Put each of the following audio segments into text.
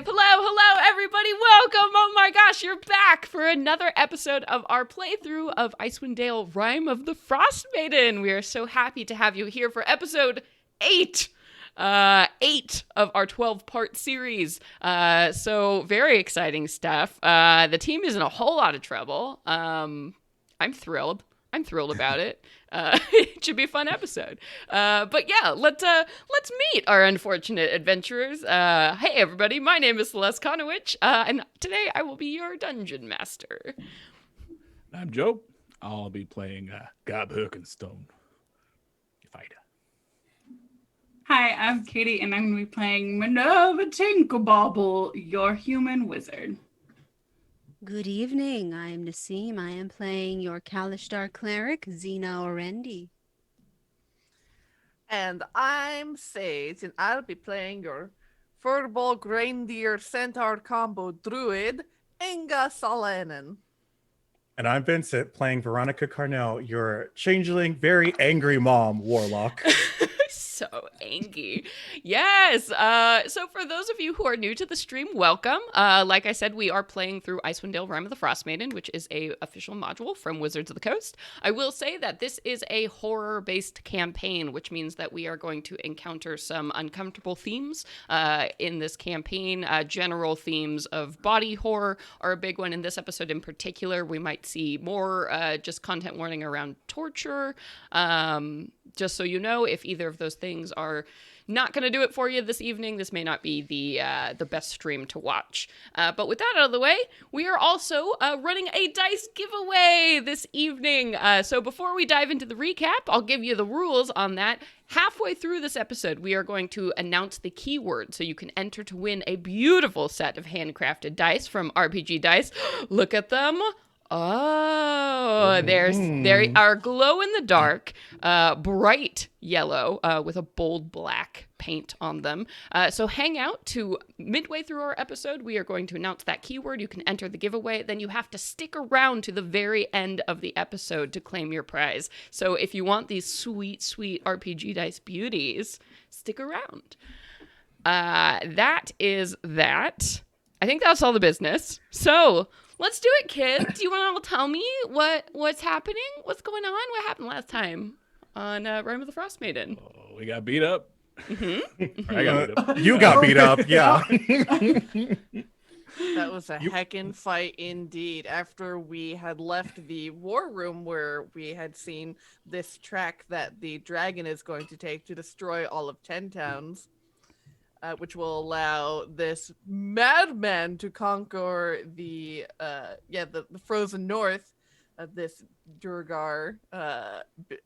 live. Hello, everybody. Welcome. Oh my gosh, you're back for another episode of our playthrough of Icewind Dale, Rime of the Frostmaiden. We are so happy to have you here for episode 8. 8 of our 12-part series. So very exciting stuff. The team is in a whole lot of trouble. I'm thrilled about it. It should be a fun episode. But yeah, let's meet our unfortunate adventurers. Hey everybody, my name is Celeste Konowich, and today I will be your dungeon master. I'm Joe. I'll be playing Gob Herkenstone. Fighter. Hi, I'm Katie, and I'm going to be playing Minerva Tinkerbobble, your human wizard. Good evening, I am Nassim. I am playing your Kalishtar cleric, Xena Orendi. And I'm Sage, and I'll be playing your Furball Reindeer Centaur combo druid, Inga Salanen. And I'm Vincent, playing Veronica Carnell, your changeling, very angry mom warlock. So angry. Yes. So for those of you who are new to the stream, welcome. Like I said, we are playing through Icewind Dale, Rime of the Frostmaiden, which is a official module from Wizards of the Coast. I will say that this is a horror-based campaign, which means that we are going to encounter some uncomfortable themes in this campaign. General themes of body horror are a big one in this episode in particular. We might see more just content warning around torture. Just so you know, if either of those things are not going to do it for you this evening, this may not be the best stream to watch. But with that out of the way, we are also running a dice giveaway this evening. So before we dive into the recap, I'll give you the rules on that. Halfway through this episode, we are going to announce the keyword so you can enter to win a beautiful set of handcrafted dice from RPG Dice. Look at them. Oh, they are glow in the dark, bright yellow with a bold black paint on them. So hang out to midway through our episode. We are going to announce that keyword. You can enter the giveaway. Then you have to stick around to the very end of the episode to claim your prize. So if you want these sweet, sweet RPG Dice beauties, stick around. That is that. I think that's all the business. So let's do it, kids. Do you want to tell me what's happening? What's going on? What happened last time on Rime of the Frostmaiden? Oh, we got beat up. Mm-hmm. I got beat up. You got beat up, yeah. That was a heckin' fight indeed. After we had left the war room where we had seen this track that the dragon is going to take to destroy all of 10 towns. Which will allow this madman to conquer the frozen north. This Durgar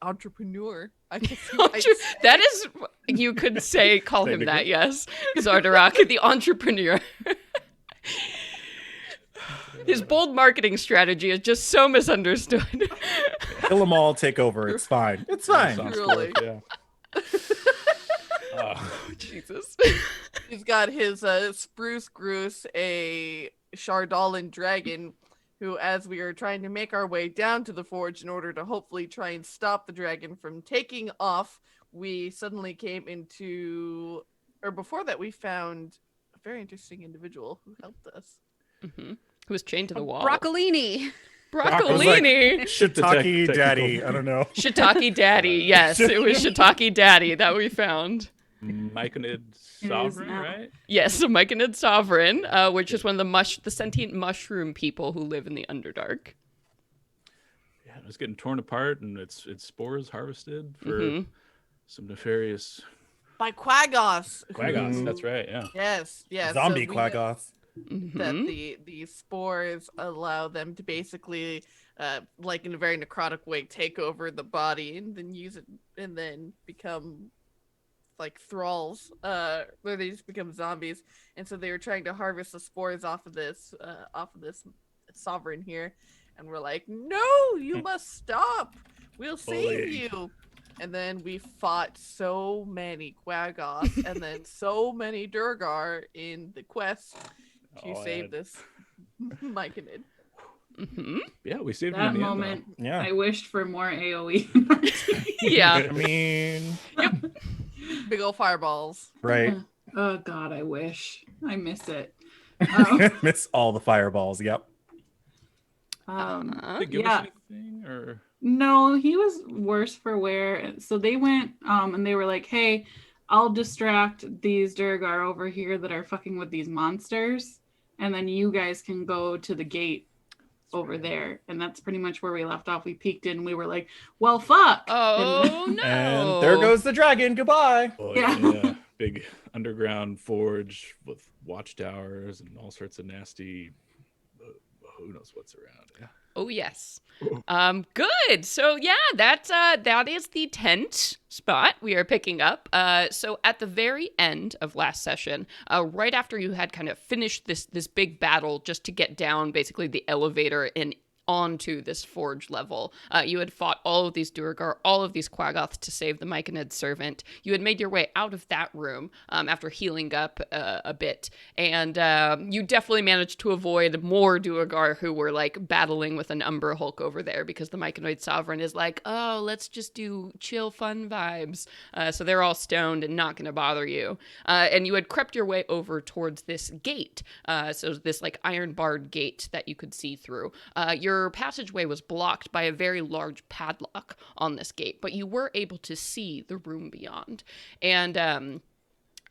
entrepreneur. That is, you could call him that, yes. Zardarok, the entrepreneur. His bold marketing strategy is just so misunderstood. Kill them all, take over. It's fine. It's fine. Truly. Yeah. Jesus. He's got his Spruce Groose, a Shardalin dragon, who, as we are trying to make our way down to the forge in order to hopefully try and stop the dragon from taking off, we suddenly came into, or before that, we found a very interesting individual who helped us. Mm-hmm. Who was chained to the wall. Broccolini. Broccolini. Shiitake daddy. I don't know. Shiitake daddy. Yes, it was Shiitake daddy that we found. Myconid Sovereign, right? Yes, a Myconid Sovereign, which is one of the sentient mushroom people who live in the Underdark. Yeah, it was getting torn apart, and its spores harvested for some nefarious... By Quaggoth. Quaggoth, that's right, yeah. Yes. Zombie Quaggoth. That the spores allow them to basically, like in a very necrotic way, take over the body and then use it and then become like thralls, where they just become zombies. And so they were trying to harvest the spores off of this sovereign here, and we're like, no, you must stop. We'll save you. And then we fought so many Quaggoth and then so many Durgar in the quest to save this Myconid. Mm-hmm. Yeah, we saved him That in the moment, end, Yeah. I wished for more AoE. Yeah. I mean, Big old fireballs. right. Oh God, I wish. I miss it. Oh. Miss all the fireballs. Yep. Uh-huh. Did they give Yeah. us anything or? No, he was worse for wear. So they went and they were like, hey, I'll distract these Durgar over here that are fucking with these monsters, and then you guys can go to the gate over there. And that's pretty much where we left off. We peeked in and we were like, well, fuck. Oh no! And there goes the dragon. Goodbye. Oh Yeah. yeah, big underground forge with watchtowers and all sorts of nasty. Who knows what's around? Yeah. Oh yes. Good. So yeah, that is the tent spot we are picking up. So at the very end of last session, right after you had kind of finished this big battle just to get down basically the elevator and onto this forge level, you had fought all of these Duergar, all of these Quaggoths to save the Myconid servant. You had made your way out of that room after healing up a bit, and you definitely managed to avoid more Duergar who were like battling with an Umber Hulk over there, because the Myconid sovereign is like, oh, let's just do chill fun vibes. So they're all stoned and not going to bother you. And you had crept your way over towards this gate, so this like iron barred gate that you could see through. Your passageway was blocked by a very large padlock on this gate, but you were able to see the room beyond. And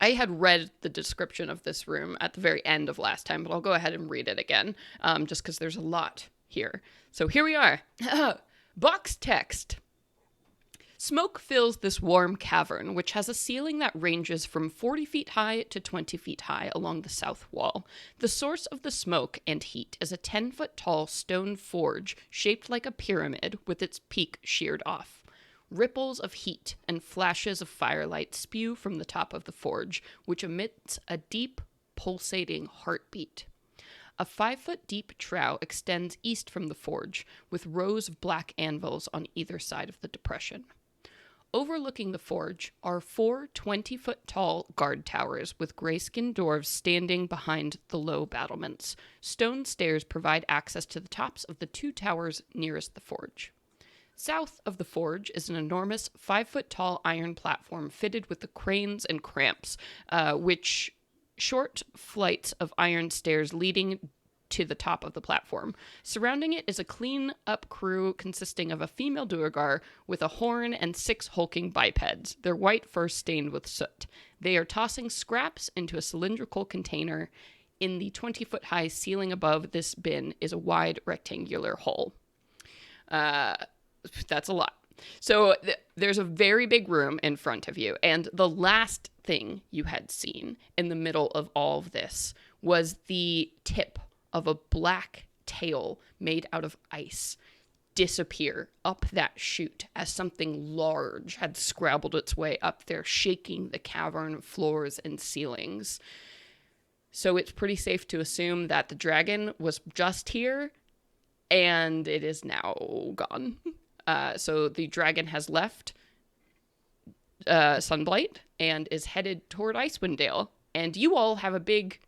I had read the description of this room at the very end of last time, but I'll go ahead and read it again, just because there's a lot here. So here we are. Box text. Smoke fills this warm cavern, which has a ceiling that ranges from 40 feet high to 20 feet high along the south wall. The source of the smoke and heat is a 10-foot-tall stone forge shaped like a pyramid with its peak sheared off. Ripples of heat and flashes of firelight spew from the top of the forge, which emits a deep, pulsating heartbeat. A 5-foot-deep trough extends east from the forge, with rows of black anvils on either side of the depression. Overlooking the forge are 4 20-foot-tall guard towers with gray-skinned dwarves standing behind the low battlements. Stone stairs provide access to the tops of the 2 towers nearest the forge. South of the forge is an enormous 5-foot-tall iron platform fitted with the cranes and cramps, which short flights of iron stairs leading to the top of the platform. Surrounding it is a clean-up crew consisting of a female duergar with a horn and 6 hulking bipeds, their white fur stained with soot. They are tossing scraps into a cylindrical container. In the 20-foot-high ceiling above this bin is a wide rectangular hole. That's a lot. So there's a very big room in front of you, and the last thing you had seen in the middle of all of this was the tip of a black tail made out of ice disappear up that chute as something large had scrabbled its way up there, shaking the cavern floors and ceilings. So it's pretty safe to assume that the dragon was just here, and it is now gone. So the dragon has left Sunblight and is headed toward Icewind Dale, and you all have a big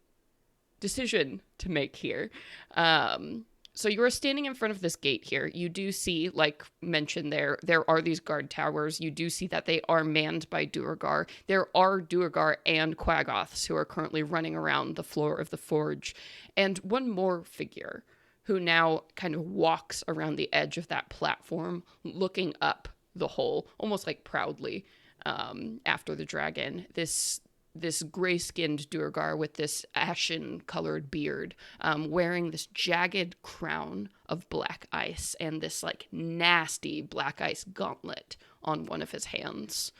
decision to make here. So you are standing in front of this gate here. You do see, like mentioned there are these guard towers. You do see that they are manned by Duergar. There are Duergar and Quaggoths who are currently running around the floor of the forge. And one more figure who now kind of walks around the edge of that platform, looking up the hole, almost like proudly, after the dragon. This gray-skinned Duergar with this ashen-colored beard, wearing this jagged crown of black ice and this, like, nasty black ice gauntlet on one of his hands.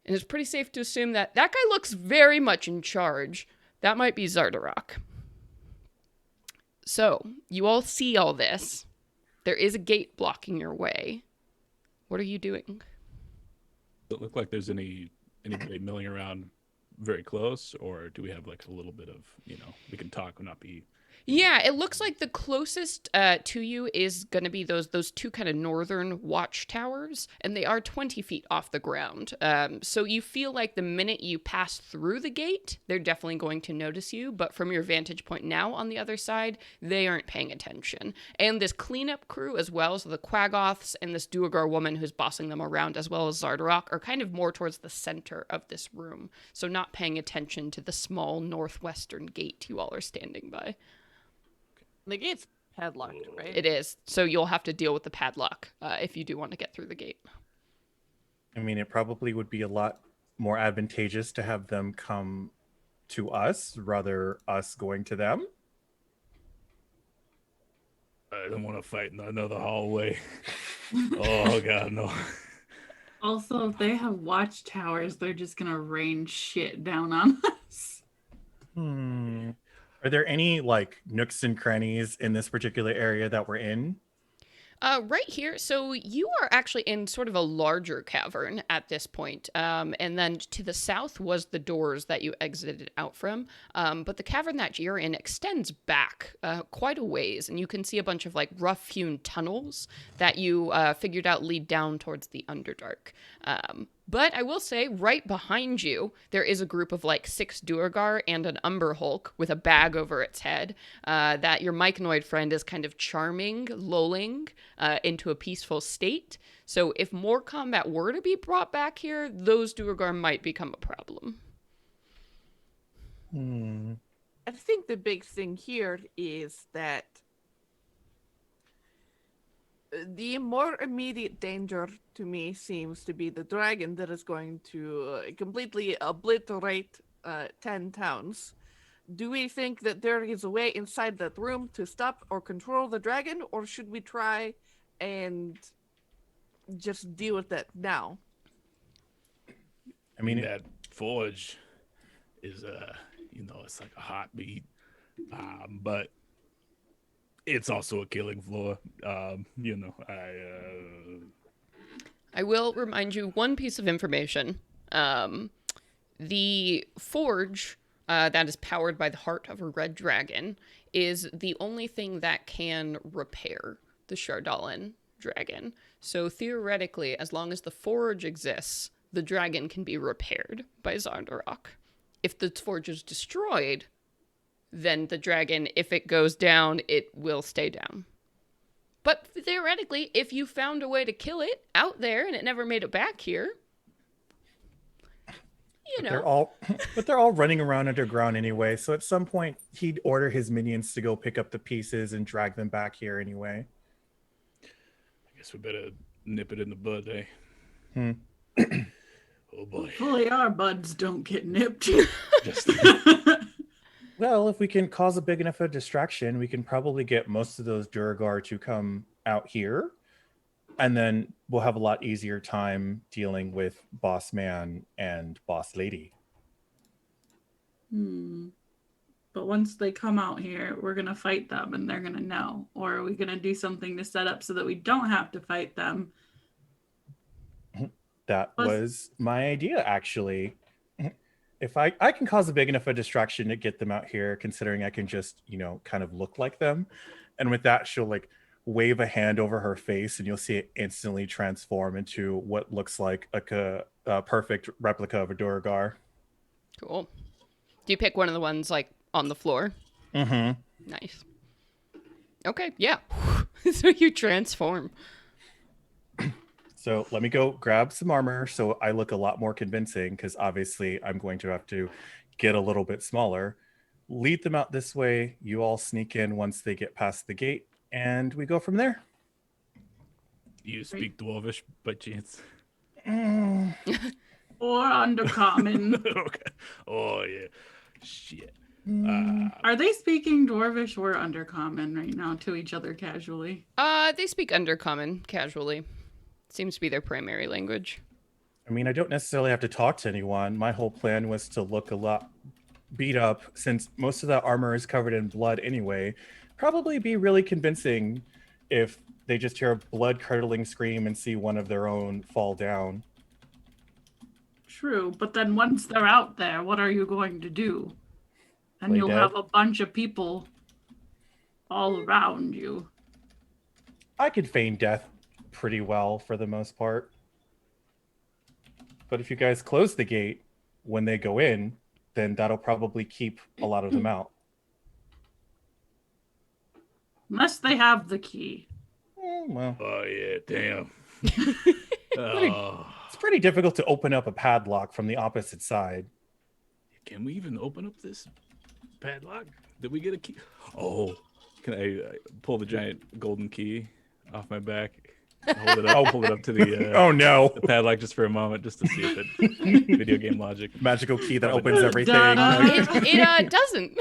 And it's pretty safe to assume that that guy looks very much in charge. That might be Zardarok. So, you all see all this. There is a gate blocking your way. What are you doing? Does it look like there's anybody milling around very close, or do we have like a little bit of, we can talk and not be Yeah, it looks like the closest to you is going to be those two kind of northern watchtowers, and they are 20 feet off the ground. So you feel like the minute you pass through the gate, they're definitely going to notice you, but from your vantage point now on the other side, they aren't paying attention. And this cleanup crew as well, so the Quaggoths and this duergar woman who's bossing them around, as well as Zardarok, are kind of more towards the center of this room, so not paying attention to the small northwestern gate you all are standing by. The gate's padlocked, right? It is. So you'll have to deal with the padlock if you do want to get through the gate. I mean, it probably would be a lot more advantageous to have them come to us rather us going to them. I don't want to fight in another hallway. Oh god, no. Also, if they have watchtowers, they're just gonna rain shit down on us. Are there any like nooks and crannies in this particular area that we're in? Right here, so you are actually in sort of a larger cavern at this point. And then to the south was the doors that you exited out from. But the cavern that you're in extends back quite a ways, and you can see a bunch of like rough-hewn tunnels that you figured out lead down towards the Underdark. But I will say, right behind you, there is a group of like 6 duergar and an Umber Hulk with a bag over its head that your myconoid friend is kind of charming, lulling into a peaceful state. So if more combat were to be brought back here, those duergar might become a problem. I think the big thing here is that the more immediate danger to me seems to be the dragon that is going to completely obliterate 10 towns. Do we think that there is a way inside that room to stop or control the dragon, or should we try and just deal with that now? I mean, that forge is, it's like a heartbeat, but it's also a killing floor. I will remind you one piece of information. The forge that is powered by the heart of a red dragon is the only thing that can repair the Shardalin dragon. So theoretically, as long as the forge exists, the dragon can be repaired by Zardarok. If the forge is destroyed, then the dragon, if it goes down, it will stay down. But theoretically, if you found a way to kill it out there and it never made it back here, they're all running around underground anyway. So at some point, he'd order his minions to go pick up the pieces and drag them back here anyway. I guess we better nip it in the bud, eh? Oh boy. Hopefully our buds don't get nipped. Just Well, if we can cause a big enough a distraction, we can probably get most of those Durgar to come out here. And then we'll have a lot easier time dealing with Boss Man and Boss Lady. But once they come out here, we're going to fight them and they're going to know. Or are we going to do something to set up so that we don't have to fight them? That was my idea, actually. If I can cause a big enough a distraction to get them out here, considering I can just, kind of look like them. And with that, she'll like wave a hand over her face and you'll see it instantly transform into what looks like a perfect replica of a Durgar. Cool. Do you pick one of the ones like on the floor? Mm-hmm. Nice. Okay, yeah. So you transform. So let me go grab some armor so I look a lot more convincing, because obviously I'm going to have to get a little bit smaller. Lead them out this way. You all sneak in once they get past the gate, and we go from there. You speak Dwarvish by chance? Or Undercommon. Okay. Oh, yeah. Shit. Are they speaking Dwarvish or Undercommon right now to each other casually? They speak Undercommon casually. Seems to be their primary language. I mean, I don't necessarily have to talk to anyone. My whole plan was to look a lot beat up, since most of that armor is covered in blood anyway. Probably be really convincing if they just hear a blood-curdling scream and see one of their own fall down. True, but then once they're out there, what are you going to do? And Play you'll dead? have a bunch of people all around you. I could feign death pretty well for the most part. But if you guys close the gate when they go in, then that'll probably keep a lot of them out. Unless they have the key. Well, Oh yeah, damn. Oh, it's pretty difficult to open up a padlock from the opposite side. can we even open up this padlock? Did we get a key? Oh, can I pull the giant golden key off my back? Hold it up. Hold it up to the Oh no. the padlock just for a moment, just to see if it video game logic. Magical key that opens everything. Da-da. It doesn't.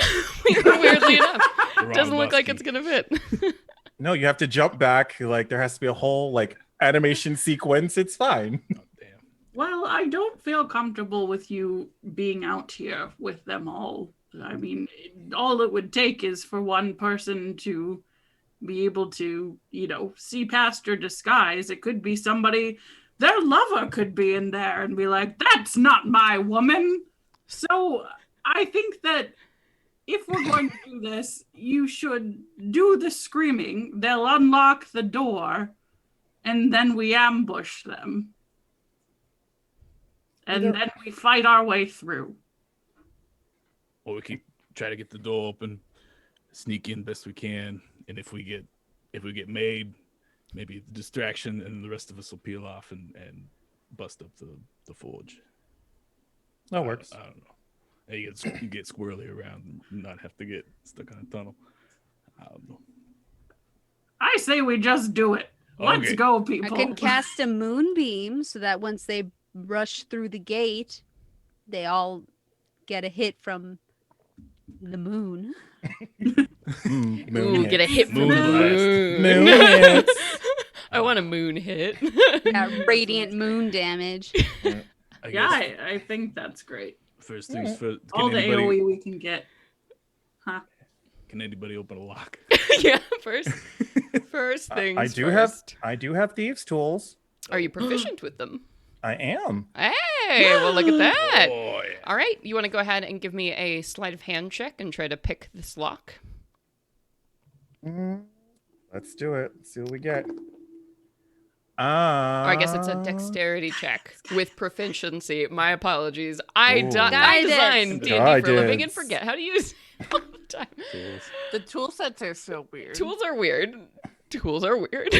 Weirdly enough, Wrong doesn't look like muskie. it's gonna fit. No, you have to jump back. Like there has to be a whole like animation sequence. It's fine. Oh, damn. Well, I don't feel comfortable with you being out here with them all. I mean, all it would take is for one person to be able to, see past your disguise. It could be somebody, their lover could be in there and be like, that's not my woman. So I think that if we're going to do this, you should do the screaming. They'll unlock the door and then we ambush them. And then we fight our way through. Or we can try to get the door open, sneak in best we can, and if we get made, maybe the distraction, and the rest of us will peel off and bust up the forge. That works. I don't know. And you get squirrely around and not have to get stuck on a tunnel. I don't know. I say we just do it. Let's Okay. go, I people. can cast a moonbeam so that once they rush through the gate, they all get a hit from the moon. Moon Ooh, hit. get a hit from Moon the blast. moon. Moon hits. I want a moon hit. That radiant moon damage. I Yeah, guess I think that's great. first things first. All the AoE we can get. Can anybody open a lock? Yeah, first things I do first. have thieves' tools. Are you proficient with them? I am. Hey, well, look at that. Oh, yeah. All right, you want to go ahead and give me a sleight of hand check and try to pick this lock? Let's do it. Let's see what we get. Or I guess it's a dexterity check with proficiency. My apologies. I Ooh. design D&D for a living and Guidance. forget how to use it all the time. Tools. The tool sets are so weird. Tools are weird. Tools are weird.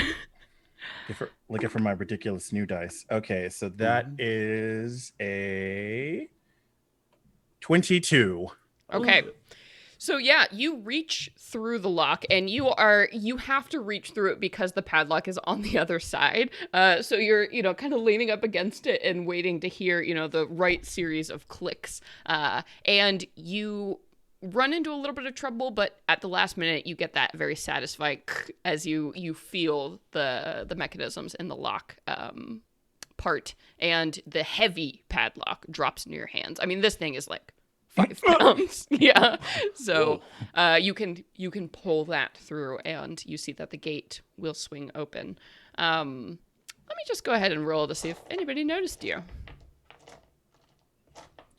Looking for my ridiculous new dice. Okay, so that is a 22. Okay. So yeah, you reach through the lock and you have to reach through it because the padlock is on the other side. So you're, kind of leaning up against it and waiting to hear, the right series of clicks. And you run into a little bit of trouble, but at the last minute you get that very satisfying as you feel the mechanisms in the lock part, and the heavy padlock drops into your hands. I mean, this thing is like 5 pounds. Yeah. So you can pull that through, and you see that the gate will swing open. Let me just go ahead and roll to see if anybody noticed you.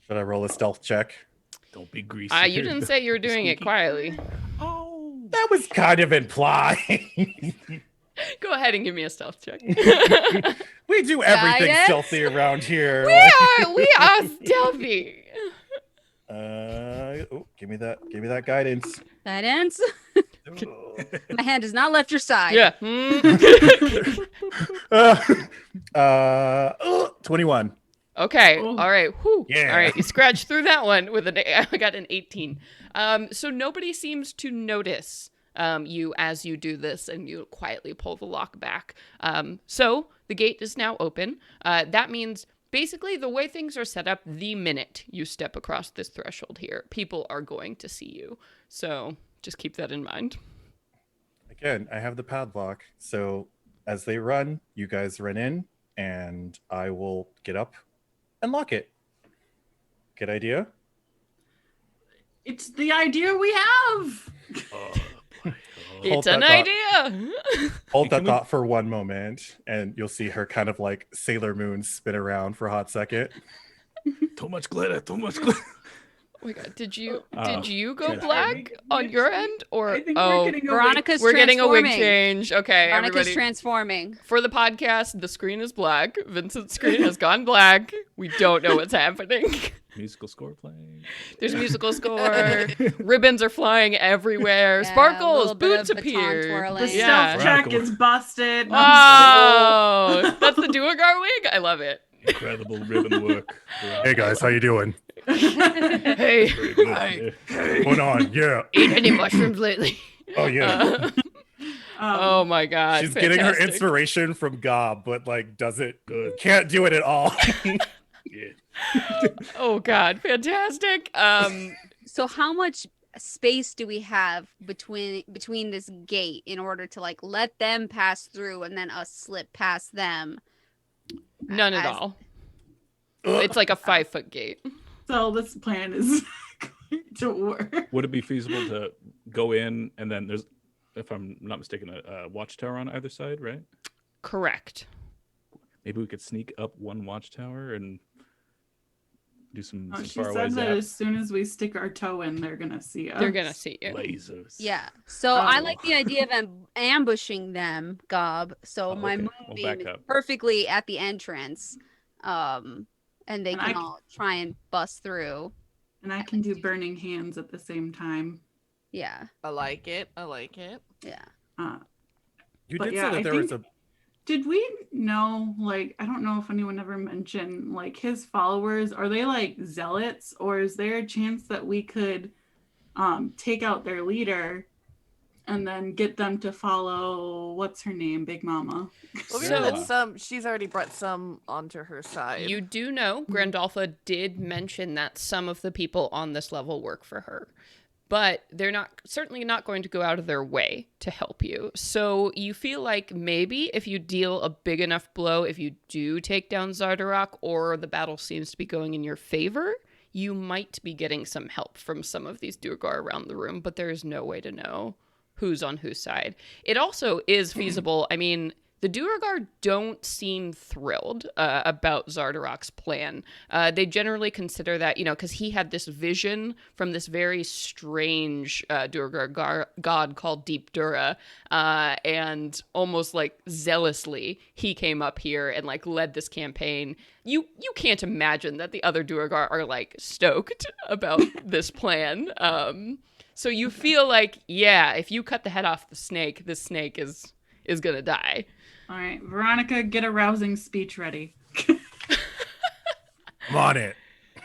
Should I roll a stealth check? Don't be greasy. You didn't say you were doing it quietly. Oh, That was kind of implied. Go ahead and give me a stealth check. We do everything Guidance? stealthy around here. we are stealthy. Give me that guidance. Guidance. My hand has not left your side. Yeah. 21. Okay. Oh. All right. Whew. Yeah. All right. You scratched through that one with I got an 18. So nobody seems to notice you as you do this, and you quietly pull the lock back. So the gate is now open. That means basically the way things are set up, the minute you step across this threshold here, people are going to see you. So just keep that in mind. Again, I have the padlock. So as they run, you guys run in, and I will get up and lock it. Good idea? It's the idea we have. Oh, boy. It's that an thought. idea. Hold that Can we- thought for one moment, and you'll see her kind of like Sailor Moon spin around for a hot second. Too much glitter. Too much glitter. Oh my god, did you go Transforming. black on your end, or I think we're getting a Veronica's we're getting a wig transforming. change? Okay, Veronica's everybody. transforming. For the podcast, the screen is black. Vincent's screen has gone black. We don't know what's happening. Musical score playing. There's a musical score. Ribbons are flying everywhere. Yeah, a Sparkles. little bit Boots of baton appear. twirling. The Yeah. stealth check Veronica. is busted. Oh, that's the duergar wig. I love it. Incredible ribbon work. Hey guys, how you doing? Hey, Very good. What's going on? Yeah. ate any mushrooms lately? Oh yeah. Oh my god. She's getting her fantastic. inspiration from Gob, but like doesn't can't do it at all. Yeah. Oh god, fantastic. So how much space do we have between this gate in order to like let them pass through and then us slip past them? None at As- all. It's like a 5-foot gate. So this plan is going to work. Would it be feasible to go in and then there's, if I'm not mistaken, a watchtower on either side, right? Correct. Maybe we could sneak up one watchtower and do some She far away said that as zaps. soon as we stick our toe in, they're gonna see us. They're gonna see you. Lasers. Yeah. So I Oh. like the idea of ambushing them, Gob. So Oh, my okay. moonbeam We'll back is up. perfectly at the entrance. And they And can I- all try and bust through. And I can do burning hands at the same time. Yeah. I like it. I like it. Yeah. You But did yeah, say that I there was a think- Did we know, like, I don't know if anyone ever mentioned, like, his followers, are they like zealots, or is there a chance that we could take out their leader and then get them to follow, what's her name, Big Mama? Well, we So- know that she's already brought some onto her side. You do know Grandolpha did mention that some of the people on this level work for her, but they're certainly not going to go out of their way to help you. So you feel like maybe if you deal a big enough blow, if you do take down Zardarok, or the battle seems to be going in your favor, you might be getting some help from some of these duergar around the room, but there is no way to know who's on whose side. It also is feasible. I mean, the duergar don't seem thrilled about Zardarok's plan. They generally consider that, because he had this vision from this very strange duergar god called Deep Dura, and almost like zealously, he came up here and like led this campaign. You can't imagine that the other duergar are like stoked about this plan. So you feel like, yeah, if you cut the head off the snake, this snake is gonna die. All right, Veronica, get a rousing speech ready. I'm on it.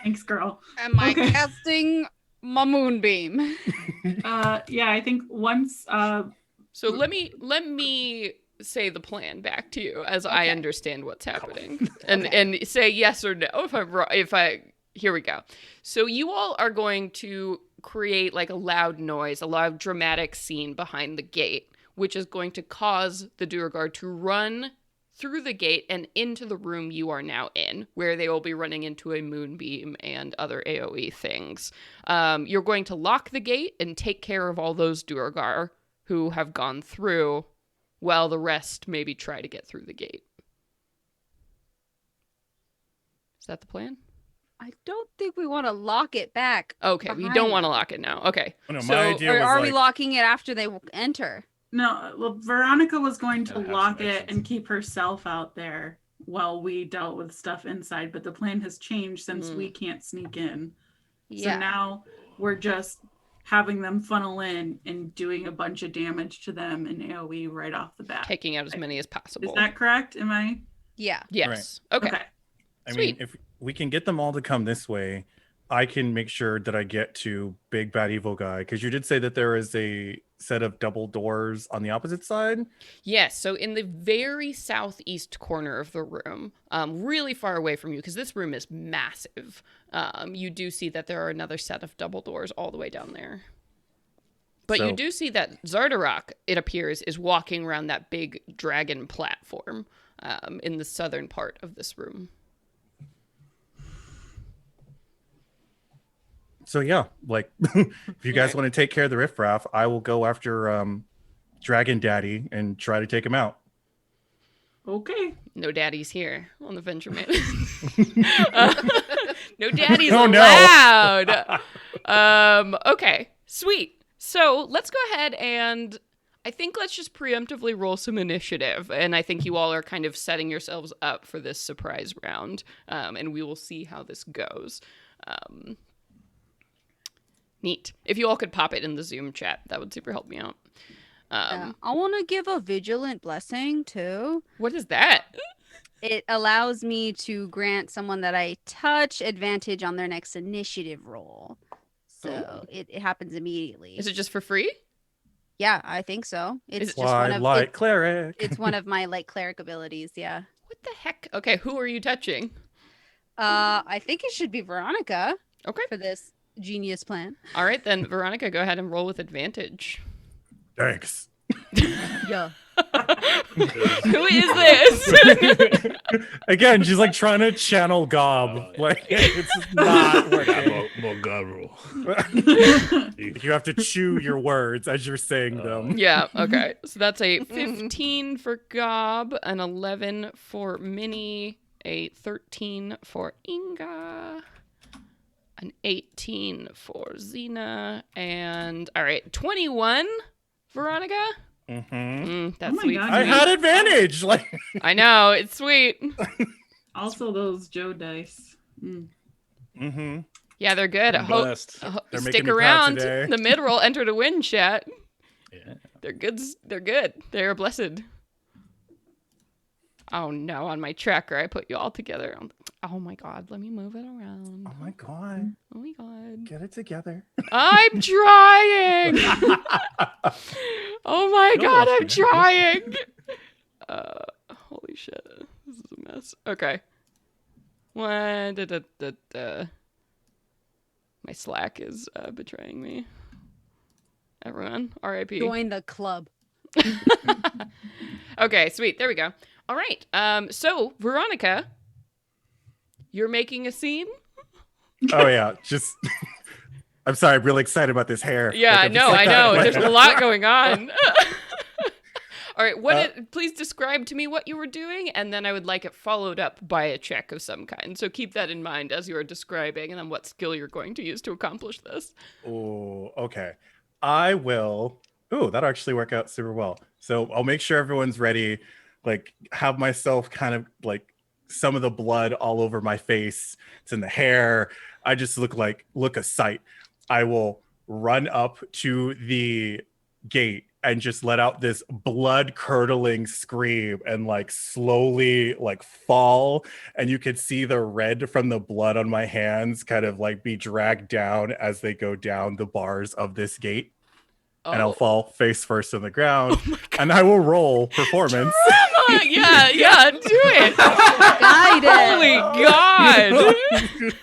Thanks, girl. Am I Okay. casting my moonbeam? Yeah, I think once So let me say the plan back to you as I Okay. understand what's happening, and say yes or no if I'm wrong. Here we go. So you all are going to create like a loud noise, a loud dramatic scene behind the gate, which is going to cause the duergar to run through the gate and into the room you are now in, where they will be running into a moonbeam and other AoE things. You're going to lock the gate and take care of all those duergar who have gone through, while the rest maybe try to get through the gate. Is that the plan? I don't think we want to lock it back. Okay, we Behind don't want to them. lock it now. Okay. Oh, no, So- my idea Or was are like, we locking it after they enter? no, well, Veronica was going to Gotta have lock some it exits. and keep herself out there while we dealt with stuff inside, but the plan has changed since we can't sneak in. Yeah. So now we're just having them funnel in and doing a bunch of damage to them in AoE right off the bat. Taking out as many as possible. Is that correct? Am I? Yeah. Yes. Okay. I Sweet. mean, if we can get them all to come this way, I can make sure that I get to Big Bad Evil Guy, because you did say that there is a set of double doors on the opposite side. Yes, so in the very southeast corner of the room, really far away from you, because this room is massive, you do see that there are another set of double doors all the way down there. But you So- do see that Zardarok, it appears, is walking around that big dragon platform in the southern part of this room. So yeah, like if you guys want to take care of the riffraff, I will go after Dragon Daddy and try to take him out. Okay. No daddy's here on the Venture Man. No daddies Oh, no. allowed. Okay, sweet. So let's go ahead and I think let's just preemptively roll some initiative. And I think you all are kind of setting yourselves up for this surprise round. And we will see how this goes. Neat. If you all could pop it in the Zoom chat, that would super help me out. I want to give a vigilant blessing too. What is that? It allows me to grant someone that I touch advantage on their next initiative roll. So it happens immediately. Is it just for free? Yeah, I think so. It's it just one of Twilight cleric. it's one of my like cleric abilities. Yeah. What the heck? Okay, who are you touching? I think it should be Veronica Okay. for this genius plan. All right, then, Veronica, go ahead and roll with advantage. Thanks. Yeah. Who is this? Again, she's like trying to channel Gob. Like it's not working. More God rule. You have to chew your words as you're saying them. Yeah, okay. So that's a 15 for Gob, an 11 for Minnie, a 13 for Inga, an 18 for Xena, and all right, 21, Veronica? Mm-hmm. That's Oh my sweet. God, I sweet. had advantage. Like I know, it's sweet. Also, those Joe dice. mm-hmm. Yeah, they're good. I'm blessed. They're making Stick me proud around. today. The mid-roll enter to win, chat. Yeah. They're good. They're good. They're blessed. Oh no, on my tracker, I put you all together. Oh my god, let me move it around. Oh my god. Oh my god. Get it together. I'm trying. Oh my No god, I'm rush, trying. Holy shit. This is a mess. Okay. My Slack is betraying me. Everyone, RIP. Join the club. Okay, sweet. There we go. All right. So Veronica, you're making a scene? Oh yeah, just I'm sorry, I'm really excited about this hair. Yeah, Like, I'm just no, like I that. know. Like- There's a lot going on. All right, please describe to me what you were doing, and then I would like it followed up by a check of some kind. So keep that in mind as you are describing, and then what skill you're going to use to accomplish this. Oh, okay. I will. Ooh, that'll actually work out super well. So I'll make sure everyone's ready. Like, have myself kind of like some of the blood all over my face. It's in the hair. I just look a sight. I will run up to the gate and just let out this blood curdling scream and like slowly like fall, and you could see the red from the blood on my hands kind of like be dragged down as they go down the bars of this gate. And I'll fall face first on the ground, and I will roll performance. Yeah, do it. Guide it. Holy god.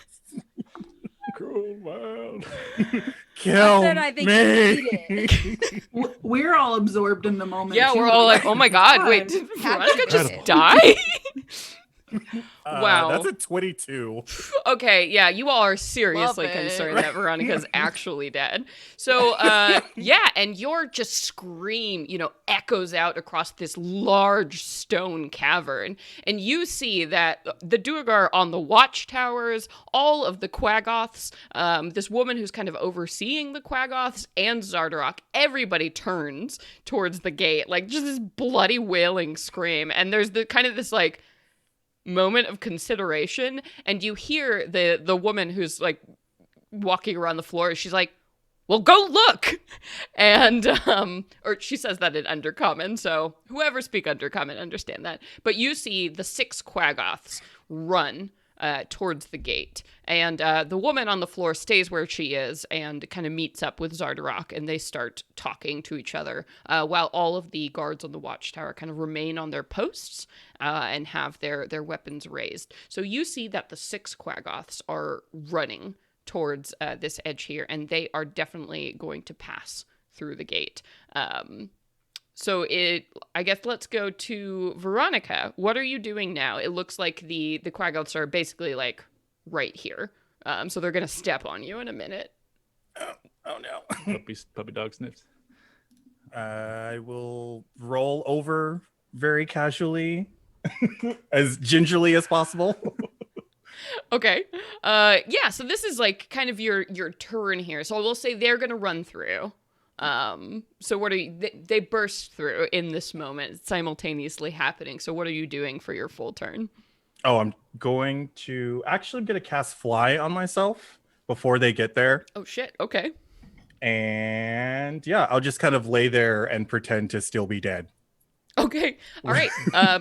Cruel world. Kill Then I think me. We're all absorbed in the moment. Yeah, too. we're all like, oh my god, wait, did Veronica just die? Wow. That's a 22. Okay, yeah, you all are seriously Love it. concerned that Veronica's actually dead. So, yeah, and your just scream, echoes out across this large stone cavern. And you see that the duergar on the watchtowers, all of the quaggoths, this woman who's kind of overseeing the quaggoths, and Zardarok, everybody turns towards the gate, like just this bloody wailing scream. And there's this like moment of consideration, and you hear the woman who's like walking around the floor, she's like, well, go look. And or she says that in Undercommon, so whoever speak Undercommon understand that. But you see the 6 quaggoths run towards the gate, and the woman on the floor stays where she is and kind of meets up with Zardarok, and they start talking to each other while all of the guards on the watchtower kind of remain on their posts and have their weapons raised. So you see that the 6 quaggoths are running towards this edge here, and they are definitely going to pass through the gate. So I guess let's go to Veronica. What are you doing now? It looks like the quaggoths are basically like right here. So they're gonna step on you in a minute. Oh no. Puppy dog sniffs. I will roll over very casually, as gingerly as possible. Okay. Yeah, so this is like kind of your turn here. So we'll say they're going to run through. So what are you, they burst through in this moment, simultaneously happening. So what are you doing for your full turn? Oh, I'm going to cast fly on myself before they get there. Oh shit. Okay. And yeah, I'll just kind of lay there and pretend to still be dead. Okay. All right.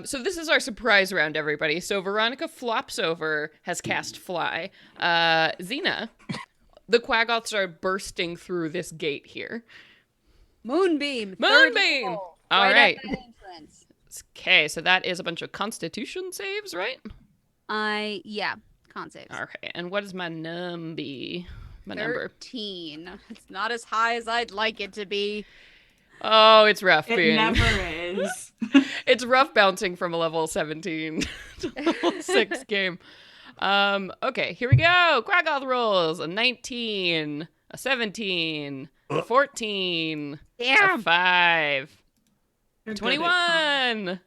So this is our surprise round, everybody. So Veronica flops over, has cast fly. Xena, the Quaggoths are bursting through this gate here. Moonbeam. Moonbeam! All All right. at that entrance. Okay, so that is a bunch of Constitution saves, right? Yeah, con saves. All right. And what is my number? My number. 13. It's not as high as I'd like it to be. Oh, it's rough. It being... never is. It's rough bouncing from a level 17 to level 6 game. Okay, here we go. Quaggoth rolls. A 19, a 17, a 14, Damn. a 5, You're good at 21,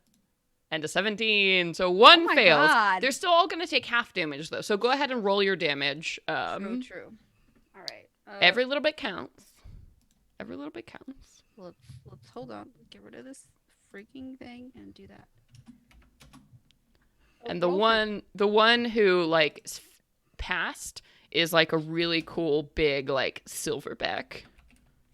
and a 17. So one Oh my fails. God. They're still all going to take half damage, though. So go ahead and roll your damage. True. All right. Every little bit counts. Every little bit counts. Let's hold on. Get rid of this freaking thing and do that. And the one who like passed is like a really cool big like silverback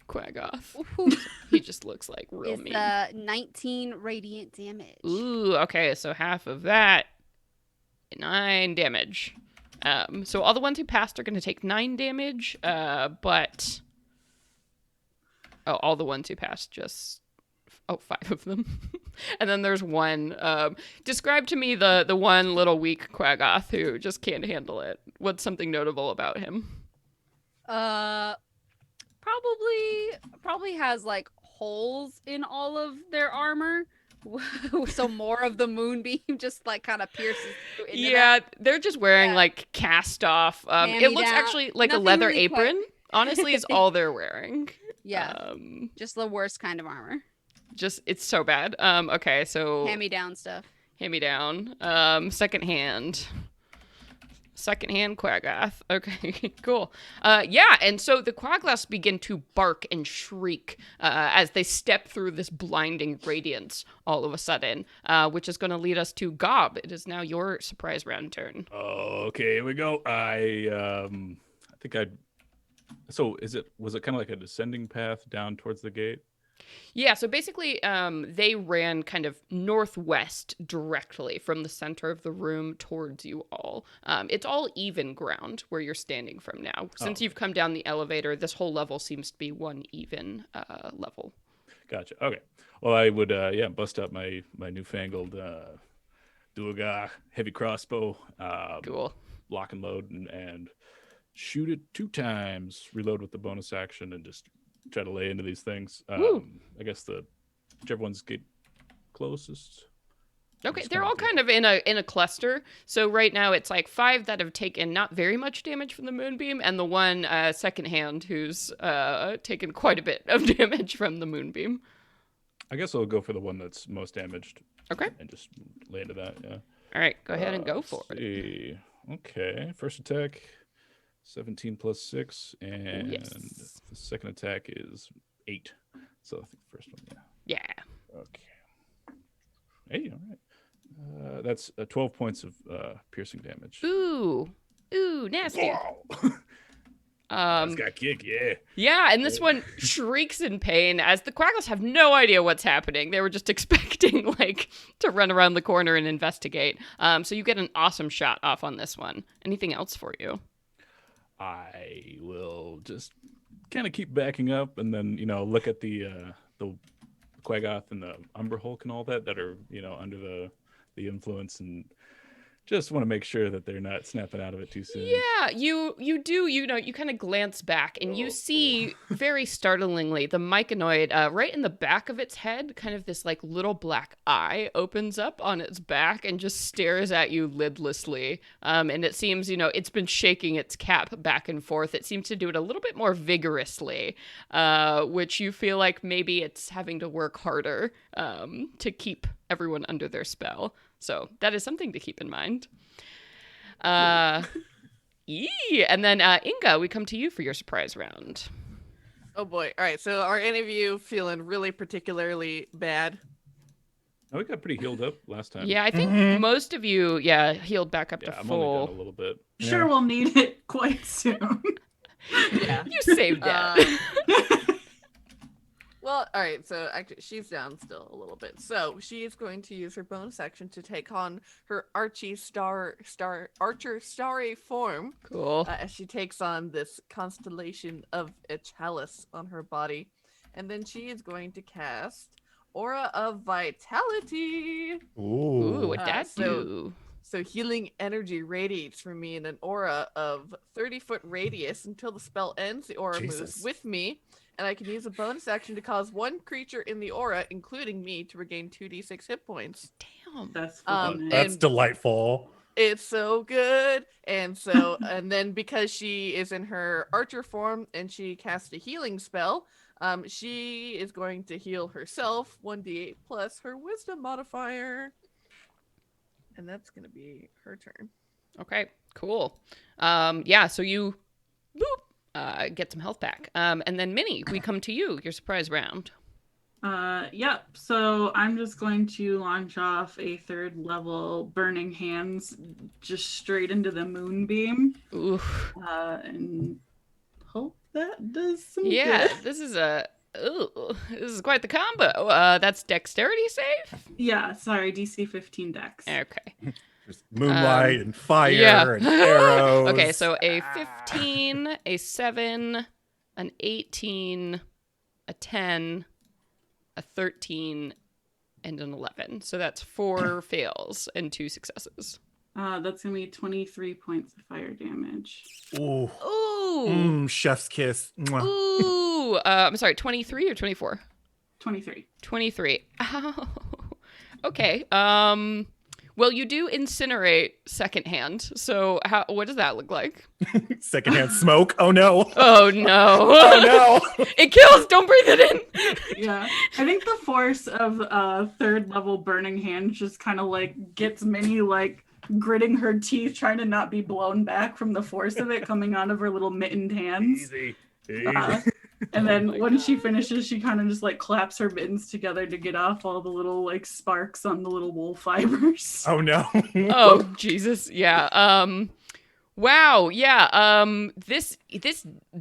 Quaggoth. He just looks like real mean. 19 radiant damage. Ooh, okay, so half of that, 9 damage. So all the ones who passed are going to take 9 damage, but all the ones who passed just 5 of them. And then there's one. Describe to me the one little weak Quaggoth who just can't handle it. What's something notable about him? Probably has like holes in all of their armor. So more of the moonbeam just like kind of pierces through into that. They're just wearing like cast off. It looks Hand-me-down. actually like Nothing a leather really quite- apron. Honestly, is all they're wearing. Yeah. Just the worst kind of armor. Just it's so bad. Okay, so Hand me down stuff. hand me down. Second hand Quaggoth. Okay, cool. Yeah, and so the Quaggoths begin to bark and shriek as they step through this blinding radiance all of a sudden, which is going to lead us to Gob. It is now your surprise round turn. Okay, here we go. I think I. So was it kind of like a descending path down towards the gate? Yeah, so basically they ran kind of northwest directly from the center of the room towards you all. It's all even ground where you're standing from now. Since you've come down the elevator, this whole level seems to be one even level. Gotcha. Okay. Well, I would bust out my newfangled duergar heavy crossbow. Cool. Lock and load and shoot it 2 times. Reload with the bonus action and just try to lay into these things. I guess whichever ones get closest. Okay, they're all kind of in a cluster. So right now it's like 5 that have taken not very much damage from the moonbeam, and the one second hand who's taken quite a bit of damage from the moonbeam. I guess I'll go for the one that's most damaged. Okay. And just lay into that. Yeah. All right, go ahead and go for it. it. Okay, first attack. 17 plus 6, and Yes. the second attack is 8. So I think the first one, Yeah. Okay. Hey, all right. That's 12 points of piercing damage. Ooh, nasty. Wow. It's got kick, yeah. Yeah, and this one shrieks in pain as the Quaggoths have no idea what's happening. They were just expecting like to run around the corner and investigate. So you get an awesome shot off on this one. Anything else for you? I will just kind of keep backing up and then, look at the Quaggoth and the Umber Hulk and all that are, under the influence, and just want to make sure that they're not snapping out of it too soon. Yeah, you do, you kind of glance back and you see very startlingly the myconoid right in the back of its head, kind of this like little black eye opens up on its back and just stares at you lidlessly. And it seems, it's been shaking its cap back and forth. It seems to do it a little bit more vigorously, which you feel like maybe it's having to work harder to keep everyone under their spell. So that is something to keep in mind. And then Inga, we come to you for your surprise round. Oh boy. All right. So are any of you feeling really particularly bad? Oh, we got pretty healed up last time. Yeah, I think most of you, healed back up Yeah, to I'm only down a full. little bit. Sure, Yeah. we'll need it quite soon. Yeah. You saved it. Well, all right. So actually, she's down still a little bit. So she is going to use her bonus action to take on her archer starry form Cool. as she takes on this constellation of a chalice on her body, and then she is going to cast Aura of Vitality. Ooh, what Uh, that so- do? So healing energy radiates from me in an aura of 30-foot radius until the spell ends. The aura moves Jesus. with me, and I can use a bonus action to cause one creature in the aura, including me, to regain 2d6 hit points. Damn. That's Um, fucking That's and- delightful. It's so good. And so, and then because she is in her archer form and she casts a healing spell, she is going to heal herself 1d8 plus her wisdom modifier. And that's going to be her turn. Okay, cool. So you get some health back. And then Minnie, we come to you, your surprise round. Yep. So I'm just going to launch off a 3rd level Burning Hands just straight into the moonbeam, Oof. and hope that does some Yeah, good. this is quite the combo. That's dexterity save? Yeah, sorry, DC 15 Dex. Okay. There's moonlight and fire yeah. and arrows. Okay, so a 15, a 7, an 18, a 10, a 13, and an 11. So that's 4 fails and 2 successes. That's gonna be 23 points of fire damage. Ooh. Ooh. Chef's kiss. Mwah. Ooh. I'm sorry, 23 or 24? 23. 23. Ow. Okay. Well, you do incinerate secondhand. So what does that look like? Secondhand smoke. Oh no. Oh no. Oh no. It kills. Don't breathe it in. Yeah, I think the force of 3rd level Burning Hands just kind of like gets Minnie like gritting her teeth, trying to not be blown back from the force of it coming out of her little mittened hands. Easy. And then my when she finishes, she kind of just like claps her mittens together to get off all the little like sparks on the little wool fibers. Oh no. Oh Jesus. Yeah. Wow. Yeah. This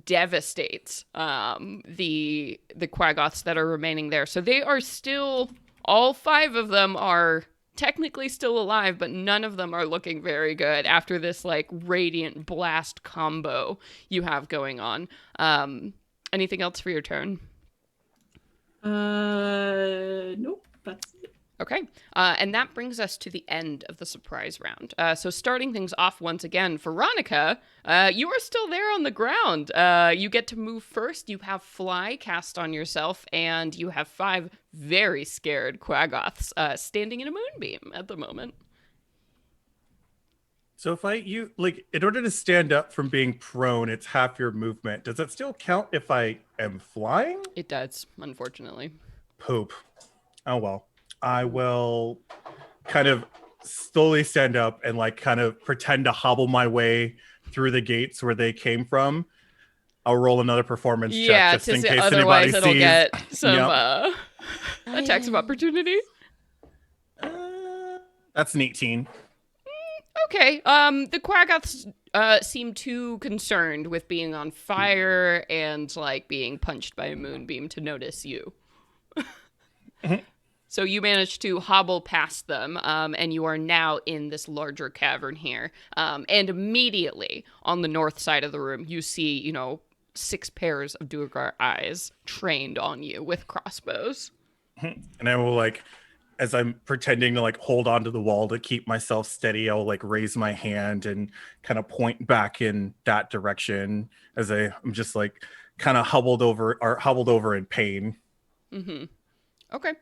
devastates the Quaggoths that are remaining there. So they are still, all 5 of them are technically still alive, but none of them are looking very good after this like radiant blast combo you have going on. Anything else for your turn? Nope, that's it. Okay. And that brings us to the end of the surprise round. So starting things off once again, Veronica, you are still there on the ground. You get to move first. You have Fly cast on yourself, and you have 5 very scared Quaggoths standing in a moonbeam at the moment. So if in order to stand up from being prone, it's half your movement. Does it still count if I am flying? It does, unfortunately. Poop. Oh well. I will kind of slowly stand up and like kind of pretend to hobble my way through the gates where they came from. I'll roll another performance check just in case otherwise anybody it'll sees. get some Yep. attacks of opportunity. That's an 18. Okay. The Quaggoths seem too concerned with being on fire and like being punched by a moonbeam to notice you. So you managed to hobble past them, and you are now in this larger cavern here. And immediately on the north side of the room, you see, 6 pairs of duergar eyes trained on you with crossbows. And I will as I'm pretending to hold onto the wall to keep myself steady, I'll raise my hand and kind of point back in that direction as I'm just kind of hobbled over in pain. Mm-hmm. Okay.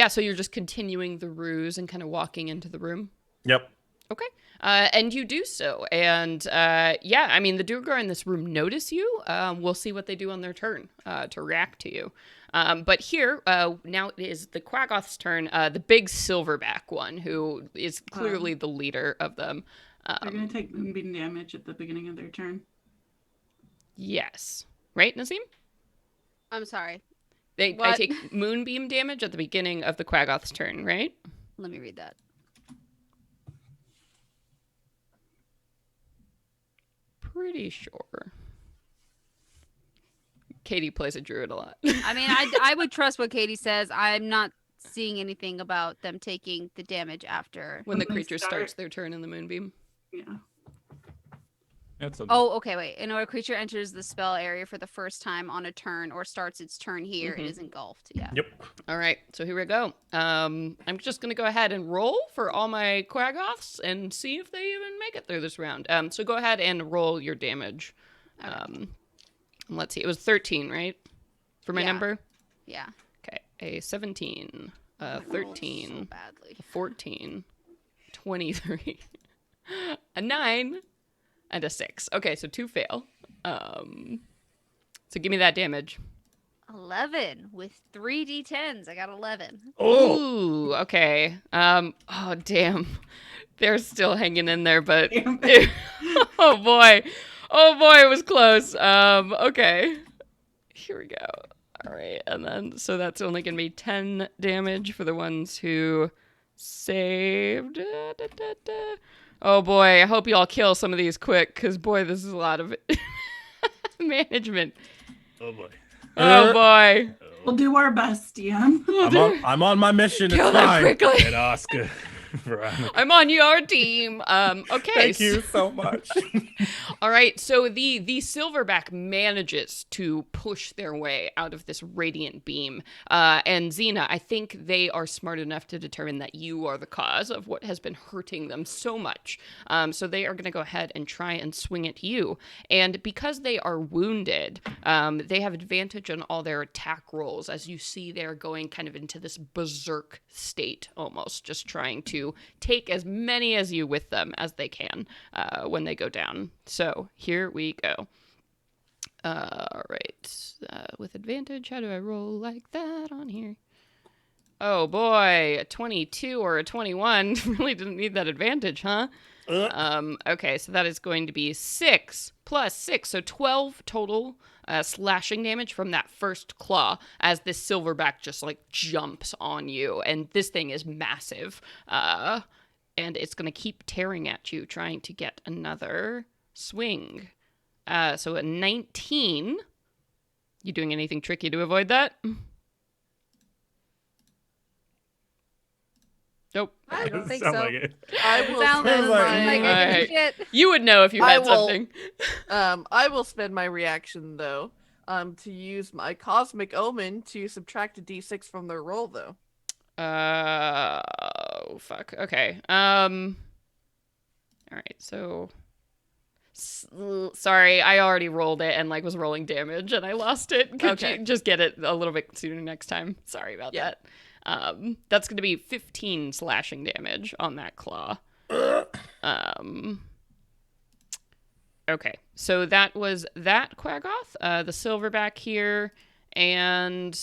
So you're just continuing the ruse and kind of walking into the room. Yep. Okay. And you do so. And the Durgar in this room notice you. We'll see what they do on their turn to react to you. But here, now it is the Quaggoth's turn, the big silverback one, who is clearly the leader of them. They're gonna take moonbeam damage at the beginning of their turn. Yes. Right, Nazim? I'm sorry. I What? take moonbeam damage at the beginning of the Quaggoth's turn, right? Let me read that. Pretty sure. Katie plays a druid a lot. I mean, I would trust what Katie says. I'm not seeing anything about them taking the damage after. when the When they creature start- starts their turn in the moonbeam. Yeah. That's a, Oh, okay, wait. And when a creature enters the spell area for the first time on a turn or starts its turn here, Mhm. it is engulfed. Yeah. Yep. All right, so here we go. I'm just gonna go ahead and roll for all my Quaggoths and see if they even make it through this round. So go ahead and roll your damage. Okay. Let's see, it was 13, right? For my Yeah. number. Yeah. Okay, a 17, a I rolled so 13, badly. a 14, 23, a 9, and a 6. Okay, so 2 fail. So give me that damage. 11 with 3d10s. I got 11. Oh, Ooh, okay. Oh damn. They're still hanging in there, but Damn it. oh boy. Oh boy, it was close. Okay. Here we go. All right, and then so that's only gonna be 10 damage for the ones who saved. Oh boy, I hope you all kill some of these quick, because boy, this is a lot of management. oh boy. Oh boy. We'll do our best, DM. I'm on my mission. It's Kill them fine. quickly. And Oscar. Veronica. I'm on your team. Okay. Thank you so much. All right. So the silverback manages to push their way out of this radiant beam. And Xena, I think they are smart enough to determine that you are the cause of what has been hurting them so much. So they are going to go ahead and try and swing at you. And because they are wounded, they have advantage on all their attack rolls. As you see, they're going kind of into this berserk state almost, just trying to take as many as you with them as they can when they go down. So here we go. All right. With advantage, how do I roll like that on here? Oh boy, a 22 or a 21. Really didn't need that advantage, huh? Okay, so that is going to be 6 plus 6, so 12 total slashing damage from that first claw as this silverback just like jumps on you. And this thing is massive. And it's going to keep tearing at you, trying to get another swing. So a 19. You doing anything tricky to avoid that? Nope. I don't think Sound so. like it. I will Sounds spend like- my like Alright. I can shit. You would know if you I had will- something. I will spend my reaction though to use my cosmic omen to subtract a d6 from their roll though. Oh fuck. Okay. All right. So sorry, I already rolled it and like was rolling damage and I lost it. Could Okay. you just get it a little bit sooner next time? Sorry about Yeah. that. That's going to be 15 slashing damage on that claw. Okay, so that was that Quaggoth, the silverback here, and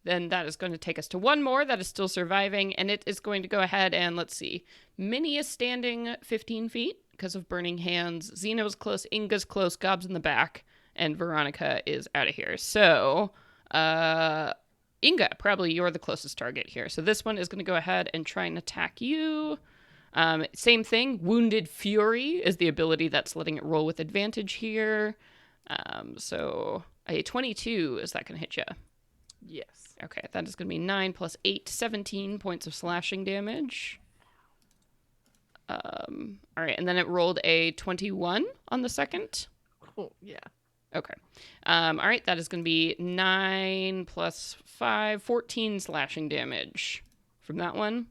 then that is going to take us to one more that is still surviving, and it is going to go ahead and, let's see, Minnie is standing 15 feet because of burning hands, Xeno's close, Inga's close, Gob's in the back, and Veronica is out of here. So, Inga, probably you're the closest target here. So this one is going to go ahead and try and attack you. Same thing. Wounded Fury is the ability that's letting it roll with advantage here. So a 22, is that going to hit you? Yes. Okay, that is going to be 9 plus 8, 17 points of slashing damage. All right, and then it rolled a 21 on the second. Oh, yeah. Okay. All right, that is going to be 9 plus 5, 14 slashing damage from that one.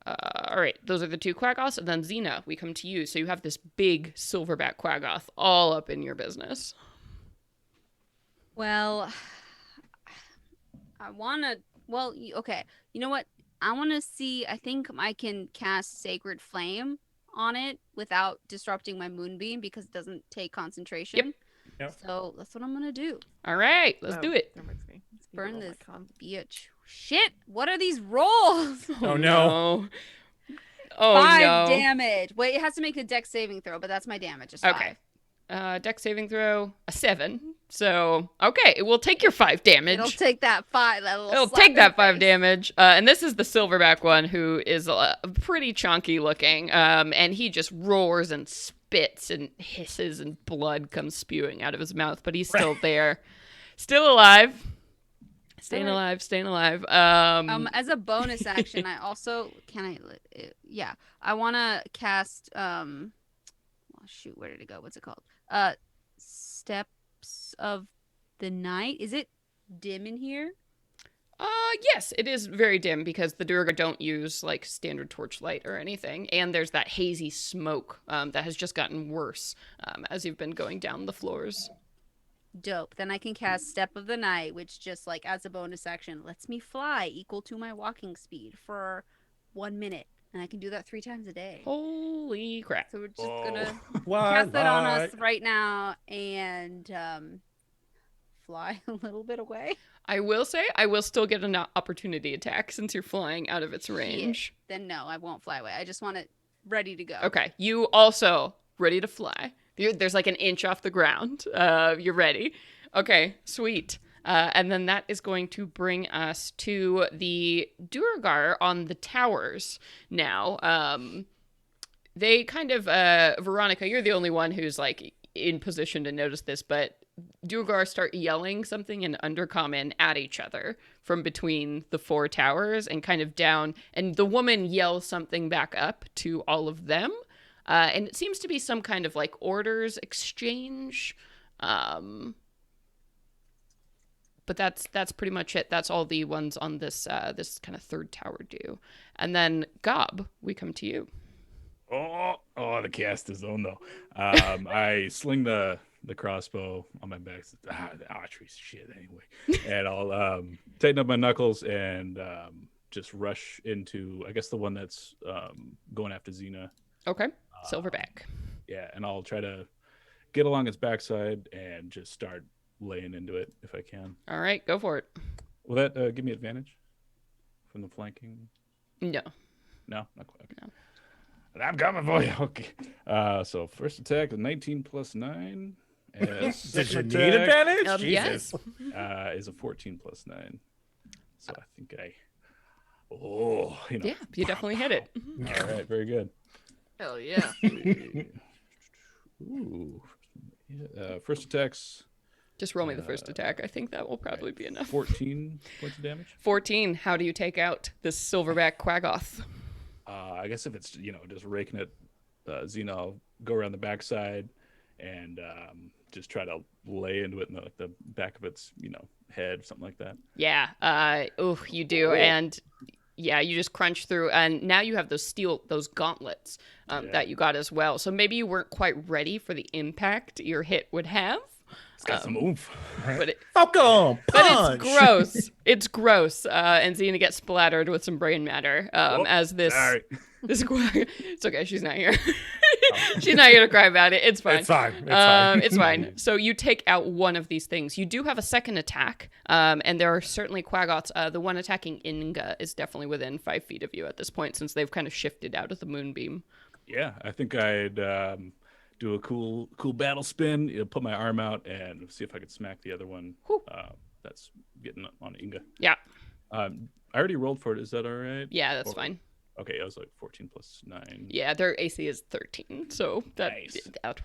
All right, those are the two Quaggoths, and then Xena, we come to you. So you have this big silverback Quaggoth all up in your business. Well, I want to. Well, okay. You know what? I want to see. I think I can cast Sacred Flame on it without disrupting my moonbeam because it doesn't take concentration. Yep. So that's what I'm gonna do. All right, let's do it. That reminds me. Let's Burn roll my this con. bitch. Shit! What are these rolls? Oh, no. Oh 5 no. damage. Wait, it has to make a dex saving throw, but that's my damage. It's 5. Okay. Dex saving throw, a 7. So, okay, it will take your 5 damage. It'll take that 5. It'll take that 5 damage. And this is the silverback one who is pretty chunky looking. And he just roars and spits and hisses and blood comes spewing out of his mouth. But he's still there. Still alive. Staying alive. As a bonus action, I also I want to cast shoot, where did it go? What's it called? Steps of the Night. Is it dim in here? Yes, it is very dim because the Durgar don't use like standard torchlight or anything, and there's that hazy smoke that has just gotten worse as you've been going down the floors. Dope. Then I can cast Step of the Night, which just like as a bonus action lets me fly equal to my walking speed for 1 minute. And I can do that 3 times a day. Holy crap. So we're just gonna Why cast that on lie? us right now and fly a little bit away. I will say, I will still get an opportunity attack since you're flying out of its range. Then no, I won't fly away. I just want it ready to go. Okay, you also ready to fly. There's like an inch off the ground. You're ready. Okay, sweet. And then that is going to bring us to the duergar on the towers now. They kind of, Veronica, you're the only one who's like in position to notice this, but duergar start yelling something in Undercommon at each other from between the 4 towers and kind of down. And the woman yells something back up to all of them. And it seems to be some kind of like orders exchange. But that's pretty much it. That's all the ones on this this kind of 3rd tower do. And then Gob, we come to you. Oh, the cast is on though. I sling the crossbow on my back. The archery's shit anyway. And I'll tighten up my knuckles and just rush into, I guess, the one that's going after Xena. Okay, silverback. Yeah, and I'll try to get along its backside and just start laying into it if I can. All right, go for it. Will that give me advantage from the flanking? No. No, not quite. Okay. No. I'm coming for you. Okay. So first attack, a 19 plus 9. Did you need advantage? Yes. Is a 14 plus 9. So I think Yeah, you definitely hit it. All right, very good. Hell yeah. Ooh. First attack's Just roll me the first attack. I think that will probably be enough. 14 points of damage. 14. How do you take out this silverback quaggoth? I guess if it's, just raking it, Xena, I'll go around the backside and just try to lay into it in the back of its, head, something like that. Yeah. You do. And yeah, you just crunch through. And now you have those gauntlets that you got as well. So maybe you weren't quite ready for the impact your hit would have. It's got some oomph. But Falcon, But it's gross. It's gross. And Xena gets splattered with some brain matter as this. Sorry. It's okay. She's not here. She's not here to cry about it. It's fine. It's fine. It's fine. It's fine. So you take out one of these things. You do have a second attack, and there are certainly quaggoths. The one attacking Inga is definitely within 5 feet of you at this point, since they've kind of shifted out of the moonbeam. Yeah, I think I'd do a cool battle spin, put my arm out, and see if I could smack the other one that's getting on Inga. Yeah. I already rolled for it. Is that all right? Yeah, that's fine. Okay, I was like 14 plus 9. Yeah, their AC is 13, so that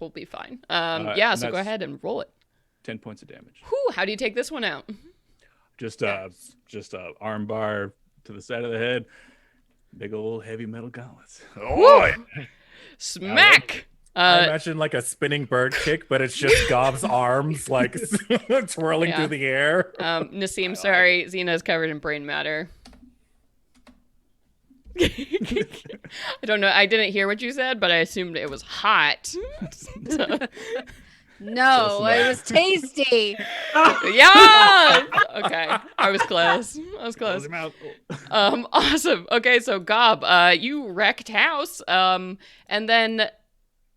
will be fine. So go ahead and roll it. 10 points of damage. Whew, how do you take this one out? Just a arm bar to the side of the head. Big old heavy metal gauntlets. Oh, yeah. Smack! I imagine like a spinning bird kick, but it's just Gob's arms like twirling through the air. Nassim, sorry, Xena's covered in brain matter. I don't know. I didn't hear what you said, but I assumed it was hot. No, it was tasty. Yeah. Okay. I was close. Close your mouth. Awesome. Okay, so Gob, you wrecked house. And then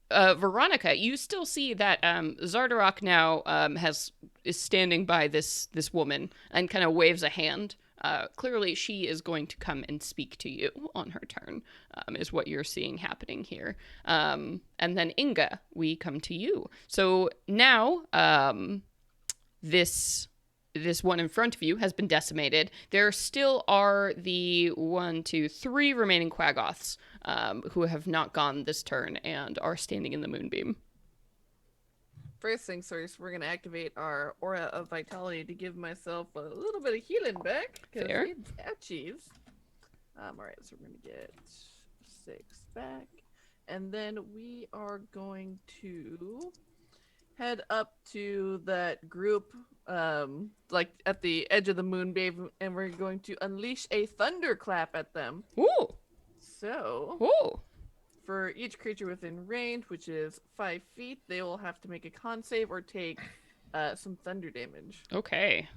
Veronica, you still see that Zardarok now is standing by this woman and kind of waves a hand clearly she is going to come and speak to you on her turn, is what you're seeing happening here. And then Inga, we come to you. So now this one in front of you has been decimated. There still are the 3 remaining Quaggoths who have not gone this turn and are standing in the moonbeam. First things first, we're gonna activate our Aura of Vitality to give myself a little bit of healing back. Fair. It's ouchies. Alright, so we're gonna get 6 back. And then we are going to head up to that group, like at the edge of the moonbeam, and we're going to unleash a thunderclap at them. Ooh. So, Ooh. for each creature within range, which is 5 feet, they will have to make a con save or take some thunder damage. Okay.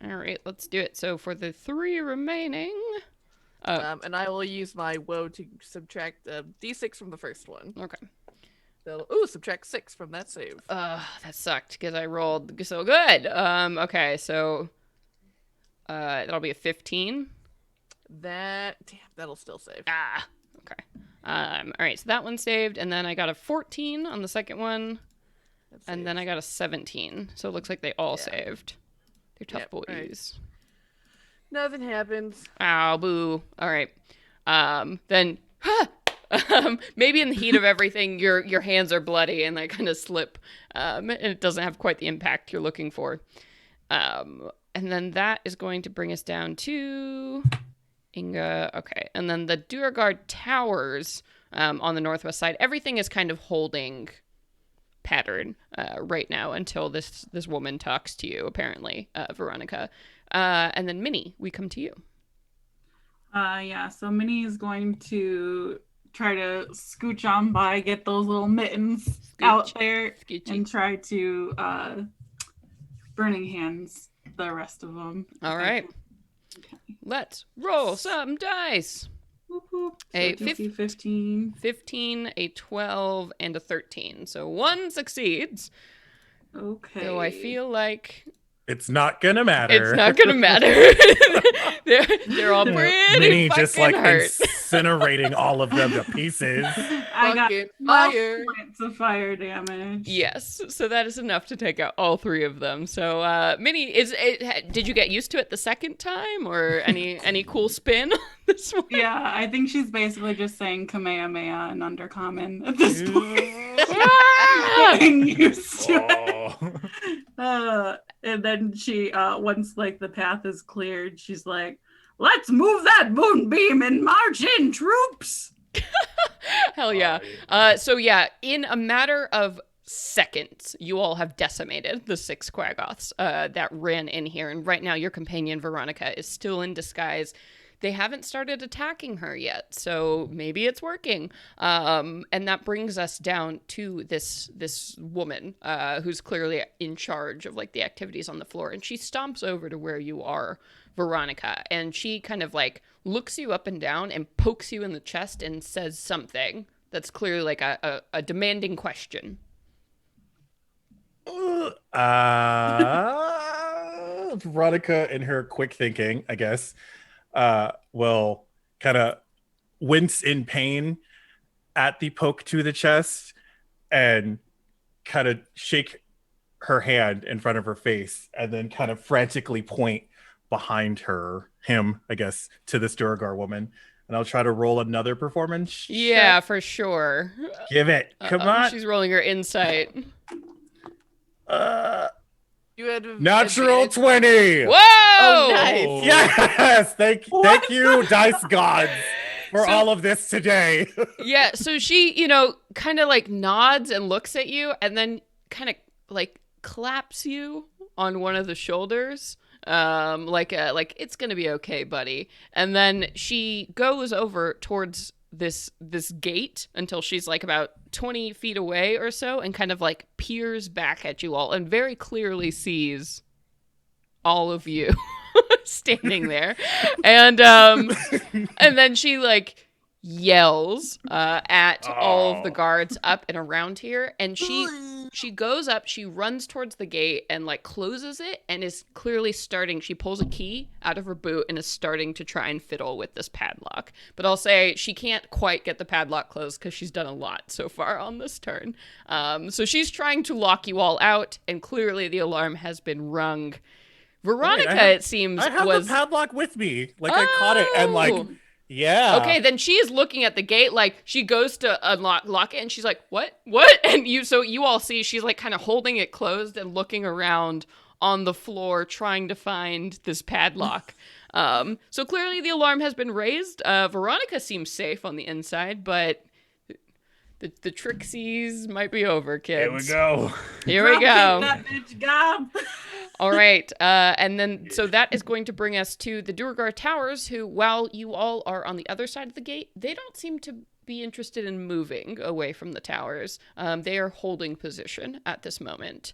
All right, let's do it. So for the 3 remaining... And I will use my woe to subtract d6 from the first one. Okay. So, subtract 6 from that save. That sucked because I rolled so good. Okay, so that'll be a 15. That'll still save. Okay. All right, so that one saved, and then I got a 14 on the second one, and then I got a 17. So it looks like they all saved. They're tough boys. Right. Nothing happens. Ow, boo. All right. Then, maybe in the heat of everything, your hands are bloody and they kind of slip, and it doesn't have quite the impact you're looking for. And then that is going to bring us down to Inga. Okay, and then the Durgar Towers on the northwest side. Everything is kind of holding pattern right now until this woman talks to you, apparently, Veronica. And then Minnie, we come to you. So Minnie is going to try to scooch on by, get those little mittens out there, and try to burning hands the rest of them. All right. Okay. Let's roll some dice. Whoop. A So DC 15. 15, a 12, and a 13. So one succeeds. Okay. Though I feel like It's not gonna matter. it's not going to matter. they're all pretty Minnie fucking just like hurt. incinerating all of them to pieces. I got Fucking 12 fire. points of fire damage. Yes, so that is enough to take out all 3 of them. So, Minnie, did you get used to it the second time, or any cool spin on this one? Yeah, I think she's basically just saying Kamehameha and Undercommon at this point. Ah! Getting used to it. Oh. And then she, once like the path is cleared, she's like, "Let's move that moonbeam and march in, troops!" Hell yeah. So yeah, in a matter of seconds, you all have decimated the 6 Quaggoths that ran in here. And right now, your companion, Veronica, is still in disguise. They haven't started attacking her yet, so maybe it's working. And that brings us down to this woman who's clearly in charge of like the activities on the floor. And she stomps over to where you are, Veronica, and she kind of like looks you up and down and pokes you in the chest and says something that's clearly like a demanding question. Veronica, in her quick thinking, I guess, will kind of wince in pain at the poke to the chest and kind of shake her hand in front of her face and then kind of frantically point behind him, I guess, to this Durgar woman. And I'll try to roll another performance. Yeah, check. for sure. Give it. Come on. She's rolling her insight. You had Natural advantage. 20. Whoa! Oh, nice. Yes. Thank you, dice gods, for So- all of this today. Yeah, so she, kind of like nods and looks at you and then kind of like claps you on one of the shoulders. Like it's gonna be okay, buddy. And then she goes over towards this gate until she's like about 20 feet away or so and kind of like peers back at you all and very clearly sees all of you standing there. And then she like yells at all of the guards up and around here, and she she goes up, she runs towards the gate and like closes it and is clearly starting. She pulls a key out of her boot and is starting to try and fiddle with this padlock. But I'll say she can't quite get the padlock closed because she's done a lot so far on this turn. So she's trying to lock you all out, and clearly the alarm has been rung. Veronica, it seems, I have was the padlock with me. Like I caught it and like, Oh! yeah. Okay, then she is looking at the gate, like she goes to lock it, and she's like, "What? And you all see she's like kind of holding it closed and looking around on the floor, trying to find this padlock. So clearly the alarm has been raised. Veronica seems safe on the inside, but the Trixies might be over, kids. Here we go. Here we go. That bitch, Gob. All right, and then so that is going to bring us to the Durgar Towers, who, while you all are on the other side of the gate, they don't seem to be interested in moving away from the towers. They are holding position at this moment,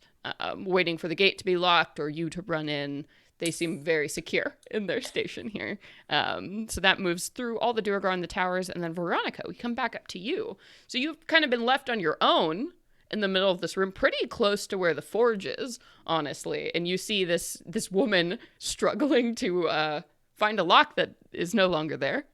waiting for the gate to be locked or you to run in. They seem very secure in their station here. So that moves through all the Duergar on the towers, and then Veronica, we come back up to you. So you've kind of been left on your own in the middle of this room, pretty close to where the forge is, honestly. And you see this woman struggling to find a lock that is no longer there.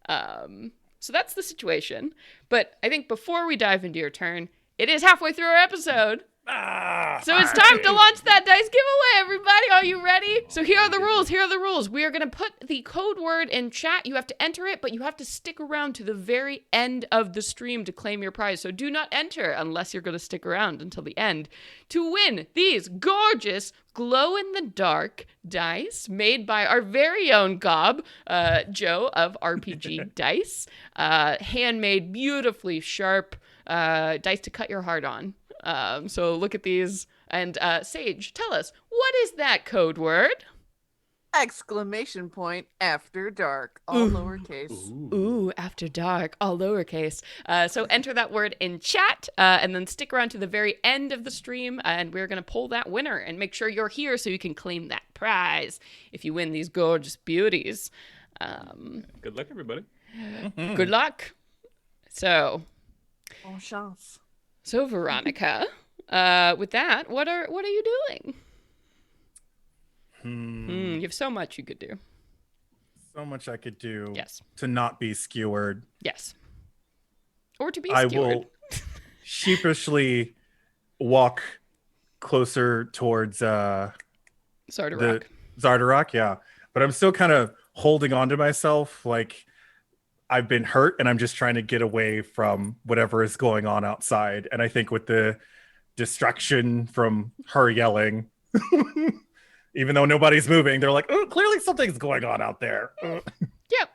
So that's the situation. But I think before we dive into your turn, it is halfway through our episode. So it's time to launch that dice giveaway, everybody. Are you ready? So here are the rules. We are going to put the code word in chat. You have to enter it, but you have to stick around to the very end of the stream to claim your prize. So do not enter unless you're going to stick around until the end to win these gorgeous glow-in-the-dark dice made by our very own Gob, Joe of RPG Dice. Handmade, beautifully sharp dice to cut your heart on. So look at these. And Sage, tell us, what is that code word? Exclamation point after dark, all lowercase. Ooh, after dark, all lowercase. So enter that word in chat, and then stick around to the very end of the stream, and we're going to pull that winner and make sure you're here so you can claim that prize if you win these gorgeous beauties. Good luck, everybody. Good luck. So, Bon chance. So Veronica, with that, what are you doing? You have so much you could do. So much I could do. Yes. To not be skewered. Yes. Or to be I skewered. will sheepishly walk closer towards Zardarok. the Zardarok, yeah. But I'm still kind of holding on to myself, like I've been hurt and I'm just trying to get away from whatever is going on outside. And I think with the distraction from her yelling, even though nobody's moving, they're like, oh, clearly something's going on out there. Yep.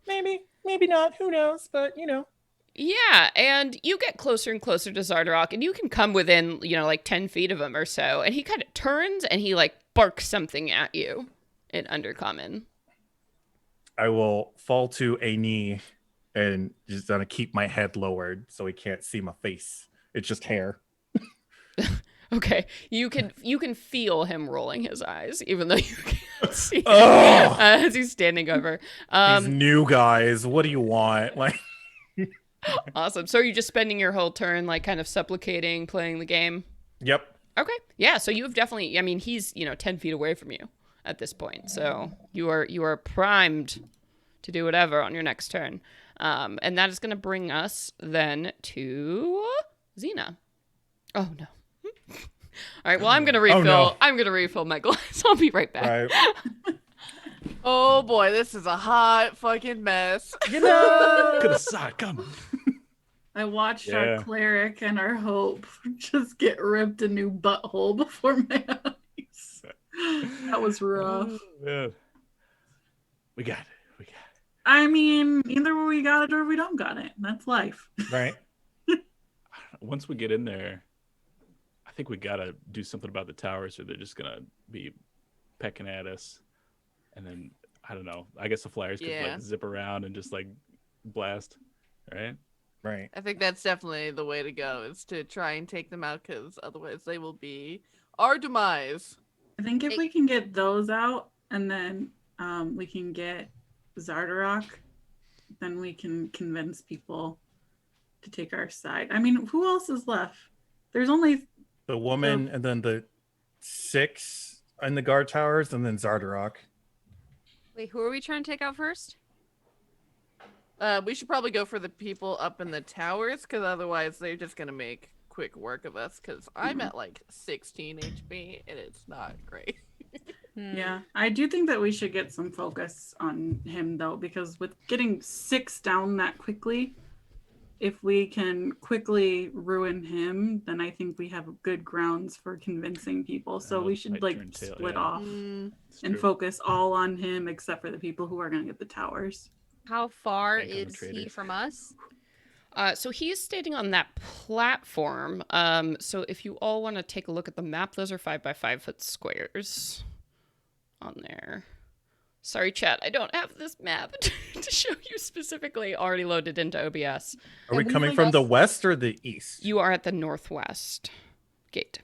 Maybe not. Who knows? But, you know. Yeah, and you get closer and closer to Zardarok, and you can come within, like 10 feet of him or so, and he kind of turns and he, like, barks something at you in Undercommon. I will fall to a knee and just gonna keep my head lowered so he can't see my face. It's just hair. Okay, you can feel him rolling his eyes, even though you can't see him, Oh! as he's standing over. These new guys, what do you want? Like, Awesome. So are you just spending your whole turn, like, kind of supplicating, playing the game? yep. Okay. Yeah, so you've definitely, I mean, he's, 10 feet away from you at this point. So you are primed to do whatever on your next turn. And that is going to bring us then to Xena. Oh, no. All right, well, I'm going to refill. no. I'm going to refill my glass. I'll be right back. Right. Oh boy, this is a hot fucking mess. You know. Could have saw it coming. I watched Yeah. our cleric and our hope just get ripped a new butthole before my eyes. That was rough. Yeah. We got it. I mean, either we got it or we don't got it. That's life. Right. Once we get in there, I think we gotta do something about the towers, or they're just gonna be pecking at us. And then I don't know. I guess the flyers could Yeah. like zip around and just like blast, right? Right. I think that's definitely the way to go, is to try and take them out, because otherwise they will be our demise. I think if we can get those out and then we can get Zardarok, then we can convince people to take our side. I mean, who else is left? There's only The woman, and then the 6 in the guard towers, and then Zardarok. Wait, who are we trying to take out first? We should probably go for the people up in the towers, because otherwise they're just gonna make quick work of us. Because I'm at like 16 HP, and it's not great. Yeah, I do think that we should get some focus on him though, because with getting 6 down that quickly, if we can quickly ruin him, then I think we have good grounds for convincing people. So we should like split off and focus all on him, except for the people who are going to get the towers. How far is he from us? So he's standing on that platform. So if you all want to take a look at the map, those are 5 by 5 foot squares on there. Sorry, chat, I don't have this map to show you specifically already loaded into OBS. Are we coming from the west or the east? You are at the northwest gate.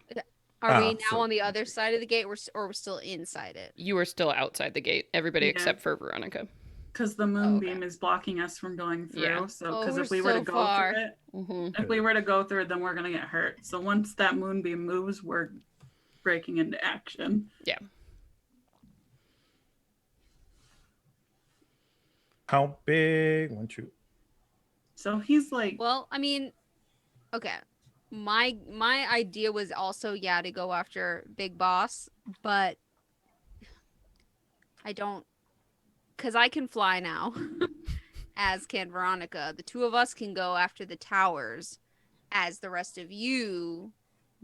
Are we now on the other side of the gate, or we're still inside it? You are still outside the gate, everybody except for Veronica. Because the moonbeam is blocking us from going through. Yeah. So because if we were to go through it, if we were to go through it, then we're gonna get hurt. So once that moonbeam moves, we're breaking into action. Yeah. How big? 1, 2. So he's like, Well, I mean, okay. My idea was also to go after Big Boss, but I don't, because I can fly now, as can Veronica. The two of us can go after the towers, as the rest of you,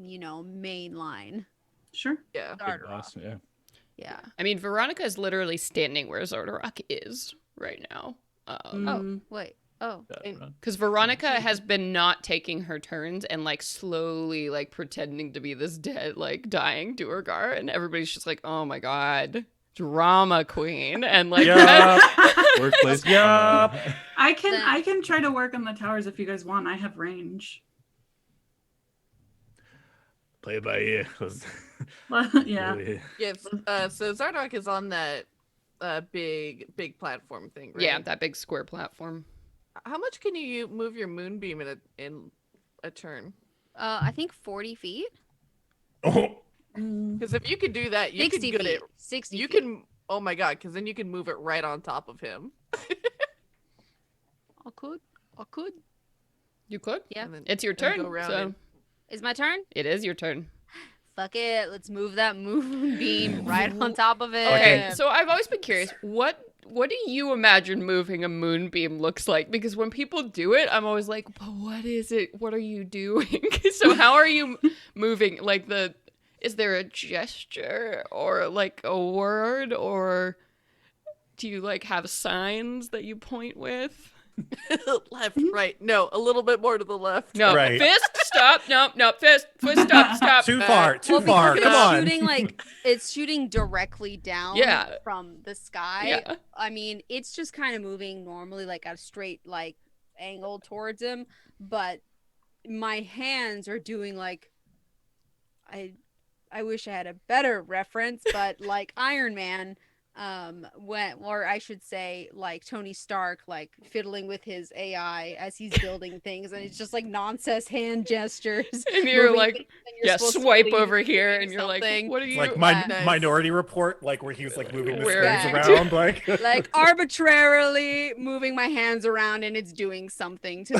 mainline. sure. Yeah. Big boss, yeah. Yeah. I mean, Veronica is literally standing where Zardarok is right now. Oh, wait. Oh. Because Veronica has been not taking her turns and like slowly like pretending to be this dead, like dying duergar, and everybody's just like, oh my god, drama queen, and like Workplace. Yup. I can try to work on the towers if you guys want. I have range. Play it by ear. Yeah. Yes. So Zardarok is on that big platform thing, right? Yeah, that big square platform. How much can you move your moonbeam in a turn? I think 40 feet. Oh, Because if you could do that, you 60 could get feet. it. 60 You feet. can. Oh my god! Because then you can move it right on top of him. I could. You could? Yeah. And then- It's your and then turn. go around So and- Is my turn? it is your turn. Fuck it. Let's move that moonbeam right on top of it. Okay, so I've always been curious, what do you imagine moving a moonbeam looks like? Because when people do it, I'm always like, but what is it? What are you doing? So how are you moving? Like is there a gesture or like a word, or do you like have signs that you point with? Left, right. No, a little bit more to the left. No, Right. fist, stop, no, fist, stop. too far. Too Well, far. because Come it's on. shooting it's shooting directly down Yeah. from the sky. Yeah. I mean, it's just kind of moving normally like at a straight like angle towards him, but my hands are doing like I wish I had a better reference, but like Iron Man, or I should say like Tony Stark, like fiddling with his AI as he's building things, and it's just like nonsense hand gestures. And you're moving like, things, and you're supposed to swipe leave over here, doing and you're like, something. what are you? Like Nice. Minority Report, like where he's like moving the Where- strings around, like. like arbitrarily moving my hands around, and it's doing something to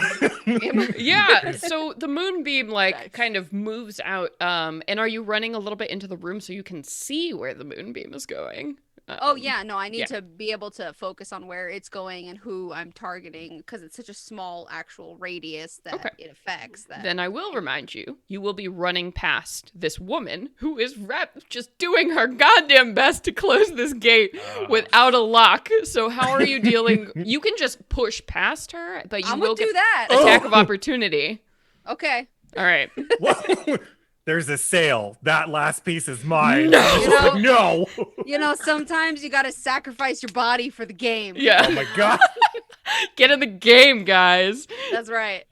me. Yeah, so the moonbeam like Nice. kind of moves out, and are you running a little bit into the room so you can see where the moonbeam is going? Oh yeah, no, I need yeah. to be able to focus on where it's going and who I'm targeting, because it's such a small actual radius that Okay. it affects that. Then I will remind you, you will be running past this woman who is just doing her goddamn best to close this gate without a lock. So how are you dealing? You can just push past her, but you I'm will gonna do get that. attack of opportunity. Okay. All right. Whoa. There's a sale. That last piece is mine. No. No. You know, sometimes you gotta sacrifice your body for the game. Yeah. Oh my god. Get in the game, guys. That's right.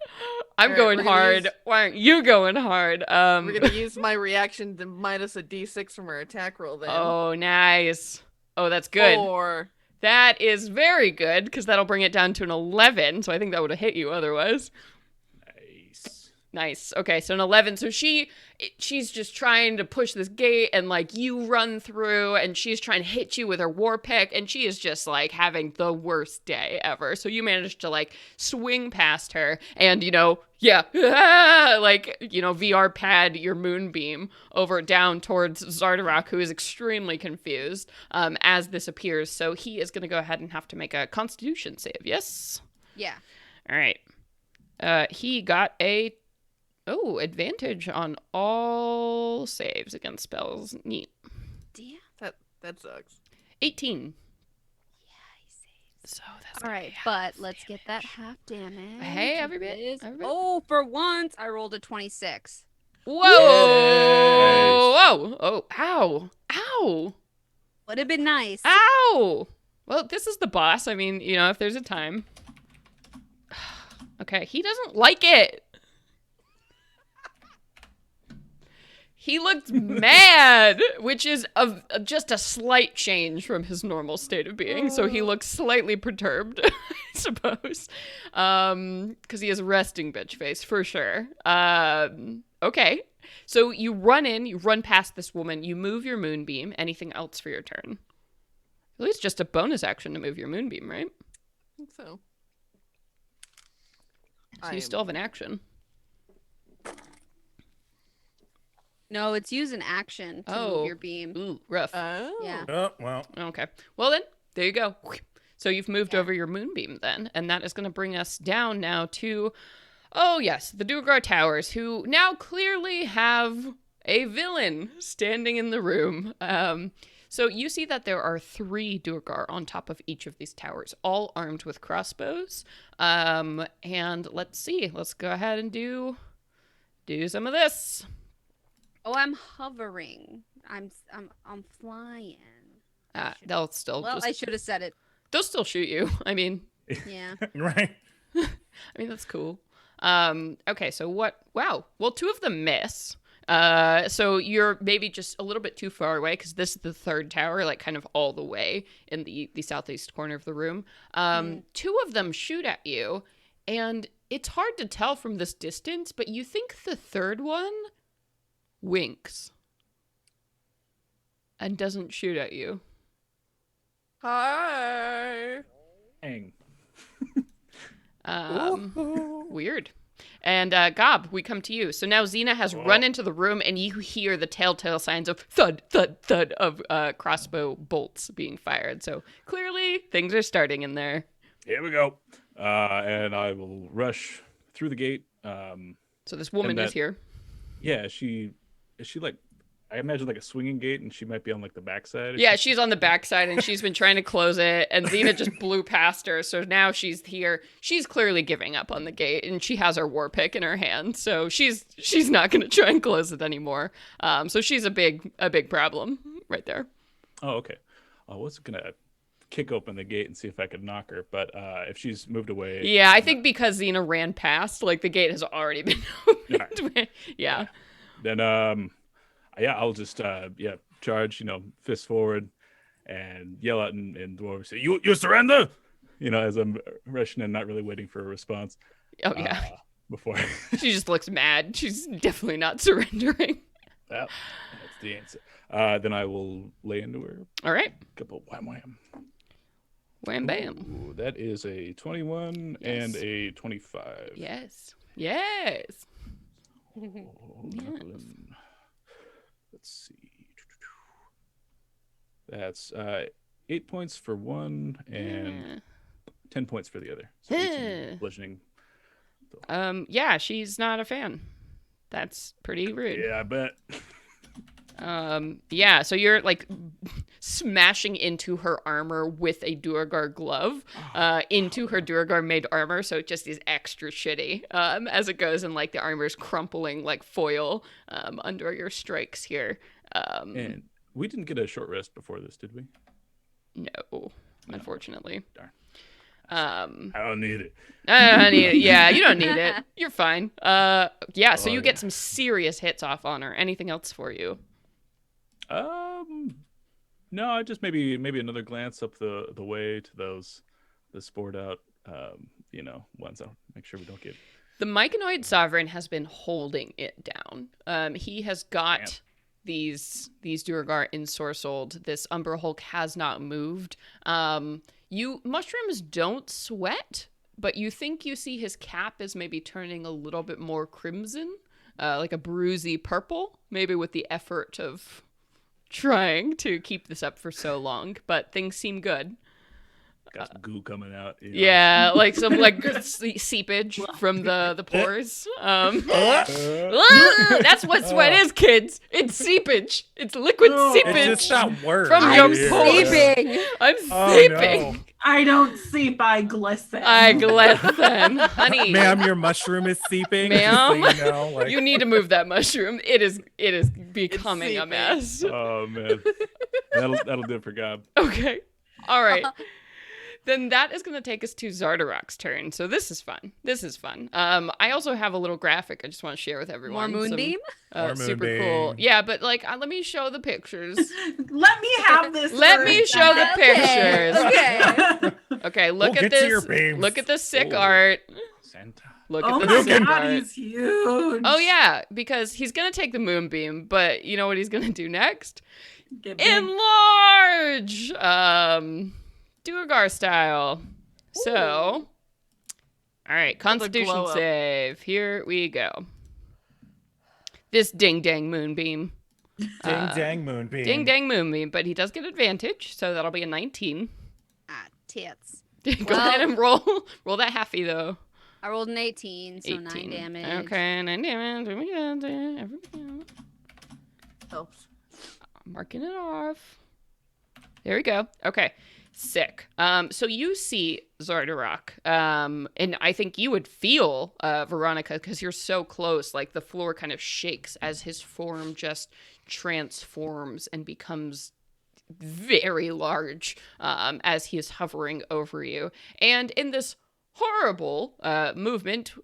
I'm All right, going we're gonna hard. use- Why aren't you going hard? We're gonna use my reaction to minus a d6 from our attack roll then. Oh, nice. Oh, that's good. Or That is very good, because that'll bring it down to an 11, so I think that would have hit you otherwise. Nice. Nice. Okay, so an 11. So she's just trying to push this gate, and like you run through, and she's trying to hit you with her war pick, and she is just like having the worst day ever. So you manage to like swing past her, and like VR pad your moonbeam over down towards Zardarok, who is extremely confused as this appears. So he is going to go ahead and have to make a Constitution save. Yes. Yeah. All right. He got a advantage on all saves against spells. Neat. Damn. That sucks. 18. Yeah, he saves. So that's All right, but let's get that half damage. Hey, everybody. Oh, for once, I rolled a 26. Whoa! Nice. Whoa! Oh! Ow! Ow! Would have been nice. Ow! Well, this is the boss. I mean, if there's a time. Okay, he doesn't like it. He looked mad, which is just a slight change from his normal state of being. So he looks slightly perturbed, I suppose, because he has a resting bitch face for sure. Okay, so you run past this woman, you move your moonbeam. Anything else for your turn? At least just a bonus action to move your moonbeam, right? I think so. So you still have an action. No, it's use an action to move your beam. Ooh, rough. Oh. Yeah. Oh, well. Okay. Well then, there you go. So you've moved over your moonbeam then, and that is going to bring us down now to, the Durgar Towers, who now clearly have a villain standing in the room. So you see that there are 3 Duergar on top of each of these towers, all armed with crossbows. And let's see. Let's go ahead and do some of this. Oh, I'm hovering. I'm flying. They'll still I should have said it. they'll still shoot you. I mean, Yeah. Right. I mean that's cool. Okay, so what? Wow. Well, 2 of them miss. So you're maybe just a little bit too far away because this is the 3rd tower, like kind of all the way in the southeast corner of the room. 2 of them shoot at you, and it's hard to tell from this distance, but you think the 3rd one winks and doesn't shoot at you. Hi. Dang. Weird. And Gob, we come to you. So now Xena has run into the room, and you hear the telltale signs of thud, thud, thud of crossbow bolts being fired. So clearly things are starting in there. Here we go. And I will rush through the gate. So this woman is here. Yeah, is she like, I imagine like a swinging gate, and she might be on like the backside. Yeah, she's on the backside, and she's been trying to close it, and Xena just blew past her. So now she's here. She's clearly giving up on the gate, and she has her war pick in her hand. So she's not going to try and close it anymore. So she's a big problem right there. Oh, okay. I was gonna kick open the gate and see if I could knock her, but if she's moved away. Yeah, I think because Xena ran past, like the gate has already been opened. Right. Yeah. Then I'll just charge, fist forward and yell out in dwarf, say, you surrender, as I'm rushing in, not really waiting for a response. Oh yeah. Before She just looks mad. She's definitely not surrendering. well, that's the answer. Then I will lay into her. All right. Couple wham wham. Wham bam. Ooh, that is a 21 and a 25. Yes. Yes. Oh, knuckling. Let's see. That's 8 points for one and 10 points for the other. So 18 bludgeoning. Yeah, she's not a fan. That's pretty rude. Yeah, I bet. Yeah, so you're like smashing into her armor with a Duergar glove, into her Duergar made armor, so it just is extra shitty as it goes, and like the armor's crumpling like foil under your strikes here. And we didn't get a short rest before this, did we? No, unfortunately. Darn. I don't need it. I don't need it. Yeah, you don't need it. You're fine. Yeah, so you get some serious hits off on her. Anything else for you? No, I just maybe another glance up the way to the spored out, ones. I'll make sure we don't get The Myconoid Sovereign has been holding it down. He has got these duergar ensorcelled. This Umbra Hulk has not moved. You mushrooms don't sweat, but you think you see his cap is maybe turning a little bit more crimson, like a bruisey purple, maybe with the effort of trying to keep this up for so long. But things seem good. Got some goo coming out. You know. Yeah, like some seepage from the pores. That's what sweat is, kids. It's seepage. It's liquid seepage. It's just that word. From I'm your pores. sleeping. I'm Oh, seeping. no. I don't seep, I glisten. I glisten, honey. Ma'am, your mushroom is seeping. Ma'am, just so you know, like, you need to move that mushroom. It is becoming a seeping. mess. Oh man, that'll do it for God. Okay, all right. Then that is going to take us to Zardarok's turn. So this is fun. I also have a little graphic I just want to share with everyone. More moonbeam? More Super moonbeam. cool. Yeah, but like, let me show the pictures. Let me have this. Let for me a show the second. pictures. Okay. Okay, look We'll at get to your this. beams. Look at the sick Oh. art. Santa. Look Oh at the my sick god, art. he's huge. Oh yeah, because he's gonna take the moonbeam, but you know what he's gonna do next? Get big. Enlarge! Duergar style. So, all right, Constitution glow up. save. Here we go. This ding dang moonbeam. ding dang moonbeam. Ding dang moonbeam, but he does get advantage, so that'll be a 19. Ah, tits. Go Well- ahead and roll that halfie though. I rolled an 18, so 18. 9 damage. Okay, 9 damage. Helps. Marking it off. There we go. Okay. Sick. So you see Zardarok, and I think you would feel Veronica because you're so close. Like the floor kind of shakes as his form just transforms and becomes very large as he is hovering over you. And in this horrible movement,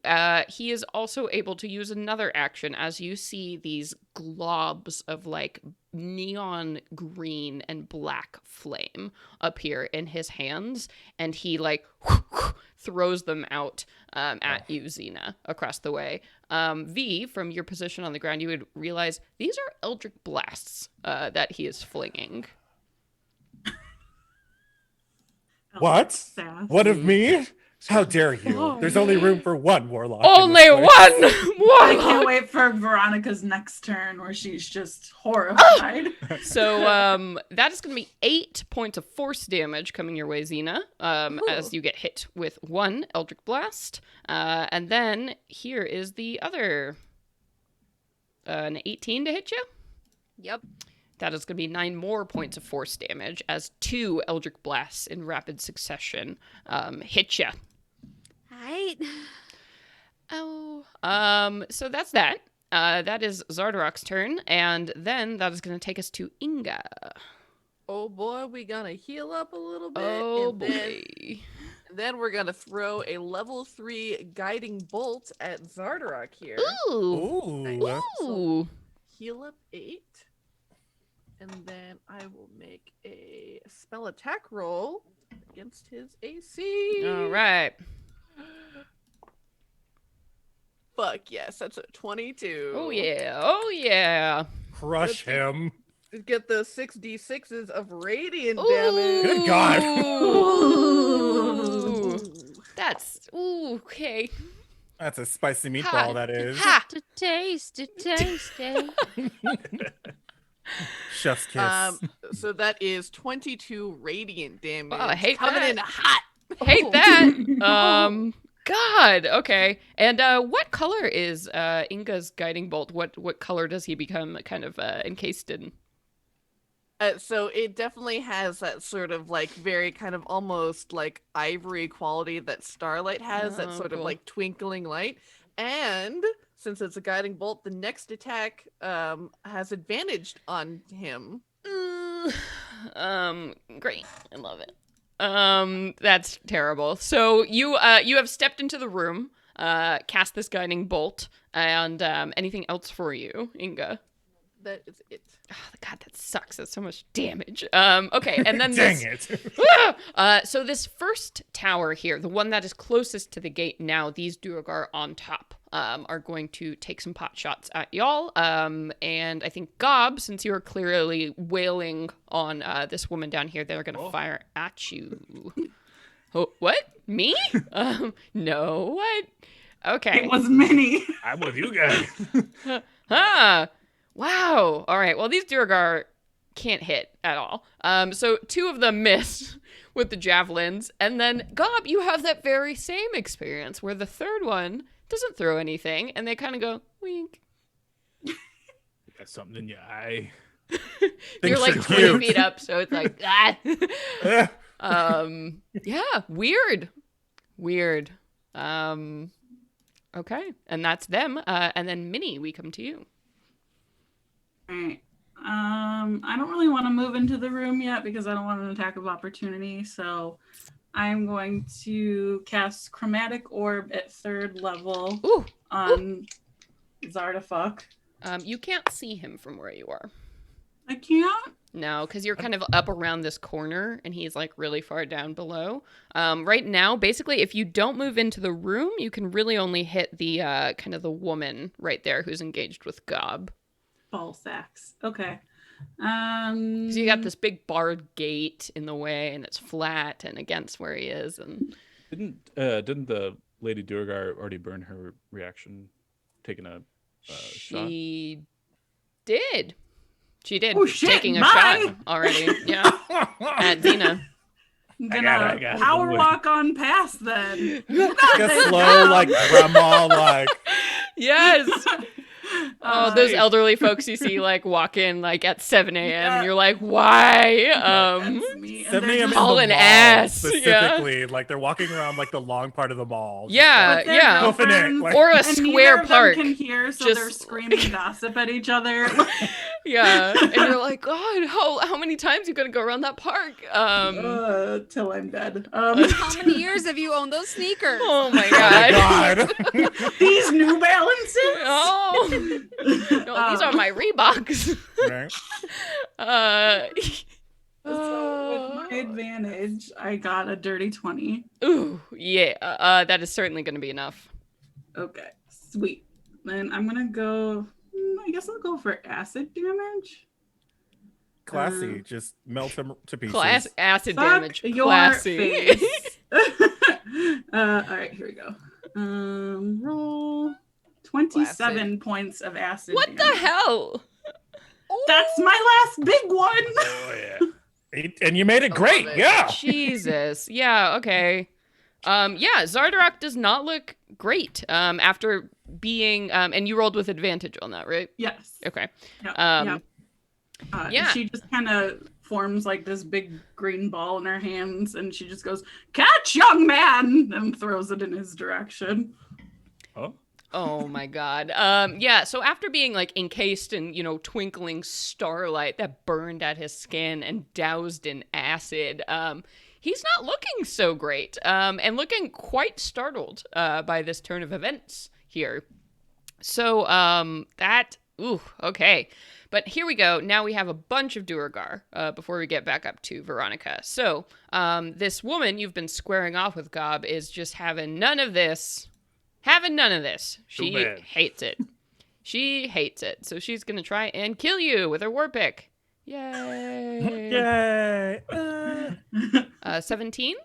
he is also able to use another action as you see these globs of like neon green and black flame appear in his hands, and he like throws them out at you, Xena, across the way. V, from your position on the ground, you would realize these are eldritch blasts that he is flinging. What? Sassy. What of me? How dare you? There's only room for one warlock. in Only this place. one I warlock! can't wait for Veronica's next turn where she's just horrified. So that is going to be 8 points of force damage coming your way, Xena, as you get hit with one Eldritch Blast. And then here is the other, an 18 to hit you. Yep. That is going to be 9 more points of force damage as 2 Eldritch Blasts in rapid succession hit you. Right. Oh. So that's that. That is Zardarok's turn, and then that is going to take us to Inga. Oh boy, we gonna heal up a little bit. Oh and boy. Then we're gonna throw a level 3 guiding bolt at Zardarok here. Ooh. Ooh. Ooh. Heal up 8. And then I will make a spell attack roll against his AC. All right. Fuck yes, that's a 22. Oh yeah. Oh yeah. Crush him. Get those 6d6s of radiant Ooh. damage. Good God. Ooh. That's okay. That's a spicy meatball, Ha. that is. Ha. To taste it. Chef's kiss. So that is 22 radiant damage. Oh, I hate coming that. in hot. Hate Oh. that. God. Okay. And what color is Inga's guiding bolt? What color does he become kind of encased in? So it definitely has that sort of like very kind of almost like ivory quality that Starlight has, that Oh, sort of cool. like twinkling light. And since it's a guiding bolt, the next attack has advantage on him. Great. I love it. That's terrible. So you have stepped into the room, cast this guiding bolt, and anything else for you, Inga? That is it. Oh, God, that sucks. That's so much damage. Okay, and then Dang this. it. So this first tower here, the one that is closest to the gate now, these duergar on top are going to take some pot shots at y'all. And I think Gob, since you are clearly wailing on this woman down here, they're going to fire at you. Oh, what? Me? No, what? Okay. It was Minnie. I'm with you guys. Huh. Wow. All right. Well, these duergar can't hit at all. So 2 of them miss with the javelins, and then Gob, you have that very same experience where the third one doesn't throw anything, and they kind of go wink. Got something in your eye. You're like Things are 20 cute. feet up, so it's like ah. Yeah. Weird. Okay, and that's them. And then Minnie, we come to you. All right. I don't really want to move into the room yet because I don't want an attack of opportunity. So I'm going to cast Chromatic Orb at 3rd level Ooh. on Zardarok. You can't see him from where you are. I can't. No, because you're kind of up around this corner, and he's like really far down below. Right now, basically, if you don't move into the room, you can really only hit the kind of the woman right there who's engaged with Gob. Ball sacks. Okay. So you got this big barred gate in the way, and it's flat and against where he is. And Didn't the Lady Durgar already burn her reaction, taking a shot? she did. She did. Oh, shit, Taking a bye. shot already. Yeah. At Xena. I'm I gonna got it. power Don't walk on past then. Like a slow, like grandma, like. Yes. Oh, those Nice. elderly folks you see like walk in like at 7 a.m. Yeah. and you're like, why? That's me. And 7 they're a.m. in just- the hauling mall, ass, yeah. specifically. Like they're walking around like the long part of the mall. Yeah, with their yeah. girlfriends, Like- Or a and square neither of them park. can hear, so Just- they're screaming gossip at each other. Yeah. And you're like, God, how many times you gonna go around that park? Till I'm dead. How many years have you owned those sneakers? Oh my Oh my God. God. These New Balances. Oh. No, these are my Reeboks. Right? So with my advantage, I got a dirty 20. Ooh, yeah. That is certainly gonna be enough. Okay, sweet. Then I'm gonna go. I guess I'll go for acid damage. Classy. Just melt him to pieces. Class acid Fuck damage. your Classy. face. All right, here we go. Roll 27 points of acid. What the damage. hell? That's my last big one. Oh yeah. And you made it great. it. Yeah. Jesus. Yeah, okay. Yeah, Zardarok does not look great. After being and you rolled with advantage on that, right? Yes. Okay. Yep, Um yeah. She just kind of forms like this big green ball in her hands, and she just goes, "Catch, young man!" and throws it in his direction. Oh. Oh my God. Yeah, so after being like encased in, twinkling starlight that burned at his skin and doused in acid, he's not looking so great. And looking quite startled by this turn of events here. So okay. But here we go. Now we have a bunch of duergar before we get back up to Veronica. So this woman you've been squaring off with, Gob, is just having none of this. She bad. hates it. She hates it. So she's going to try and kill you with her war pick. Yay. Yay. 17?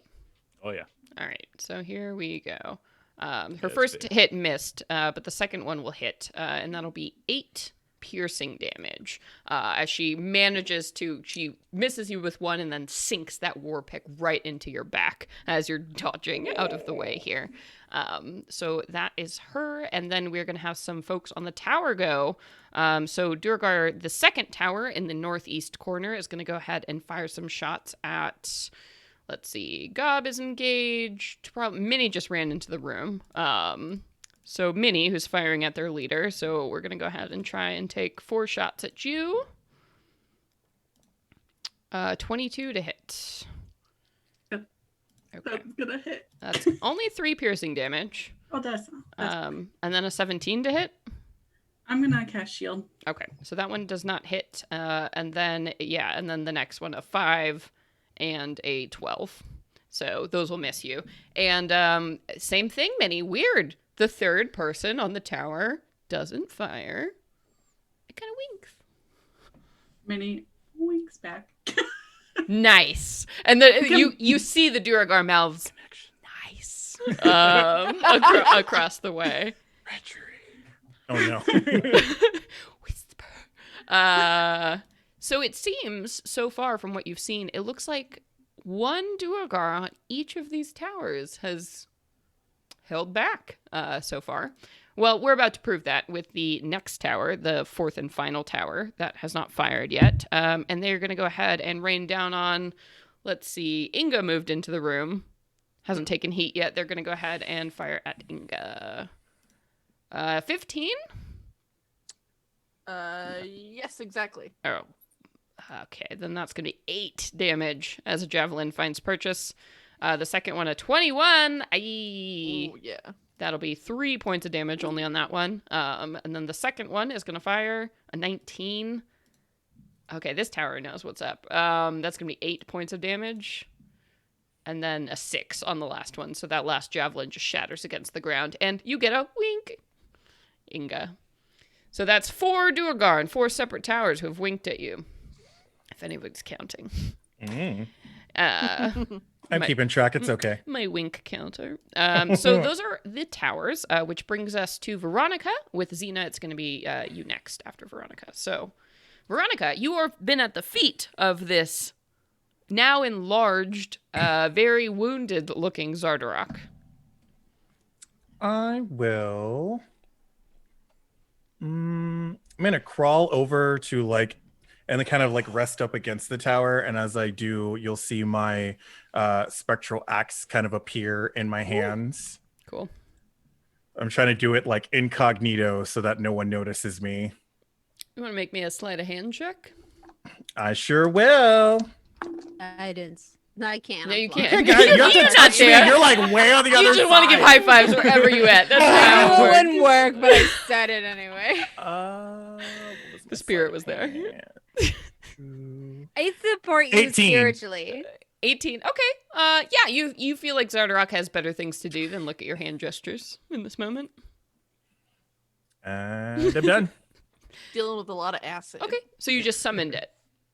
Oh yeah. All right. So here we go. Her That's first big. hit missed, but the second one will hit, and that'll be 8 piercing damage as she misses you with one and then sinks that war pick right into your back as you're dodging out of the way here. So that is her, and then we're going to have some folks on the tower go. So Durgar, the second tower in the northeast corner, is going to go ahead and fire some shots at... Let's see. Gob is engaged. Minnie just ran into the room. So Minnie, who's firing at their leader. So we're going to go ahead and try and take 4 shots at you. 22 to hit. Yep. Okay. That's gonna hit. That's only 3 piercing damage. Oh, that's And then a 17 to hit. I'm gonna cast shield. Okay, so that one does not hit. And then the next one, a 5 and a 12. So those will miss you. And same thing, Minnie. Weird. The third person on the tower doesn't fire. It kind of winks. Minnie winks back. Nice. And then you see the Duergar mouths. Nice. Across the way. Oh no. Whisper. So it seems, so far from what you've seen, it looks like one duergar on each of these towers has held back so far. Well, we're about to prove that with the next tower, the fourth and final tower that has not fired yet. And they're going to go ahead and rain down on, let's see, Inga moved into the room. Hasn't taken heat yet. They're going to go ahead and fire at Inga. 15? Yes, exactly. Oh, okay. Then that's going to be 8 damage as a javelin finds purchase. The second one, a 21. Aye. Ooh, yeah. That'll be 3 points of damage only on that one. And then the second one is going to fire a 19. Okay, this tower knows what's up. That's going to be 8 points of damage. And then a 6 on the last one. So that last javelin just shatters against the ground. And you get a wink, Inga. So that's 4 Duergar and 4 separate towers who have winked at you. If anybody's counting. I'm keeping track. It's okay. My wink counter. So those are the towers, which brings us to Veronica. With Xena, it's going to be you next after Veronica. So, Veronica, you have been at the feet of this now enlarged, very wounded-looking Zardarok. I will. I'm gonna crawl over to and then kind of rest up against the tower. And as I do, you'll see my spectral axe kind of appear in my hands. Cool. I'm trying to do it incognito so that no one notices me. You want to make me a sleight of hand check? I sure will. Guidance. No, I can't. No, you I'm can't. You have to You're not touch me. there. You're way on the other You side. just want to give high fives wherever you at. That's I how knew it it works. wouldn't work, but I said it anyway. The spirit was there. I support you 18. spiritually. 18. Okay. Yeah, you feel like Zardarok has better things to do than look at your hand gestures in this moment. And I'm done. Dealing with a lot of acid. Okay. So you just summoned it.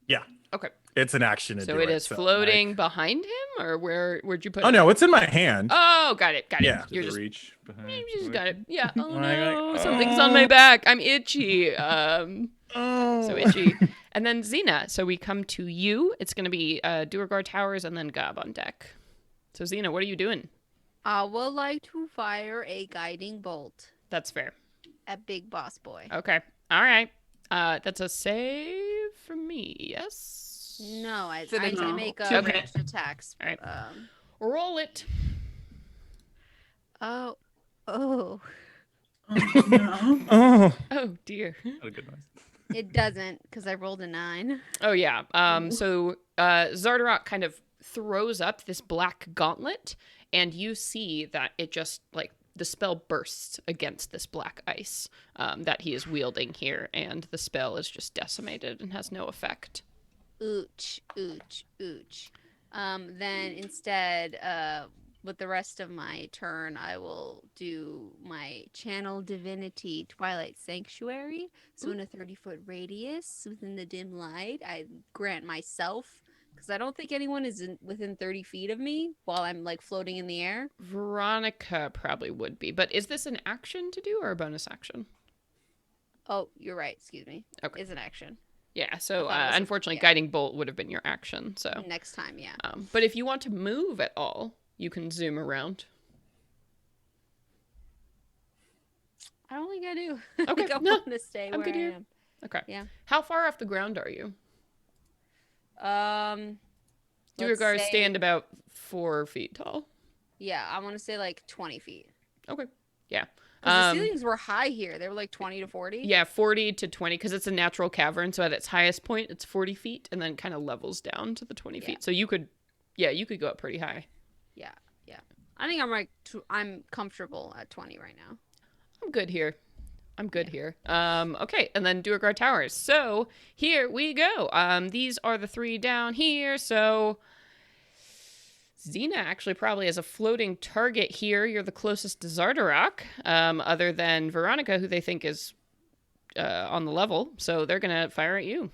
Yeah. Okay. It's an action to So do it is so, floating behind him, or where'd you put it? Oh no, it's in my hand. Oh, got it. Yeah. You're just reach behind. you just got it. Yeah. Oh Like, no, something's on my back. I'm itchy. Oh. So itchy. And then Xena. So we come to you. It's going to be Durgar Towers and then Gob on deck. So Xena, what are you doing? I would like to fire a guiding bolt That's fair. at Big Boss Boy. Okay. All right. That's a save for me. Yes. No, I So then can no. make Okay. ranged attacks. All right. Roll it. Oh. Oh, no. Oh. Oh dear. Not a good noise. It doesn't, because I rolled a 9. Oh yeah. So Zardarok kind of throws up this black gauntlet, and you see that it just the spell bursts against this black ice that he is wielding here, and the spell is just decimated and has no effect. Ooch, ooch, ooch. Then instead, with the rest of my turn, I will do my Channel Divinity Twilight Sanctuary. So in a 30-foot radius within the dim light, I grant myself, because I don't think anyone is within 30 feet of me while I'm floating in the air. Veronica probably would be, but is this an action to do or a bonus action? Oh, you're right. Excuse me. Okay. Is an action. Yeah, so I thought it was unfortunately, yeah. Guiding Bolt would have been your action. So, Next time, yeah. but if you want to move at all, you can zoom around. I don't think I do. I Okay, think I no, want to stay I'm where good I here. am. Okay. Yeah. How far off the ground are you? Let's Duergar say- stand about 4 feet tall. Yeah, I want to say 20 feet. Okay. Yeah. 'Cause the ceilings were high here. They were 20 to 40. Yeah, 40 to 20, because it's a natural cavern. So at its highest point, it's 40 feet, and then kind of levels down to the 20 Yeah. feet. So you could go up pretty high. Yeah. I think I'm comfortable at 20 right now. I'm good here. I'm good here. Okay, and then Durgar Towers. So here we go. These are the 3 down here. So Xena actually probably has a floating target here. You're the closest to Zardarok, other than Veronica, who they think is on the level. So they're gonna fire at you.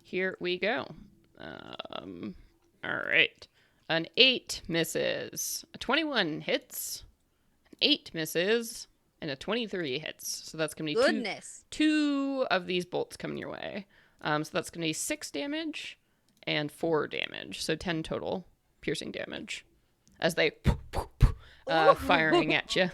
Here we go. All right. An 8 misses. A 21 hits. An 8 misses. And a 23 hits. So that's going to be two of these bolts coming your way. So that's going to be 6 damage and 4 damage. So 10 total piercing damage. As they firing at you.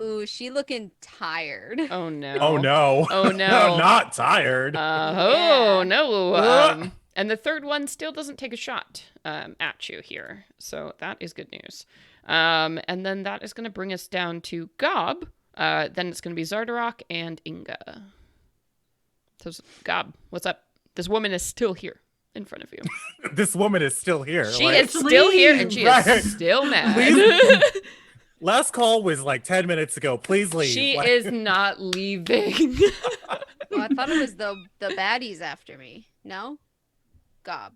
Ooh, she looking tired. Oh, no. Oh, no. Oh, no. Not tired. Oh, no. And the third one still doesn't take a shot at you here. So that is good news. And then that is going to bring us down to Gob. Then it's going to be Zardarok and Inga. So, Gob, what's up? This woman is still here in front of you. This woman is still here. She is still here, and she is still mad. Last call was like 10 minutes ago. Please leave. She is not leaving. Well, I thought it was the baddies after me. No? Gob.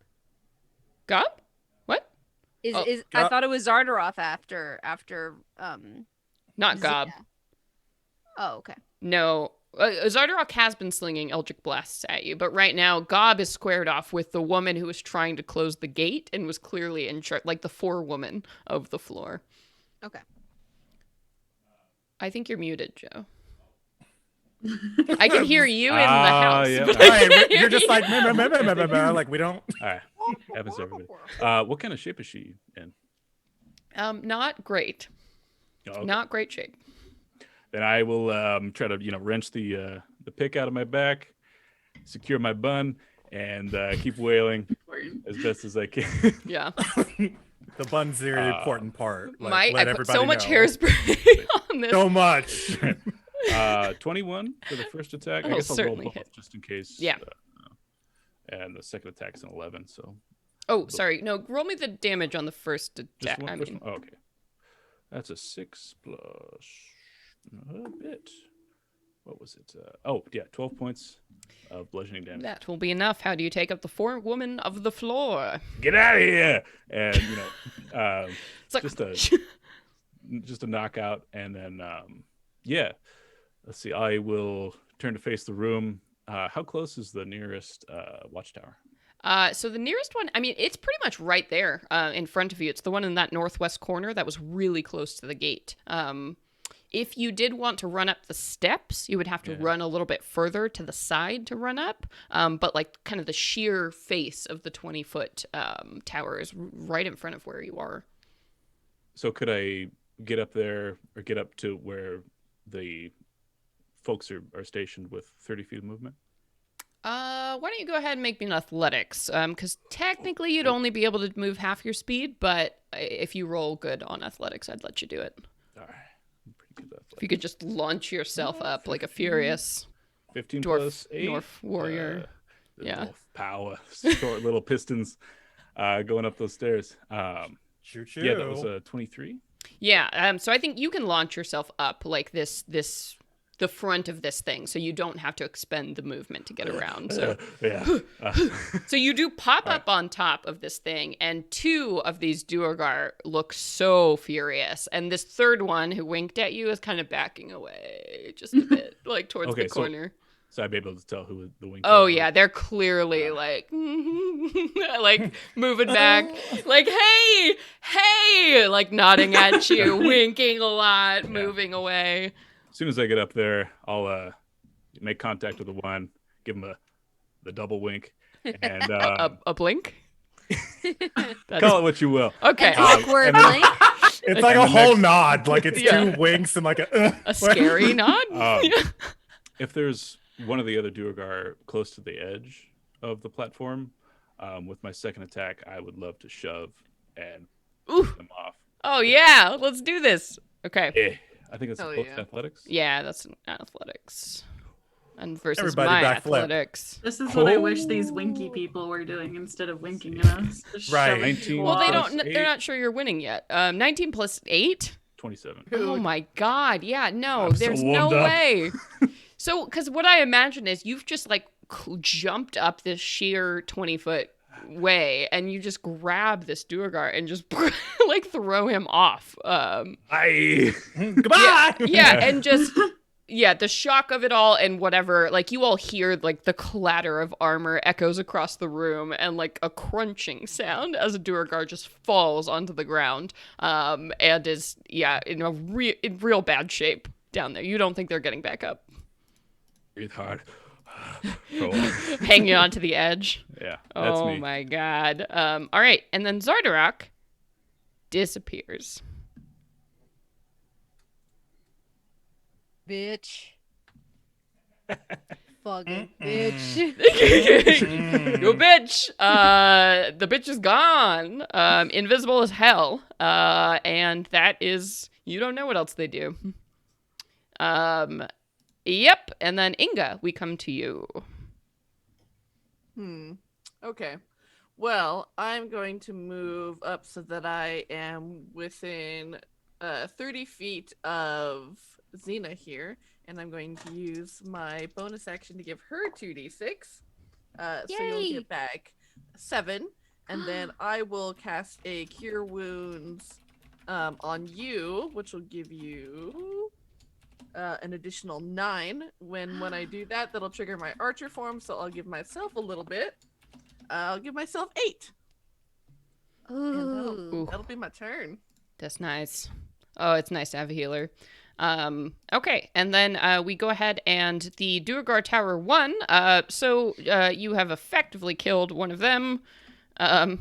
Gob? What? I thought it was Zardarok after Not Gob. Xena. Oh, okay. No. Zardarok has been slinging Eldritch Blasts at you, but right now Gob is squared off with the woman who was trying to close the gate and was clearly in charge, like the forewoman of the floor. Okay. I think you're muted, Joe. I can hear you in the house. Yeah. but Right, you're just like, like we don't. All right. Happens to everybody. What kind of shape is she in? Not great. Oh, okay. Not great shape. Then I will try to wrench the pick out of my back, secure my bun, and keep wailing as best as I can. Yeah. The bun's the important part. I let put everybody so much know. hairspray on this. So much. 21 for the first attack. I Oh, guess I'll roll certainly both hit. just in case. Yeah. And the second attack's an 11. So Oh, sorry. No, roll me the damage on the first just attack. one. I First mean, one? Oh, okay. That's a 6 plus a bit. What was it? 12 points of bludgeoning damage. that will be enough. How do you take up the forewoman of the floor? Get out of here! And It's like, just a knockout, and then let's see. I will turn to face the room. How close is the nearest watchtower? So the nearest one, I mean, it's pretty much right there in front of you. It's the one in that northwest corner that was really close to the gate. If you did want to run up the steps, you would have to run a little bit further to the side to run up. But like kind of the sheer face of the 20-foot tower is right in front of where you are. So could I get up there or get up to where the folks are stationed with 30 feet of movement? Why don't you go ahead and make me an athletics? Because technically you'd only be able to move half your speed, but if you roll good on athletics, I'd let you do it. All right. I'm pretty good at athletics. If you could just launch yourself up like a furious 15 dwarf, plus 8. dwarf warrior. The Yeah. dwarf power. Short little pistons going up those stairs. Choo choo. Yeah, that was a 23. Yeah. So I think you can launch yourself up like the front of this thing, so you don't have to expend the movement to get around. So, so you do pop up on top of this thing, and 2 of these duergar look so furious, and this third one who winked at you is kind of backing away just a bit, like towards the corner. So I'd be able to tell who the wink. Oh yeah, they're clearly like, like moving back, like hey, like nodding at you, winking a lot, moving away. As soon as I get up there, I'll make contact with the one, give him the double wink, and A blink. call it what you will. Okay. Awkward blink. It's like a whole nod. Like it's Yeah. 2 winks and like A scary nod. If there's one of the other duergar close to the edge of the platform, with my second attack, I would love to shove and push them off. Oh yeah, let's do this. Okay. Yeah. I think it's Hell both yeah. athletics. Yeah, that's an athletics. And versus Everybody my backflip. athletics. This is what I wish these winky people were doing instead of winking at us. Just Right. shoving 19. people Well, they off. don't. They're not sure you're winning yet. 19 plus 8. 27. Oh my god. Yeah, no, I'm so there's no warmed up. way. So, because what I imagine is you've just like jumped up this sheer 20-foot way and you just grab this duergar and just like throw him off. Goodbye. Yeah, and just the shock of it all and whatever, like you all hear like the clatter of armor echoes across the room and like a crunching sound as a duergar just falls onto the ground and is in real bad shape down there. You don't think they're getting back up. Breathe hard. Hanging onto the edge. Yeah, that's Oh me. my god. All right, and then Zardarok disappears. Bitch. Fucking bitch. You bitch. The bitch is gone. Invisible as hell. And that is, you don't know what else they do. Yep. And then Inga, we come to you. Okay. Well, I'm going to move up so that I am within 30 feet of Xena here, and I'm going to use my bonus action to give her 2d6. So you'll Yay! get back 7, and then I will cast a Cure Wounds on you, which will give you an additional 9. When I do that, that'll trigger my Archer form, so I'll give myself a little bit. I'll give myself 8. And Ooh. that'll be my turn. That's nice. Oh, it's nice to have a healer. Okay, and then we go ahead and the Durgar Tower 1. So you have effectively killed one of them.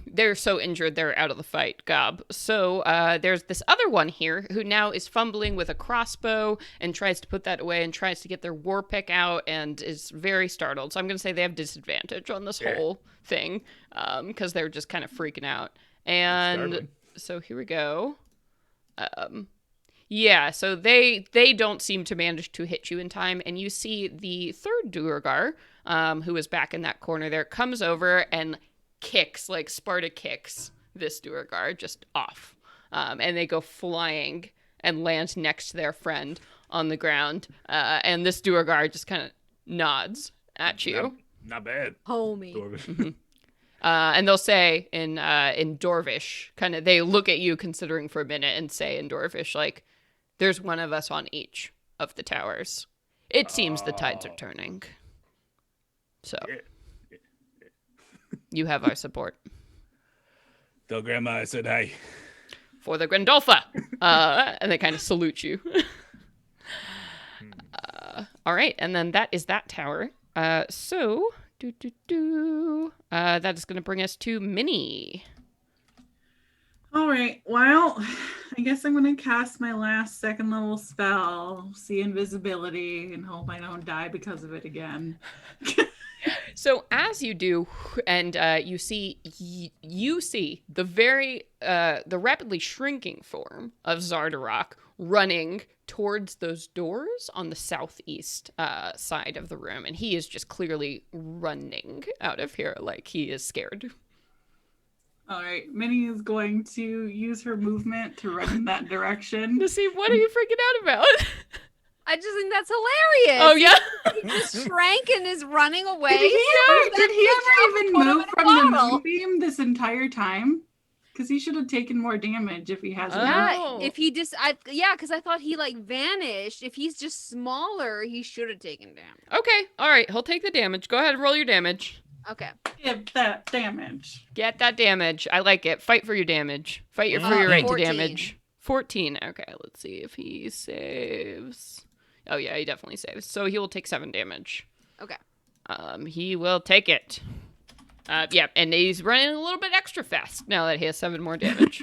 They're so injured they're out of the fight, gob. So there's this other one here who now is fumbling with a crossbow and tries to put that away and tries to get their war pick out and is very startled. So I'm going to say they have disadvantage on this whole thing because they're just kind of freaking out. And so here we go. Yeah, so they don't seem to manage to hit you in time, and you see the third duergar, who is back in that corner there, comes over and kicks, like Sparta kicks this duergar just off. And they go flying and land next to their friend on the ground. And this duergar just kind of nods at you. Not bad. Homie. Dorvish. And they'll say in Dorvish, kind of, they look at you considering for a minute and say in Dorvish, like, there's one of us on each of the towers. It seems the tides are turning. So, you have our support. Tell Grandma I said hi. For the Grandolfa! And they kind of salute you. All right, and then that is that tower. That is going to bring us to Minnie. All right. Well, I guess I'm going to cast my last second level spell, see invisibility, and hope I don't die because of it again. So as you do, and you see the the rapidly shrinking form of Zardarok running towards those doors on the southeast side of the room, and he is just clearly running out of here like he is scared. All right. Minnie is going to use her movement to run in that direction. To see, what are you freaking out about? I just think that's hilarious. Oh, yeah? He just shrank and is running away. Did he ever even Put him move in a from the bottle. moonbeam this entire time? Because he should have taken more damage if he hasn't. Yeah, Oh. if he just, because I thought he like vanished. If he's just smaller, he should have taken damage. Okay, all right, he'll take the damage. Go ahead and roll your damage. Okay. Give that damage. Get that damage. I like it. Fight for your damage. Fight for your right 14. to damage. 14. Okay, let's see if he saves. Oh, yeah, he definitely saves. So he will take 7 damage. Okay. He will take it. Yeah, and he's running a little bit extra fast now that he has 7 more damage.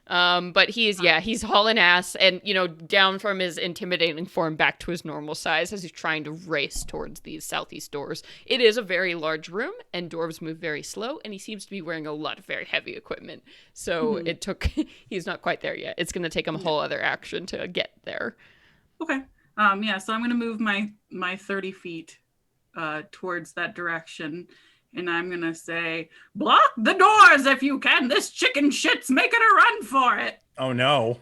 But he's hauling ass and, down from his intimidating form back to his normal size as he's trying to race towards these southeast doors. It is a very large room, and dwarves move very slow, and he seems to be wearing a lot of very heavy equipment. So he's not quite there yet. It's going to take him a whole other action to get there. Okay. So I'm going to move my 30 feet towards that direction. And I'm going to say, block the doors if you can. This chicken shit's making a run for it. Oh, no.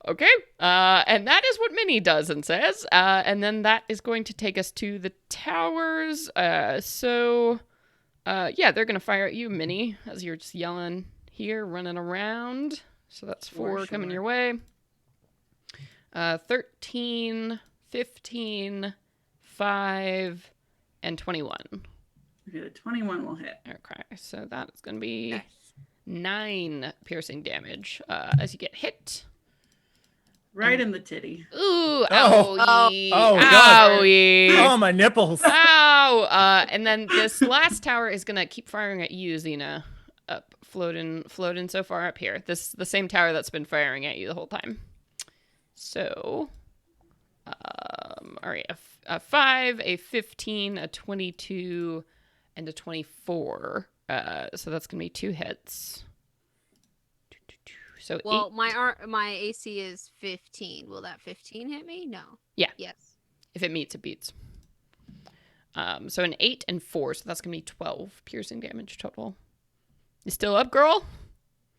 Okay. And that is what Minnie does and says. And then that is going to take us to the towers. Yeah, they're going to fire at you, Minnie, as you're just yelling here, running around. So that's 4 coming your way. 13, 15, 5, and 21. Okay, the 21 will hit. Okay, so that is going to be Nice. 9 piercing damage as you get hit. Right in the titty. Ooh, Oh. owie, Oh, God. owie. Oh, my nipples. Ow! And then this last tower is gonna keep firing at you, Xena. Up, floating so far up here. The same tower that's been firing at you the whole time. So, all right, a 5, a 15, a 22, and a 24. So that's gonna be 2 hits. So Well, my AC is 15. Will that 15 hit me? No. Yeah. Yes. if it meets, it beats. So an 8 and 4, so that's gonna be 12 piercing damage total. You still up, girl?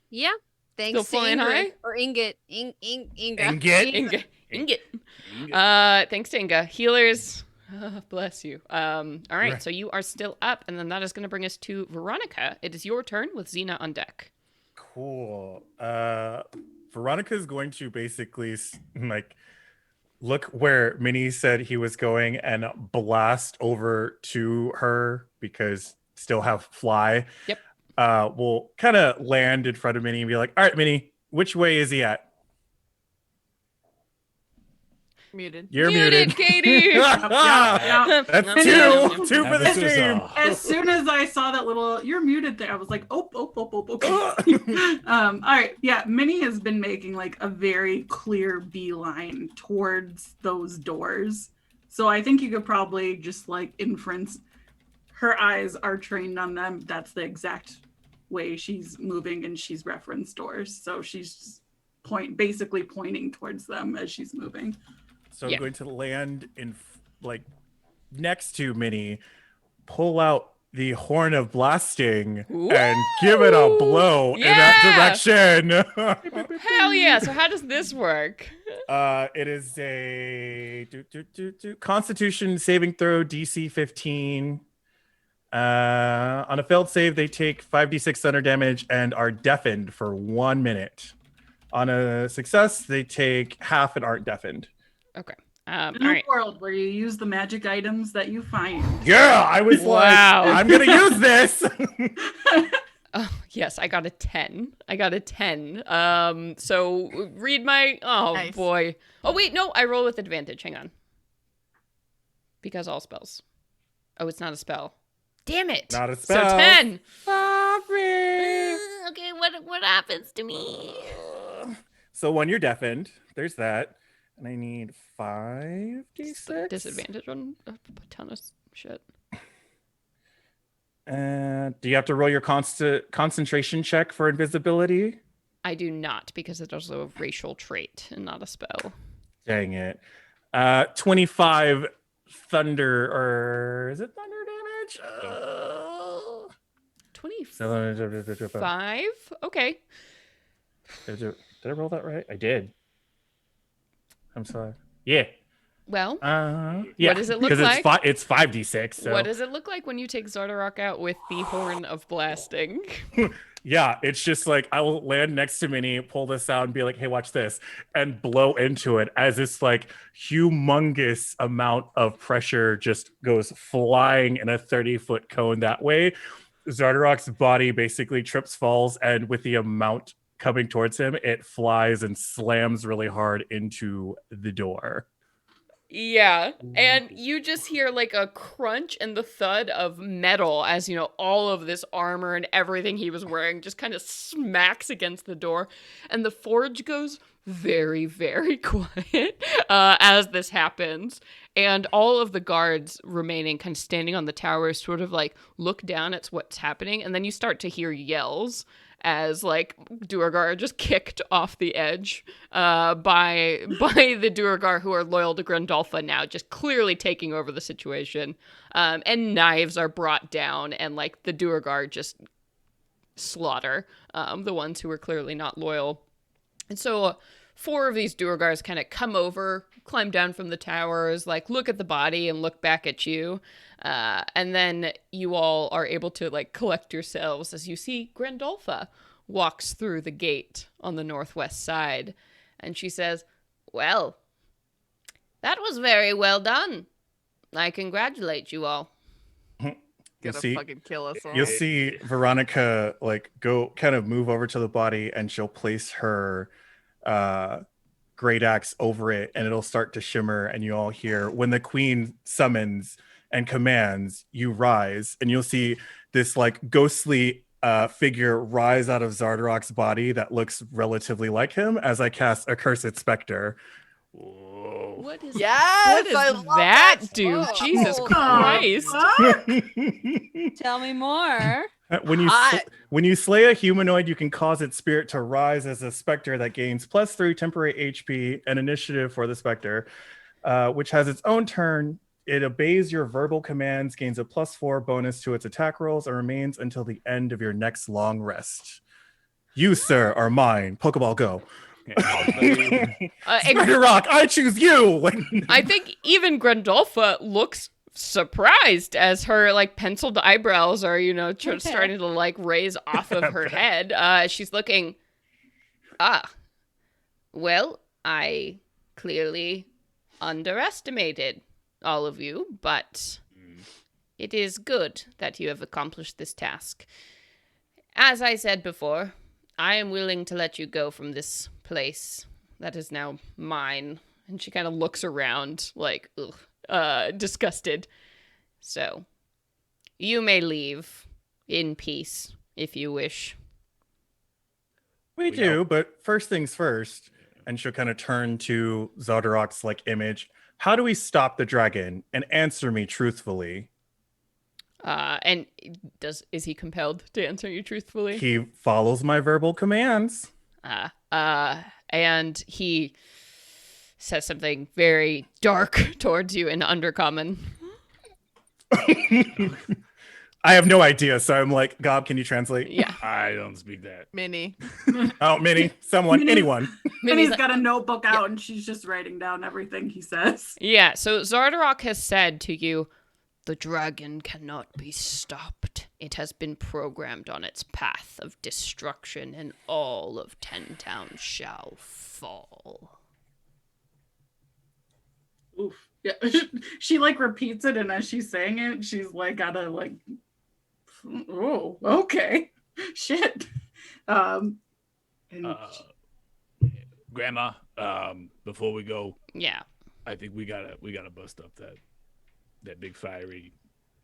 Yeah. Thanks Still to flying Ingrid, high? or Ingot. Inga. Inga. Thanks to Inga. Healers, bless you. All right, so you are still up, and then that is going to bring us to Veronica. It is your turn with Xena on deck. Cool. Veronica is going to basically look where Minnie said he was going and blast over to her because still have fly. Yep. We'll kind of land in front of Minnie and be like, all right, Minnie, which way is he at? Muted. You're muted. Katie. Yeah. That's two. Two for the Happens to us stream. all. As soon as I saw that little "you're muted" there, I was like, oh, okay. All right, yeah. Minnie has been making like a very clear beeline towards those doors, so I think you could probably just like inference her eyes are trained on them. That's the exact way she's moving, and she's referenced doors, so she's basically pointing towards them as she's moving. So Yeah. I'm going to land in next to Minnie, pull out the horn of blasting, and give it a blow in that direction. Hell yeah. So how does this work? It is a Constitution saving throw DC 15. On a failed save, they take 5d6 thunder damage and are deafened for 1 minute. On a success, they take half and aren't deafened. Okay. In All a right. world where you use the magic items that you find. Yeah, I was Wow. like, I'm gonna use this. Oh, yes, I got a 10. So read my... Oh, Nice. boy. Oh, wait, no, I roll with advantage. Hang on. Because all spells. Oh, it's not a spell. Damn it. Not a spell. So 10. Sorry. Okay, what happens to me? So when you're deafened, there's that. And I need 5d6. Disadvantage on a ton of shit. Do you have to roll your concentration check for invisibility? I do not, because it's also a racial trait and not a spell. Dang it. 25 thunder, or is it thunder damage? 25? Okay. Did I roll that right? I did. I'm sorry. Yeah. Well, Yeah. What does it look Because like? it's 5d6. So. what does it look like when you take Zardarok out with the horn of blasting? Yeah, it's just like I will land next to Minnie, pull this out, and be like, "Hey, watch this," and blow into it as this like humongous amount of pressure just goes flying in a 30-foot cone that way. Zardarok's body basically trips, falls, and with the amount coming towards him, it flies and slams really hard into the door. Yeah, and you just hear like a crunch and the thud of metal as, you know, all of this armor and everything he was wearing just kind of smacks against the door, and the forge goes very, very quiet as this happens, and all of the guards remaining kind of standing on the tower sort of like look down at what's happening, and then you start to hear yells as like duergar are just kicked off the edge by the duergar who are loyal to Grandolpha now, just clearly taking over the situation, and knives are brought down, and like the duergar just slaughter the ones who are clearly not loyal. And so 4 of these duergars kind of come over, climb down from the towers, like look at the body and look back at you. And then you all are able to like collect yourselves as you see Grandolpha walks through the gate on the northwest side. And she says, "Well, that was very well done. I congratulate you all." Gonna fucking kill us all. You'll see Veronica like go kind of move over to the body, and she'll place her great axe over it, and it'll start to shimmer, and you all hear when the queen summons and commands, you rise, and you'll see this like ghostly figure rise out of Zardarok's body that looks relatively like him as I cast Accursed Spectre. Whoa. What is Yes, what I does love that that. do? Oh. Jesus Oh, Christ. fuck? Tell me more. Hot. When you slay a humanoid, you can cause its spirit to rise as a specter that gains +3 temporary HP and initiative for the specter, which has its own turn. It obeys your verbal commands, gains a +4 bonus to its attack rolls, and remains until the end of your next long rest. You, sir, are mine. Pokeball, go. Spider Rock, I choose you. I think even Grandolpha looks surprised as her like penciled eyebrows are, you know, starting to like raise off of her head. She's looking, well, I clearly underestimated all of you, but it is good that you have accomplished this task. As I said before, I am willing to let you go from this place that is now mine. And she kind of looks around like, disgusted. So, you may leave in peace if you wish. We do, but first things first. And she'll kind of turn to Zardarok's like image. How do we stop the dragon? And answer me truthfully. And is he compelled to answer you truthfully? He follows my verbal commands. And he says something very dark towards you in Undercommon. I have no idea, so I'm like, Gob, can you translate? Yeah. I don't speak that. Minnie. Oh, Minnie, someone, Minnie's- anyone. Minnie's got a notebook out and she's just writing down everything he says. Yeah, so Zardarok has said to you, "The dragon cannot be stopped. It has been programmed on its path of destruction, and all of Ten Town shall fall." Oof. Yeah. She like repeats it, and as she's saying it, she's like gotta like, oh, okay. Shit. And Grandma, before we go, Yeah. I think we gotta bust up that big fiery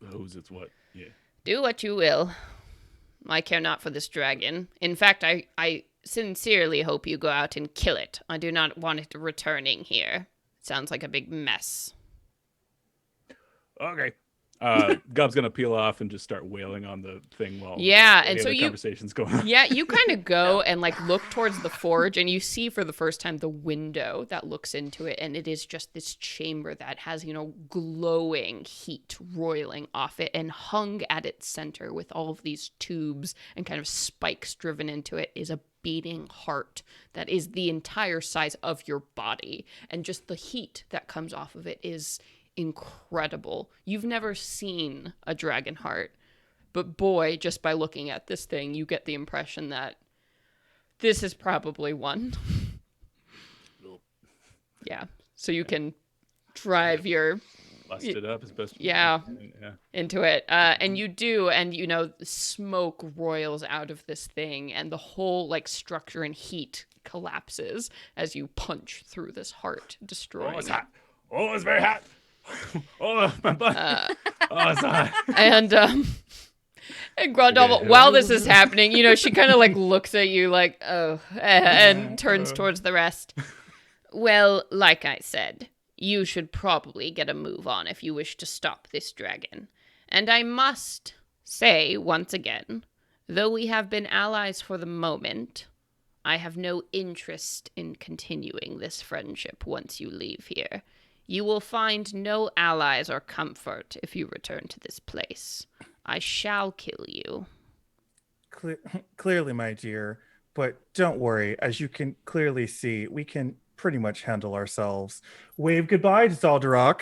who's it's what. Yeah. Do what you will. I care not for this dragon. In fact, I sincerely hope you go out and kill it. I do not want it returning here. Sounds like a big mess. Okay. Gob's gonna peel off and just start wailing on the thing while Yeah, any and so other you- conversation's going on. Yeah, you kind of go and like look towards the forge, and you see for the first time the window that looks into it, and it is just this chamber that has, you know, glowing heat roiling off it, and hung at its center with all of these tubes and kind of spikes driven into it is a beating heart that is the entire size of your body, and just the heat that comes off of it is incredible. You've never seen a dragon heart. But boy, just by looking at this thing, you get the impression that this is probably one. Yeah. So you can drive your Bust it up as best. Yeah. Yeah. into it. And you do, and you know, smoke roils out of this thing, and the whole like structure and heat collapses as you punch through this heart, destroying Oh, it's it. hot. Oh, it's very hot. Oh, my butt. Oh, it's hot. And Grandolpha, Yeah. while this is happening, you know, she kind of like looks at you like, oh, and turns towards the rest. Well, like I said, you should probably get a move on if you wish to stop this dragon. And I must say once again, though we have been allies for the moment, I have no interest in continuing this friendship once you leave here. You will find no allies or comfort if you return to this place. I shall kill you. Clearly, my dear, but don't worry. As you can clearly see, we can pretty much handle ourselves. Wave goodbye to Zardarok.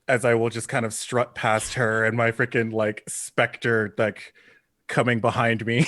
As I will just kind of strut past her and my freaking like specter like coming behind me.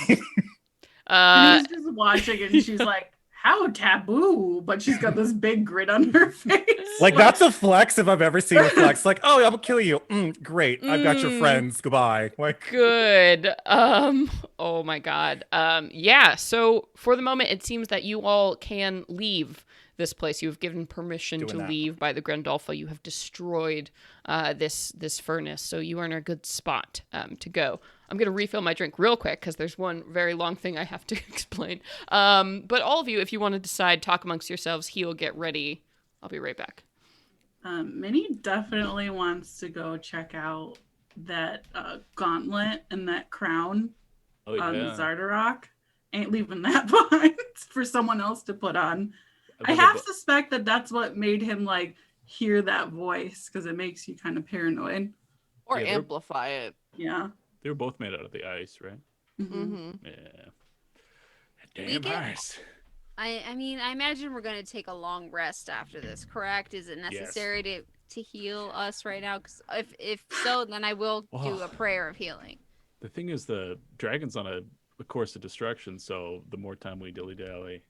And he's just watching and she's like, how taboo, but she's got this big grin on her face. Like that's a flex if I've ever seen a flex. Like, oh, I'll kill you. Great, I've got your friends. Goodbye. Like, Good. Oh my God. Yeah. So for the moment, it seems that you all can leave this place. You have given permission Doing to that. leave by the Grandolpha. You have destroyed this furnace, so you are in a good spot to go. I'm going to refill my drink real quick because there's one very long thing I have to explain. But all of you, if you want to decide, talk amongst yourselves, heal, get ready. I'll be right back. Minnie definitely wants to go check out that gauntlet and that crown Oh on yeah. Zardarok. Ain't leaving that behind for someone else to put on. I bet half suspect that that's what made him like hear that voice because it makes you kind of paranoid. Or Yeah, they're- amplify it. Yeah. they were both made out of the ice, right? Mm-hmm. Mm-hmm. Yeah. We Damn get- ice. I mean, I imagine we're going to take a long rest after this, correct? Is it necessary to heal us right now? Because if so, then I will do a prayer of healing. The thing is, the dragon's on a course of destruction, so the more time we dilly-dally,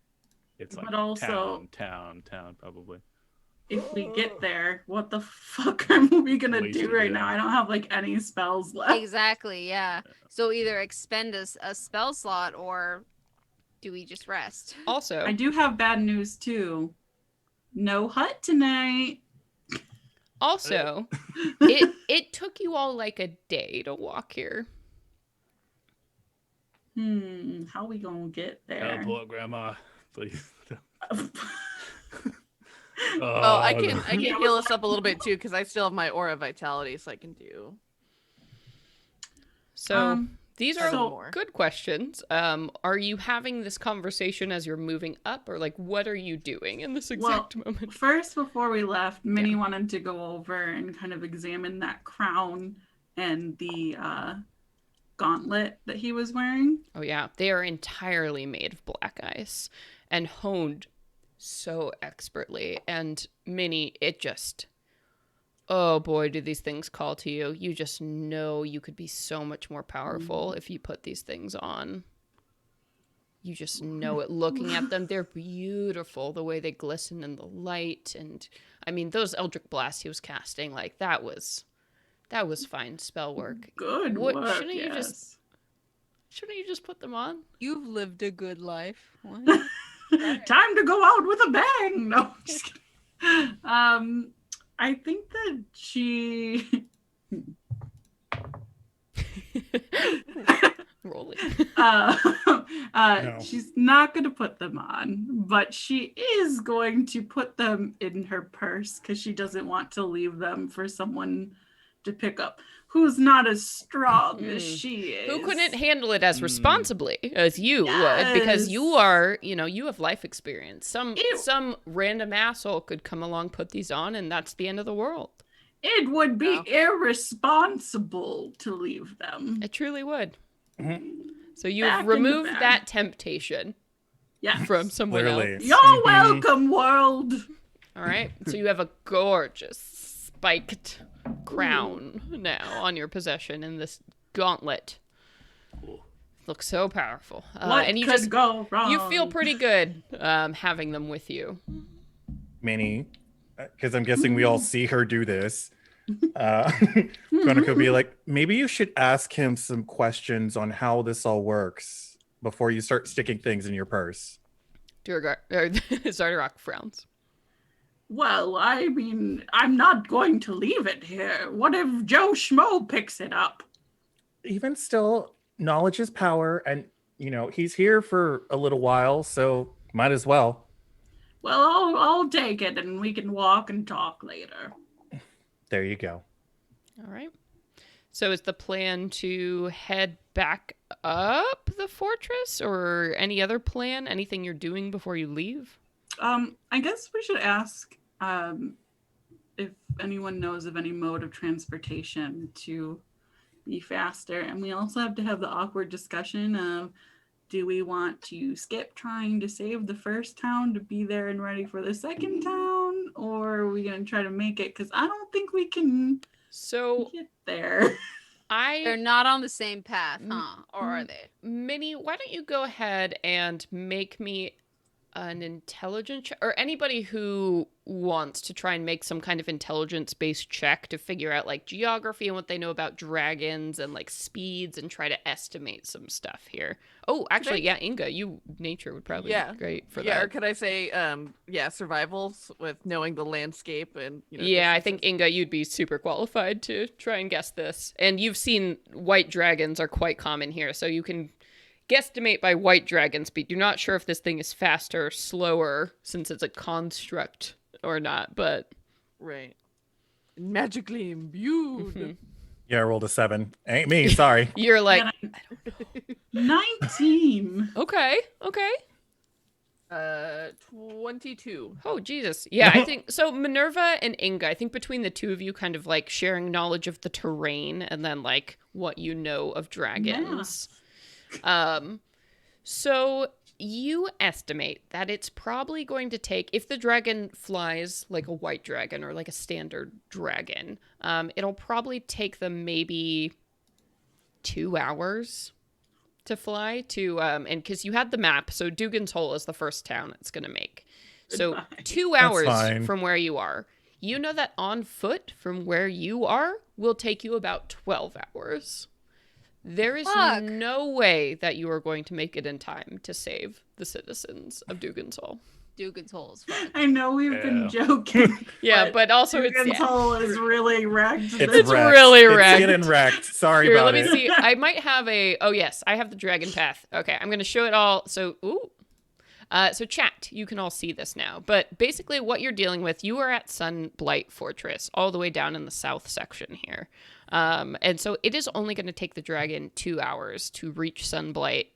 it's like But also- town, probably. If we get there, what the fuck are we gonna Wasted, do right yeah. now? I don't have like any spells left. Exactly, yeah. So either expend a spell slot or do we just rest? Also, I do have bad news too. No hut tonight. Also, it took you all like a day to walk here. How we gonna get there? Teleport, Grandma, please. Oh, I can Yeah. heal us up a little bit too because I still have my aura vitality, so I can do. So these are so- more. good questions. Are you having this conversation as you're moving up, or like what are you doing in this exact moment? First, before we left, Minnie wanted to go over and kind of examine that crown and the gauntlet that he was wearing. Oh yeah, they are entirely made of black ice and honed so expertly. And Minnie, it just, oh boy, do these things call to you. You just know you could be so much more powerful if you put these things on. You just know it looking at them. They're beautiful, the way they glisten in the light. And I mean, those Eldritch Blasts he was casting, like that was fine spell work. Good What- work. shouldn't you Yes. Shouldn't you just put them on? You've lived a good life. Time to go out with a bang. No, just kidding. I think that she Rolling. No. she's not going to put them on, but she is going to put them in her purse because she doesn't want to leave them for someone to pick up who's not as strong as she is. Who couldn't handle it as responsibly as you would, because you Yes. are, you have life experience. Some Ew. random asshole could come along, put these on, and that's the end of the world. It would be No. irresponsible to leave them. It truly would. Mhm. So you've Back in the removed bag. that temptation Yeah. from someone Clearly. else. You're Mhm. welcome, world. All right. So you have a gorgeous spiked crown now on your possession in this gauntlet. Looks so powerful. What and you could just go wrong? you feel pretty good having them with you. Minnie, because I'm guessing we all see her do this. Veronica will be like, maybe you should ask him some questions on how this all works before you start sticking things in your purse. Zardarok frowns. Well, I mean, I'm not going to leave it here. What if Joe Schmo picks it up? Even still, knowledge is power, and he's here for a little while, so might as well. Well, I'll take it, and we can walk and talk later. There you go. All right. So is the plan to head back up the fortress, or any other plan? Anything you're doing before you leave? I guess we should ask if anyone knows of any mode of transportation to be faster. And we also have to have the awkward discussion of, do we want to skip trying to save the first town to be there and ready for the second town? Or are we going to try to make it? Because I don't think we can So get there. They're not on the same path, huh? Or are they? Minnie, why don't you go ahead and make me an intelligence check, or anybody who wants to try and make some kind of intelligence-based check to figure out like geography and what they know about dragons and like speeds and try to estimate some stuff here. Oh, actually, yeah, Inga, nature would probably be great for Yeah, that. or could I say, survivals with knowing the landscape and Yeah, I think Inga, you'd be super qualified to try and guess this. And you've seen white dragons are quite common here, so you can guesstimate by white dragon speed. You're not sure if this thing is faster or slower since it's a construct or not, but right. Magically imbued. Yeah, I rolled a 7. Ain't me, sorry. you're like, 19. okay. 22. Oh, Jesus. Yeah, I think so. Minerva and Inga, I think between the two of you, kind of like sharing knowledge of the terrain and then like what you know of dragons. So you estimate that it's probably going to take, if the dragon flies like a white dragon or like a standard dragon, it'll probably take them maybe 2 hours to fly to, and because you had the map, so Dugan's Hole is the first town it's going to make. So 2 hours from where you are. You know that on foot from where you are will take you about 12 hours. There is no way that you are going to make it in time to save the citizens of Dugan's Hole. Dugan's Hole is fun. I know we've been joking. Yeah, but also Dugan's Hole is really wrecked. It's really wrecked. It's getting wrecked. Sorry Here, about let it. me see. I might have oh yes, I have the dragon path. Okay, I'm going to show it all. So, so chat, you can all see this now. But basically what you're dealing with, you are at Sunblight Fortress, all the way down in the south section here. And so it is only going to take the dragon 2 hours to reach Sunblight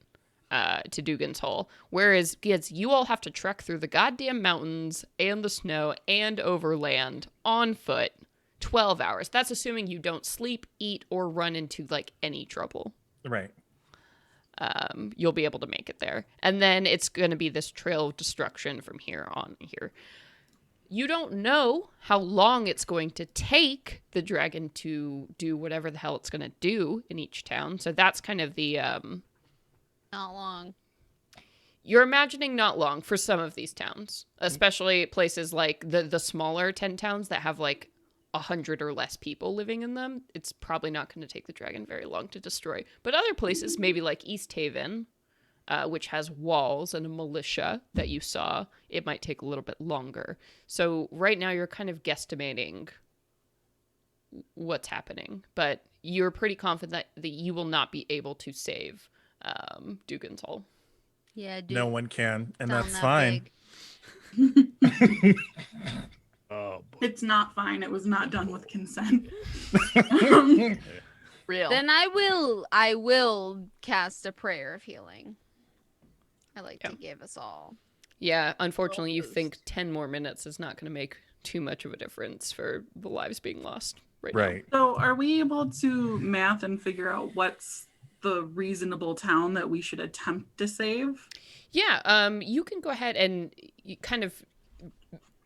to Dugan's Hole. Whereas, kids, you all have to trek through the goddamn mountains and the snow and overland on foot 12 hours. That's assuming you don't sleep, eat, or run into, like, any trouble. Right. You'll be able to make it there. And then it's going to be this trail of destruction from here on here. You don't know how long it's going to take the dragon to do whatever the hell it's going to do in each town. So that's kind of the... Not long. You're imagining not long for some of these towns, especially places like the smaller 10 towns that have like 100 or less people living in them. It's probably not going to take the dragon very long to destroy. But other places, maybe like East Haven, which has walls and a militia that you saw, it might take a little bit longer. So right now you're kind of guesstimating what's happening, but you're pretty confident that you will not be able to save Dugan's Hole. Yeah, dude. No one can, and Sound that's that fine. big. Oh, boy. It's not fine. It was not done with consent. Real. Then I will cast a prayer of healing. I like to give us all. Yeah, unfortunately, you think 10 more minutes is not going to make too much of a difference for the lives being lost right now. Right. So are we able to math and figure out what's the reasonable town that we should attempt to save? Yeah, you can go ahead and you kind of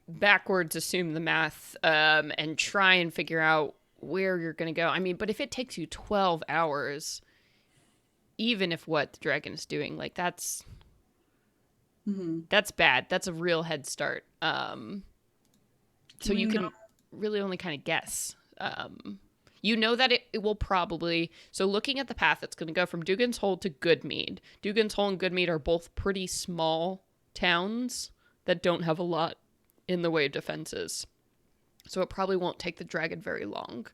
backwards assume the math and try and figure out where you're going to go. I mean, but if it takes you 12 hours, even if what the dragon is doing, like that's bad. That's a real head start. So you can really only kind of guess. You know that it will probably... So looking at the path, it's going to go from Dugan's Hole to Goodmead. Dugan's Hole and Goodmead are both pretty small towns that don't have a lot in the way of defenses. So it probably won't take the dragon very long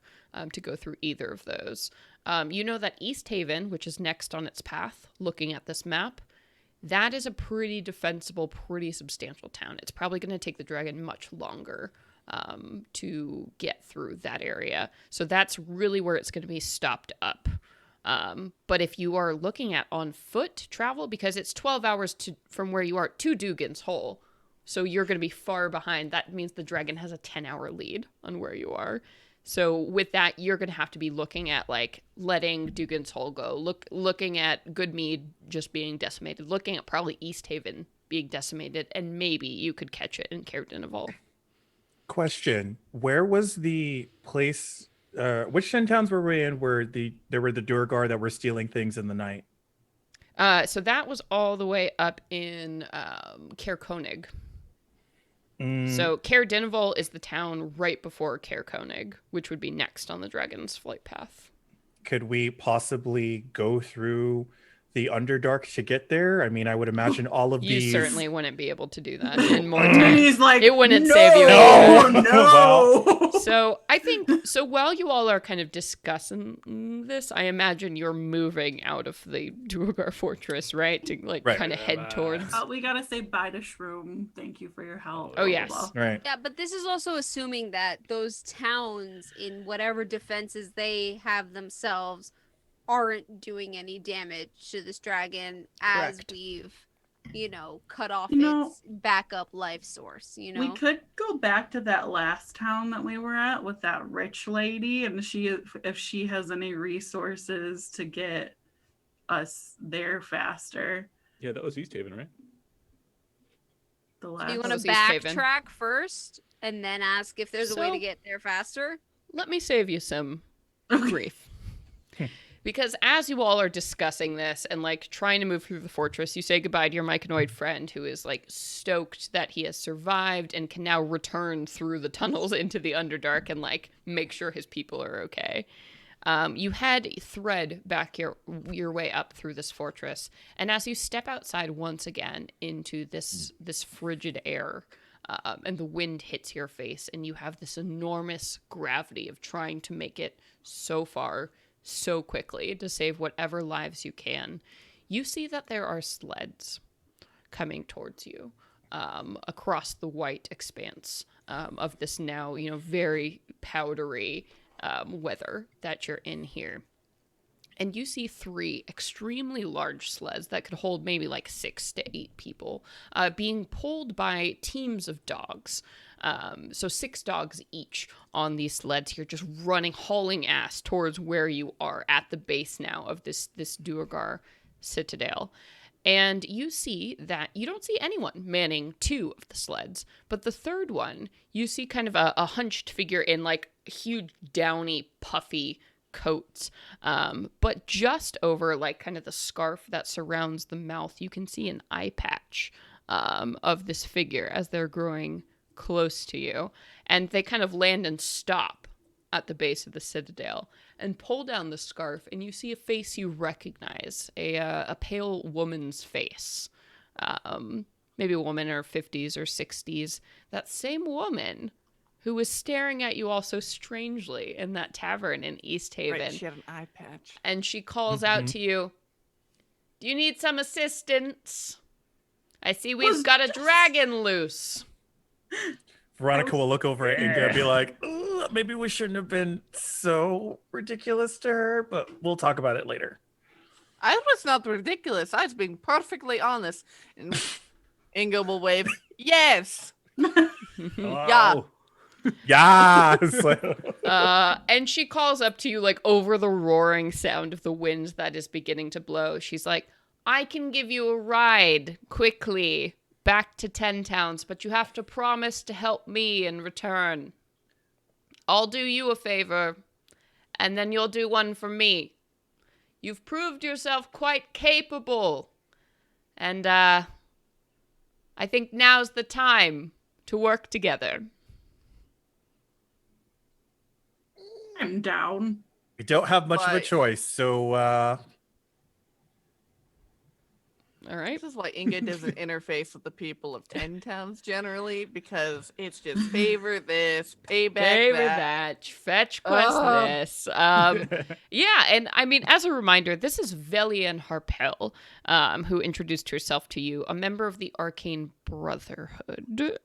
to go through either of those. You know that East Haven, which is next on its path, looking at this map, that is a pretty defensible, pretty substantial town. It's probably going to take the dragon much longer to get through that area. So that's really where it's going to be stopped up. But if you are looking at on foot travel, because it's 12 hours from where you are to Dugan's Hole, so you're going to be far behind. That means the dragon has a 10-hour lead on where you are. So with that, you're going to have to be looking at like letting Dugan's Hole go, looking at Goodmead just being decimated, looking at probably East Haven being decimated, and maybe you could catch it in Cairdenivall. Question: where was the place? Which 10 towns were we in where there were the Durgar that were stealing things in the night? So that was all the way up in Caer Konig. So Cairdenivall is the town right before Caer Konig, which would be next on the Dragon's Flight path. Could we possibly go through the Underdark to get there? I mean, I would imagine all of You these. certainly wouldn't be able to do that in more time. He's like, It wouldn't no, save you. No. So I think, so while you all are kind of discussing this, I imagine you're moving out of the Duergar Fortress, right? To like Right. kind of head towards. We gotta say bye to Shroom. Thank you for your help. Oh, yes. Right. Yeah, but this is also assuming that those towns, in whatever defenses they have themselves, aren't doing any damage to this dragon as Correct. we've, cut off No. its backup life source, We could go back to that last town that we were at with that rich lady, and if she has any resources to get us there faster. Yeah, that was East Haven, right? The Do last you want was to East Haven. backtrack first and then ask if there's a way So- to get there faster? Let me save you some Okay. grief. Because as you all are discussing this and like trying to move through the fortress, you say goodbye to your myconoid friend who is like stoked that he has survived and can now return through the tunnels into the Underdark and like make sure his people are okay. You had thread back your way up through this fortress, and as you step outside once again into this frigid air, and the wind hits your face, and you have this enormous gravity of trying to make it so far so quickly to save whatever lives you can. You see that there are sleds coming towards you across the white expanse of this now, very powdery weather that you're in here. And you see 3 extremely large sleds that could hold maybe like 6 to 8 people being pulled by teams of dogs. So 6 dogs each on these sleds here, just running, hauling ass towards where you are at the base now of this Duergar citadel. And you see that you don't see anyone manning 2 of the sleds, but the third one, you see kind of a hunched figure in like huge, downy, puffy coats. But just over like kind of the scarf that surrounds the mouth, you can see an eye patch of this figure as they're growing close to you. And they kind of land and stop at the base of the citadel and pull down the scarf, and you see a face you recognize, a pale woman's face. Maybe a woman in her 50s or 60s. That same woman who was staring at you all so strangely in that tavern in East Haven. Right, she had an eye patch. And she calls out to you, "Do you need some assistance? I see we've got a dragon loose." Veronica will look over at Inga and be like, "Ugh, maybe we shouldn't have been so ridiculous to her, but we'll talk about it later." I was not ridiculous. I was being perfectly honest. And Inga will wave, yes. Yeah. Oh. Yes. And she calls up to you like over the roaring sound of the wind that is beginning to blow. She's like, "I can give you a ride quickly back to 10 towns, but you have to promise to help me in return. I'll do you a favor, and then you'll do one for me. You've proved yourself quite capable, and I think now's the time to work together." I'm down. We don't have much of a But- choice, so All right. This is why Inga doesn't interface with the people of 10 towns generally, because it's just favor this, pay back Favor that. that, fetch quest Ugh. this. Yeah, and I mean, as a reminder, this is Velian Harpel, who introduced herself to you, a member of the Arcane Brotherhood,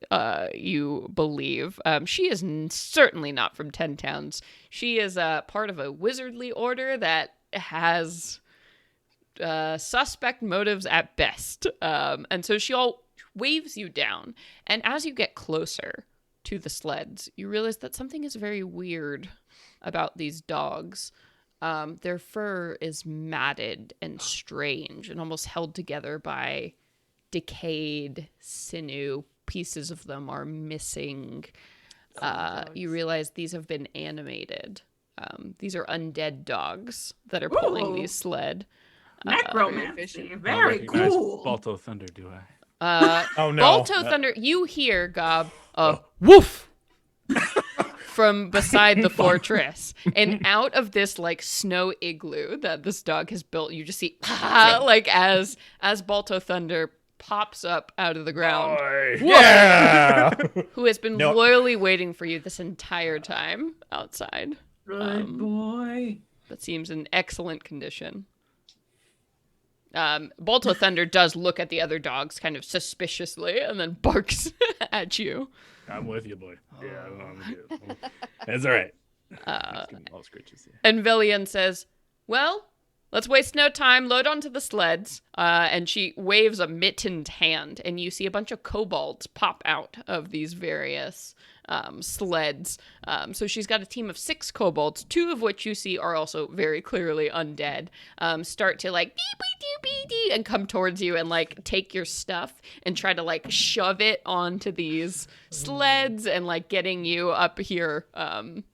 you believe. She is certainly not from 10 towns. She is part of a wizardly order that has suspect motives at best. And so she all waves you down. And as you get closer to the sleds, you realize that something is very weird about these dogs. Their fur is matted and strange and almost held together by decayed sinew. Pieces of them are missing. You realize these have been animated. These are undead dogs that are pulling Ooh. these sled. Necromancy. I don't Very recognize cool. Balto Thunder, do I? Oh no. Balto Thunder, you hear, Gob, woof from beside the fortress. And out of this like snow igloo that this dog has built, you just see like as Balto Thunder pops up out of the ground, Yeah. who has been No. loyally waiting for you this entire time outside, Good boy. but seems in excellent condition. Balto Thunder does look at the other dogs kind of suspiciously and then barks at you. I'm with you, boy. Yeah, I'm good. That's all right. All scritches, yeah. And Villian says, well, let's waste no time. Load onto the sleds. And she waves a mittened hand, and you see a bunch of kobolds pop out of these various sleds. So she's got a team of 6 kobolds, 2 of which you see are also very clearly undead, start to like dee and come towards you and like take your stuff and try to like shove it onto these sleds and like getting you up here. And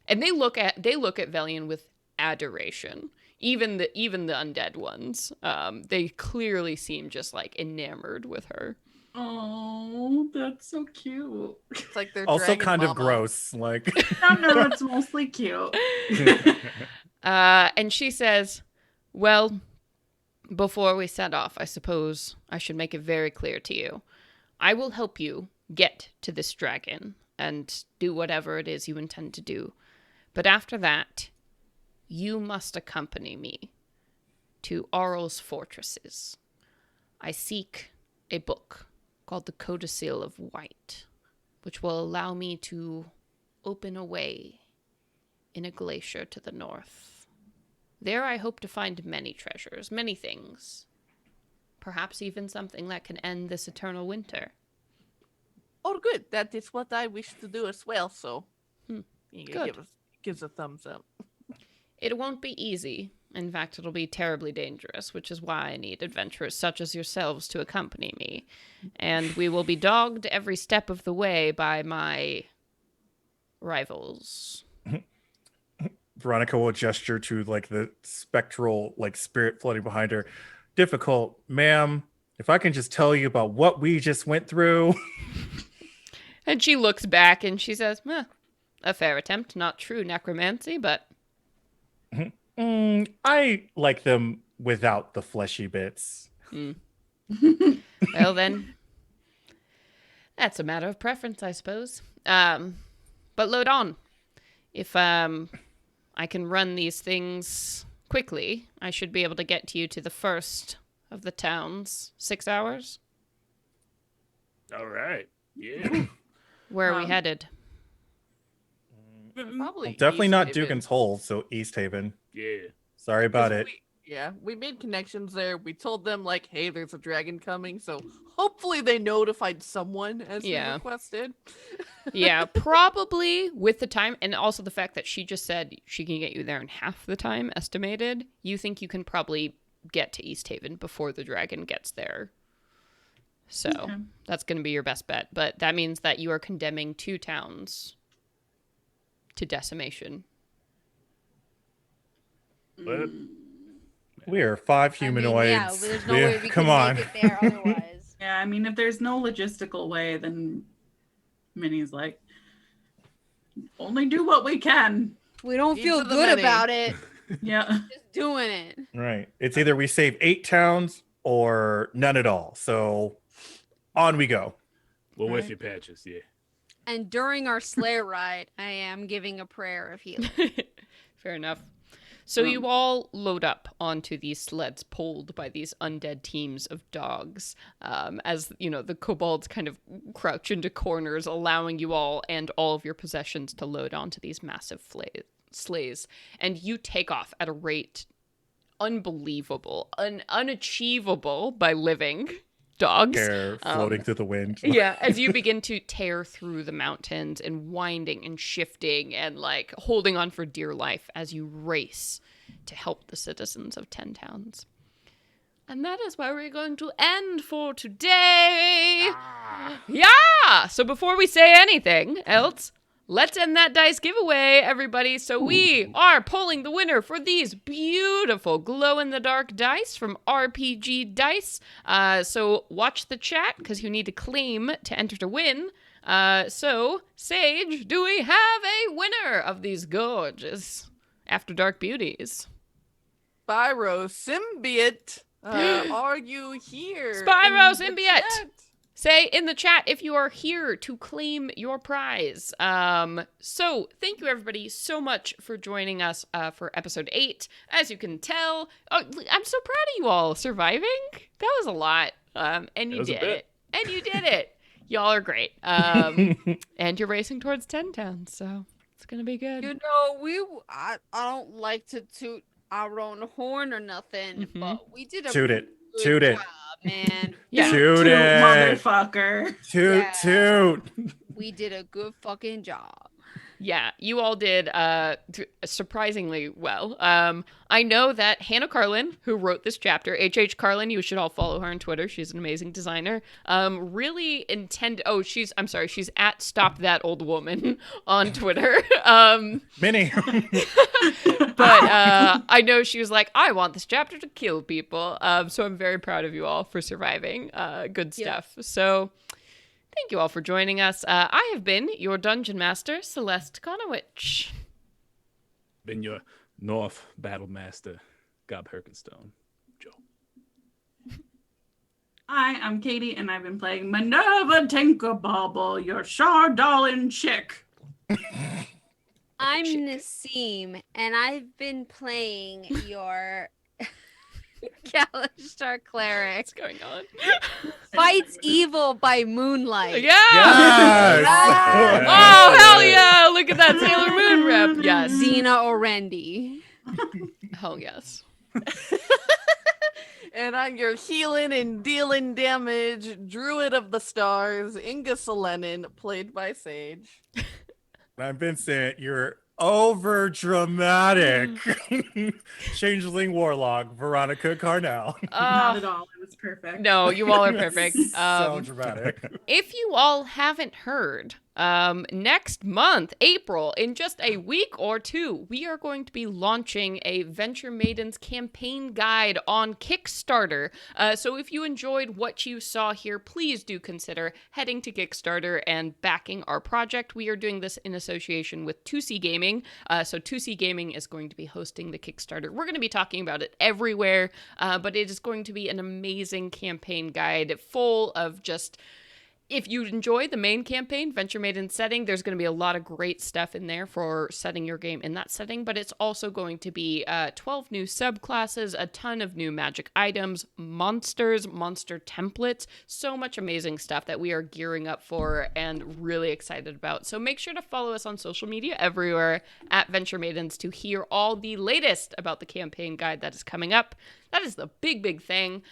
they look at Velian with adoration. Even the undead ones. They clearly seem just like enamored with her. Oh, that's so cute. It's like they're Also dragon kind of mama. gross. Like No, it's mostly cute. And she says, well, before we set off, I suppose I should make it very clear to you. I will help you get to this dragon and do whatever it is you intend to do. But after that, you must accompany me to Aurel's fortresses. I seek a book called the Codicil of White, which will allow me to open a way in a glacier to the north. There I hope to find many treasures, many things. Perhaps even something that can end this eternal winter. Oh, good. That is what I wish to do as well. So, Good. Gives a thumbs up. It won't be easy. In fact, it'll be terribly dangerous, which is why I need adventurers such as yourselves to accompany me. And we will be dogged every step of the way by my rivals. Veronica will gesture to like the spectral like spirit floating behind her. Difficult, ma'am. If I can just tell you about what we just went through. And she looks back and she says, a fair attempt, not true necromancy, but... I like them without the fleshy bits. Well then, that's a matter of preference, I suppose. But load on. If I can run these things quickly, I should be able to get to you to the first of the towns. 6 hours? All right. Yeah. Where are we headed? Probably Definitely East not Haven. Dugan's Hole, so East Haven. Yeah. Sorry about 'Cause it. we made connections there. We told them like, hey, there's a dragon coming. So hopefully they notified someone as we requested. Yeah, probably with the time, and also the fact that she just said she can get you there in half the time estimated, you think you can probably get to East Haven before the dragon gets there. So that's going to be your best bet. But that means that you are condemning 2 towns to decimation. But We are 5 humanoids. Yeah, but there's no way we Come can on. make it there otherwise. Yeah, I mean, if there's no logistical way, then Minnie's like, only do what we can. We don't These feel are the good many. about it. Yeah. Just doing it. Right. It's either we save 8 towns or none at all. So on we go. we're with Right. you, Patches. Yeah. And during our sleigh ride, I am giving a prayer of healing. Fair enough. So you all load up onto these sleds pulled by these undead teams of dogs, as, you know, the kobolds kind of crouch into corners, allowing you all and all of your possessions to load onto these massive sleighs. And you take off at a rate unbelievable, unachievable by living. dogs. Hair floating through the wind. Yeah, as you begin to tear through the mountains and winding and shifting and like holding on for dear life as you race to help the citizens of 10 towns. And that is where we're going to end for today. Yeah! So before we say anything else, let's end that dice giveaway, everybody. So we are pulling the winner for these beautiful glow-in-the-dark dice from RPG Dice. So watch the chat, because you need to claim to enter to win. So, Sage, do we have a winner of these gorgeous After Dark beauties? Spyro Symbiote, are you here? Spyro in the Symbiote! chat? Say in the chat if you are here to claim your prize. So thank you everybody so much for joining us for episode 8. As you can tell, I'm so proud of you all surviving. That was a lot. And you did it. And you did it. Y'all are great. And you're racing towards 10 towns, so it's gonna be good. You know, I don't like to toot our own horn or nothing, but we did a Toot it. good Toot it. job, man. Yeah. Toot Toot, it. motherfucker. Toot, Yeah. toot. We did a good fucking job. Yeah, you all did surprisingly well. I know that Hannah Carlin, who wrote this chapter, H.H. Carlin, you should all follow her on Twitter. She's an amazing designer. She's at Stop That Old Woman on Twitter. Minnie. But I know she was like, I want this chapter to kill people. So I'm very proud of you all for surviving. Good stuff. So thank you all for joining us. I have been your Dungeon Master, Celeste Conowitch. Been your North Battle Master, Gob Herkenstone. Joe. Hi, I'm Katie, and I've been playing Minerva Tinkerbobble, your Shardolin chick. I'm Nassim, and I've been playing your Kalishtar cleric. What's going on? Fights evil by moonlight. Yeah! Yes. Oh, hell yeah! Look at that Sailor Moon rep. Yes. Xena Orendi. Hell yes. And I'm your healing and dealing damage Druid of the Stars, Inga Selenin, played by Sage. I'm Vincent. You're over dramatic. Changeling Warlock, Veronica Carnell. Not at all. It was perfect. No, you all are perfect. So dramatic. If you all haven't heard, next month, April, in just a week or two, we are going to be launching a Venture Maidens campaign guide on Kickstarter. So if you enjoyed what you saw here, please do consider heading to Kickstarter and backing our project. We are doing this in association with 2C Gaming. So 2C Gaming is going to be hosting the Kickstarter. We're going to be talking about it everywhere, but it is going to be an amazing campaign guide full of just... If you enjoy the main campaign, Venture Maiden setting, there's going to be a lot of great stuff in there for setting your game in that setting, but it's also going to be 12 new subclasses, a ton of new magic items, monsters, monster templates, so much amazing stuff that we are gearing up for and really excited about. So make sure to follow us on social media everywhere at Venture Maidens to hear all the latest about the campaign guide that is coming up. That is the big, big thing.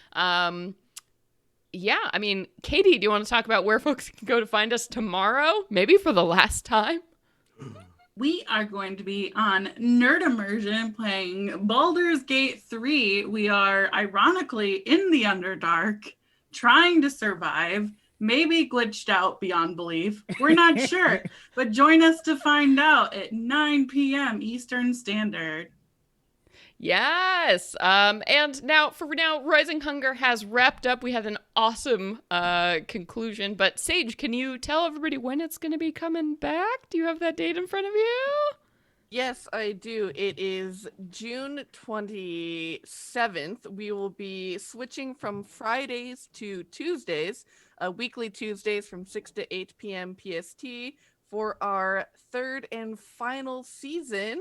Yeah, I mean, Katie, do you want to talk about where folks can go to find us tomorrow? Maybe for the last time? We are going to be on Nerd Immersion playing Baldur's Gate 3. We are ironically in the Underdark, trying to survive, maybe glitched out beyond belief. We're not sure, but join us to find out at 9 p.m. Eastern Standard. Yes. And now, Rising Hunger has wrapped up. We had an awesome conclusion. But Sage, can you tell everybody when it's going to be coming back? Do you have that date in front of you? Yes, I do. It is June 27th. We will be switching from Fridays to Tuesdays, weekly Tuesdays from 6 to 8 p.m. PST for our third and final season.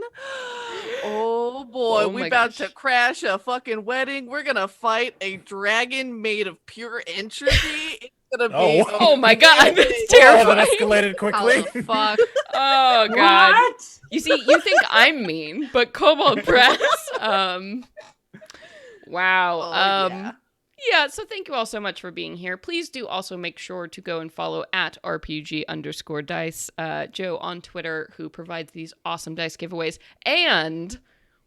Oh boy, Oh we're my about gosh. to crash a fucking wedding. We're gonna fight a dragon made of pure entropy. It's gonna be Oh my god, amazing. that's Oh, terrifying. that escalated How quickly. the fuck? Oh god. What? You see, you think I'm mean, but Kobold Press. Wow. Oh, yeah. Yeah, so thank you all so much for being here. Please do also make sure to go and follow at RPG_dice, Joe on Twitter, who provides these awesome dice giveaways. And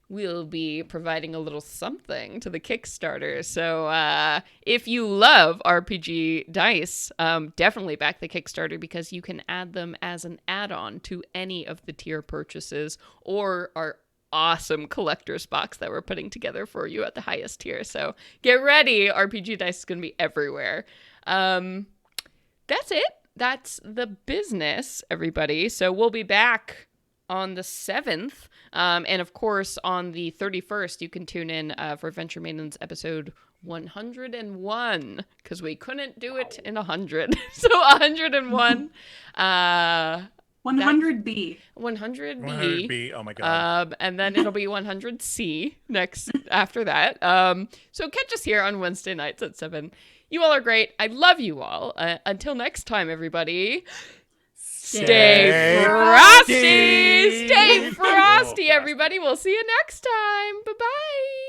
we'll be providing a little something to the Kickstarter. So if you love RPG dice, definitely back the Kickstarter because you can add them as an add-on to any of the tier purchases or our awesome collector's box that we're putting together for you at the highest tier. So get ready. RPG dice is going to be everywhere. That's it. That's the business, everybody. So we'll be back on the 7th. And of course, on the 31st, you can tune in for Adventure Maidens episode 101 because we couldn't do it in 100. So 101. 100B. 100B. 100B. Oh my god. And then it'll be 100C next after that. So catch us here on Wednesday nights at 7. You all are great. I love you all. Until next time, everybody. Stay frosty. Stay frosty, everybody. We'll see you next time. Bye-bye.